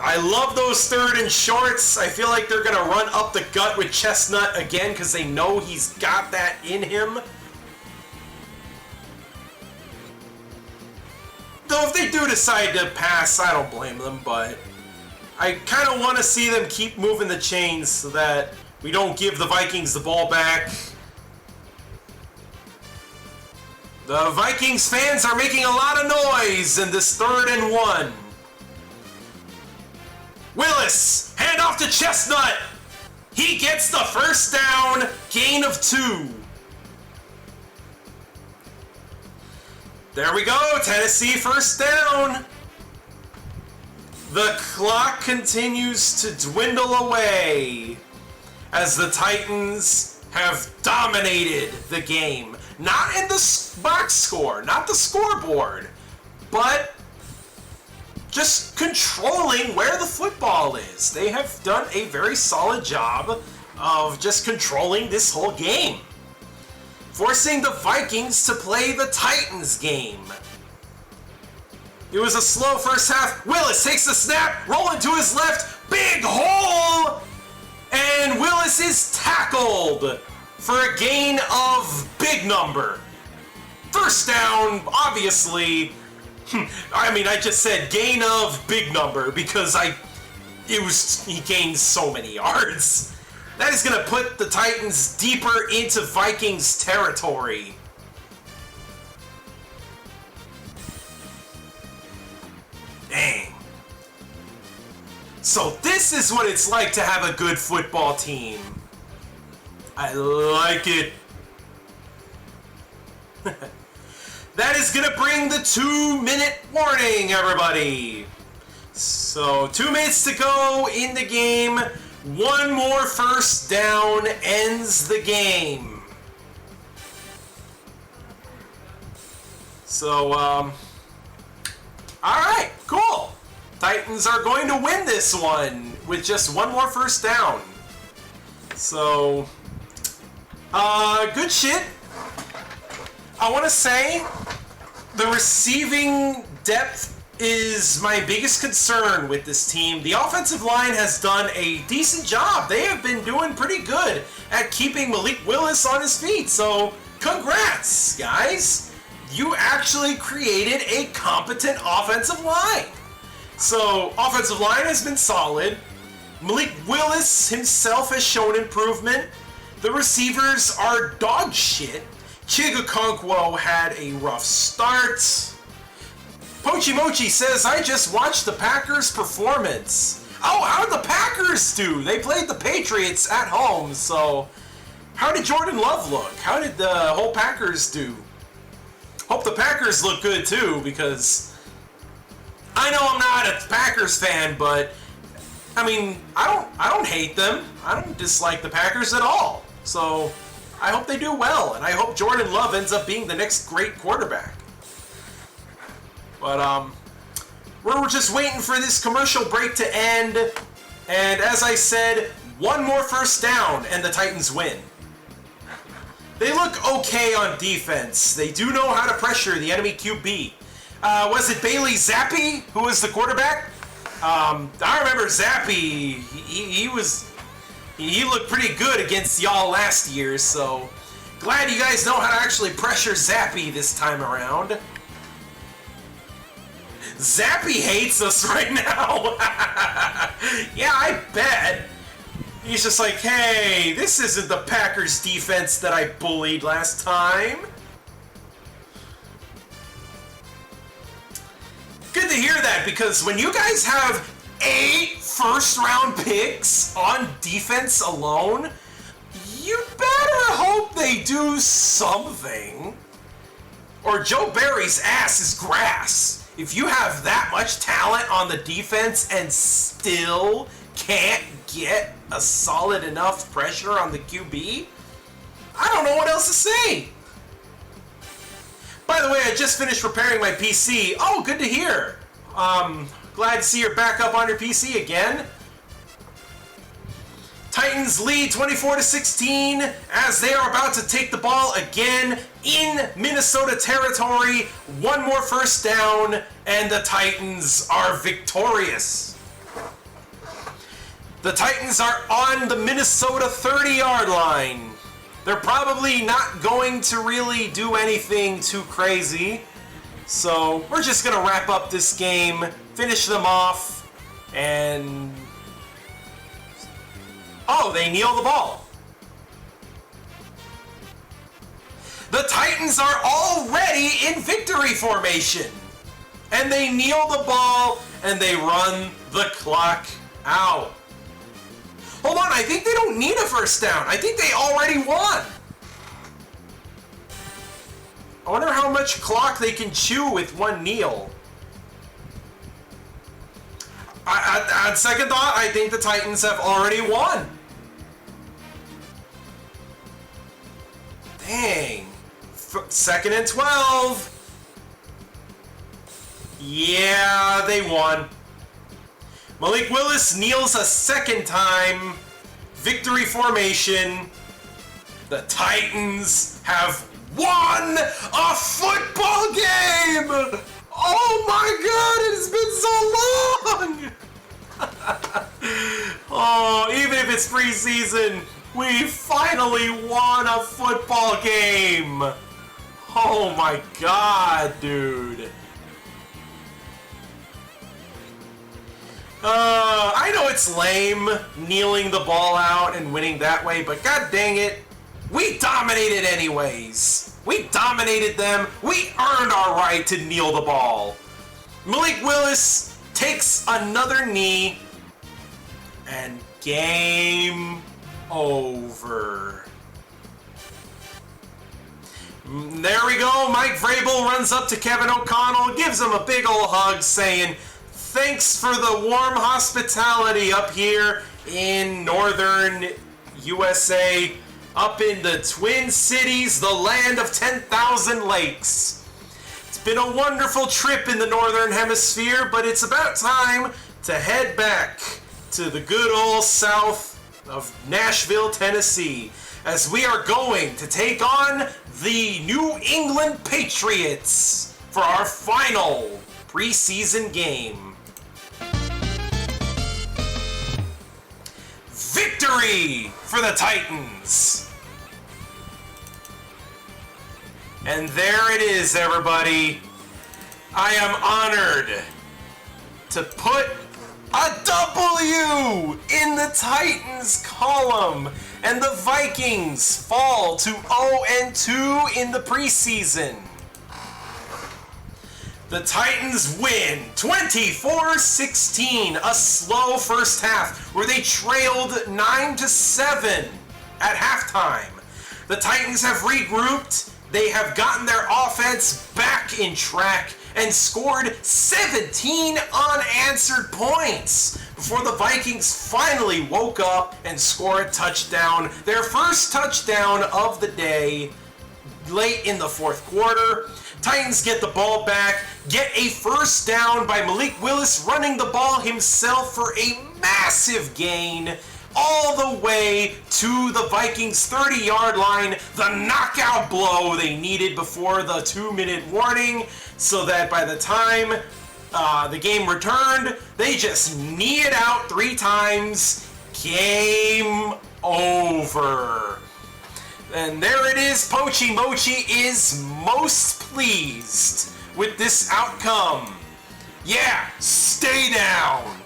I love those 3rd and shorts. I feel like they're going to run up the gut with Chestnut again because they know he's got that in him. Though if they do decide to pass, I don't blame them, but I kind of want to see them keep moving the chains so that we don't give the Vikings the ball back. The Vikings fans are making a lot of noise in this 3rd and 1. Willis, hand off to Chestnut. He gets the first down, gain of 2. There we go, Tennessee first down. The clock continues to dwindle away as the Titans have dominated the game. Not in the box score, not the scoreboard, but just controlling where the football is. They have done a very solid job of just controlling this whole game, forcing the Vikings to play the Titans game. It was a slow first half. Willis takes the snap, rolling to his left, big hole, and Willis is tackled for a gain of big number. First down, obviously. I mean, I just said gain of big number because he gained so many yards. That is going to put the Titans deeper into Vikings territory. Dang. So this is what it's like to have a good football team. I like it. That is going to bring the 2-minute warning, everybody. So 2 minutes to go in the game. One more first down ends the game. So, alright, cool. Titans are going to win this one with just one more first down. So, good shit. I want to say the receiving depth is my biggest concern with this team. The offensive line has done a decent job. They have been doing pretty good at keeping Malik Willis on his feet. So, congrats, guys. You actually created a competent offensive line. So, offensive line has been solid. Malik Willis himself has shown improvement. The receivers are dog shit. Chigakonkwo had a rough start. Pochi Mochi says, I just watched the Packers' performance. Oh, how did the Packers do? They played the Patriots at home, so how did Jordan Love look? How did the whole Packers do? Hope the Packers look good too, because I know I'm not a Packers fan, but I mean, I don't hate them. I don't dislike the Packers at all. So I hope they do well, and I hope Jordan Love ends up being the next great quarterback. But we're just waiting for this commercial break to end, and as I said, one more first down and the Titans win. They look okay on defense. They do know how to pressure the enemy QB. Was it Bailey Zappi who was the quarterback? I remember Zappi. He looked pretty good against y'all last year, so glad you guys know how to actually pressure Zappi this time around. Zappi hates us right now. Yeah, I bet. He's just like, hey, this isn't the Packers defense that I bullied last time. Good to hear that, because when you guys have 8 first-round picks on defense alone, you better hope they do something. Or Joe Barry's ass is grass. If you have that much talent on the defense and still can't get a solid enough pressure on the QB, I don't know what else to say. By the way, I just finished repairing my PC. Oh, good to hear. Glad to see you're back up on your PC again. Titans lead 24-16 as they are about to take the ball again in Minnesota territory. One more first down, and the Titans are victorious. The Titans are on the Minnesota 30-yard line. They're probably not going to really do anything too crazy. So we're just going to wrap up this game, finish them off, and... oh, they kneel the ball. The Titans are already in victory formation. And they kneel the ball, and they run the clock out. Hold on, I think they don't need a first down. I think they already won. I wonder how much clock they can chew with one kneel. On second thought, I think the Titans have already won. Dang. Second and 12. Yeah, they won. Malik Willis kneels a second time. Victory formation. The Titans have won a football game! Oh my god, it has been so long! Oh, even if it's preseason, we finally won a football game! Oh my god, dude. I know it's lame kneeling the ball out and winning that way, but god dang it, we dominated anyways. We dominated them. We earned our right to kneel the ball. Malik Willis takes another knee, and game over. There we go. Mike Vrabel runs up to Kevin O'Connell, gives him a big ol' hug, saying, thanks for the warm hospitality up here in northern USA, up in the Twin Cities, the land of 10,000 lakes. It's been a wonderful trip in the northern hemisphere, but it's about time to head back to the good old south of Nashville, Tennessee, as we are going to take on the New England Patriots for our final preseason game. Victory for the Titans! And there it is, everybody. I am honored to put a W in the Titans column, and the Vikings fall to 0-2 in the preseason. The Titans win 24-16, a slow first half where they trailed 9-7 at halftime. The Titans have regrouped, they have gotten their offense back in track and scored 17 unanswered points before the Vikings finally woke up and scored a touchdown, their first touchdown of the day, late in the fourth quarter. Titans get the ball back, get a first down by Malik Willis running the ball himself for a massive gain all the way to the Vikings 30-yard line, the knockout blow they needed before the 2-minute warning, so that by the time the game returned, they just knee it out 3 times. Game over. And there it is. Pochi Mochi is most pleased with this outcome. Yeah, stay down.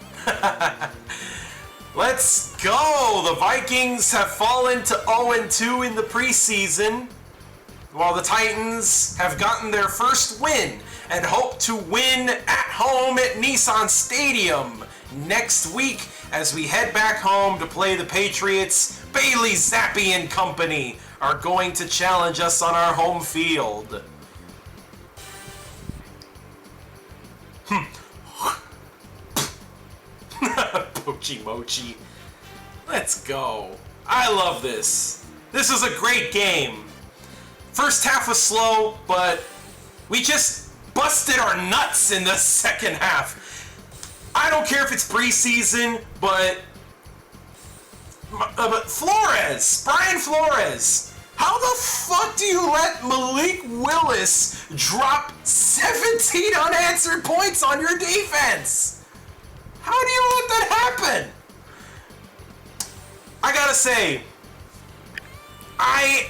Let's go! The Vikings have fallen to 0-2 in the preseason, while the Titans have gotten their first win and hope to win at home at Nissan Stadium next week as we head back home to play the Patriots. Bailey Zappi and company are going to challenge us on our home field. Pochi Mochi. Let's go. I love this. This was a great game. First half was slow, but we just busted our nuts in the second half. I don't care if it's preseason, but Flores, Brian Flores, how the fuck do you let Malik Willis drop 17 unanswered points on your defense? How do you let that happen? I gotta say, I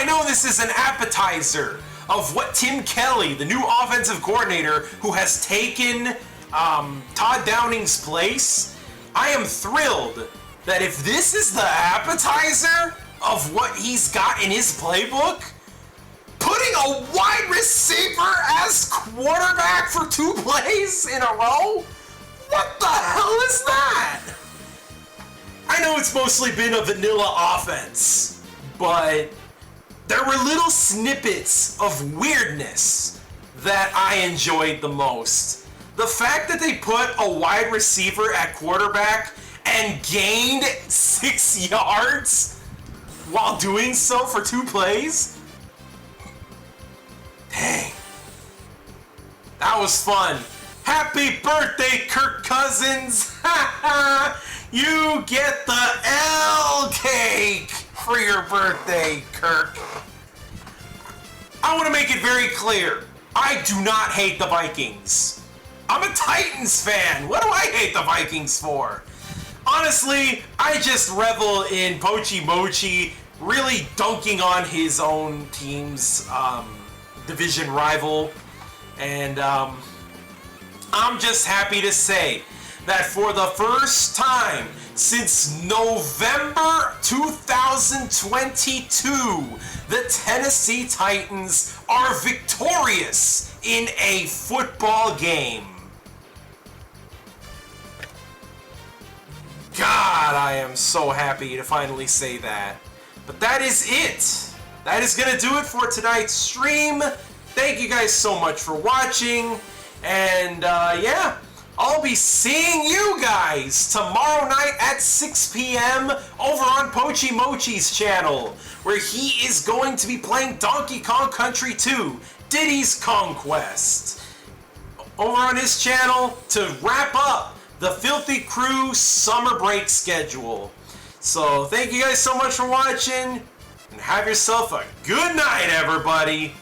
know this is an appetizer of what Tim Kelly, the new offensive coordinator who has taken Todd Downing's place, I am thrilled that if this is the appetizer of what he's got in his playbook, putting a wide receiver as quarterback for 2 plays in a row? What the hell is that? I know it's mostly been a vanilla offense, but there were little snippets of weirdness that I enjoyed the most. The fact that they put a wide receiver at quarterback and gained 6 yards while doing so for 2 plays? Dang. That was fun. Happy birthday, Kirk Cousins! You get the L cake for your birthday, Kirk. I want to make it very clear. I do not hate the Vikings. I'm a Titans fan. What do I hate the Vikings for? Honestly, I just revel in Pochi Mochi really dunking on his own team's division rival. And I'm just happy to say that for the first time since November 2022, the Tennessee Titans are victorious in a football game. God, I am so happy to finally say that. But that is it. That is going to do it for tonight's stream. Thank you guys so much for watching. And yeah, I'll be seeing you guys tomorrow night at 6 p.m. over on Pochi Mochi's channel, where he is going to be playing Donkey Kong Country 2, Diddy's Conquest. Over on his channel to wrap up the Filthy Crew summer break schedule. So thank you guys so much for watching, and have yourself a good night, everybody.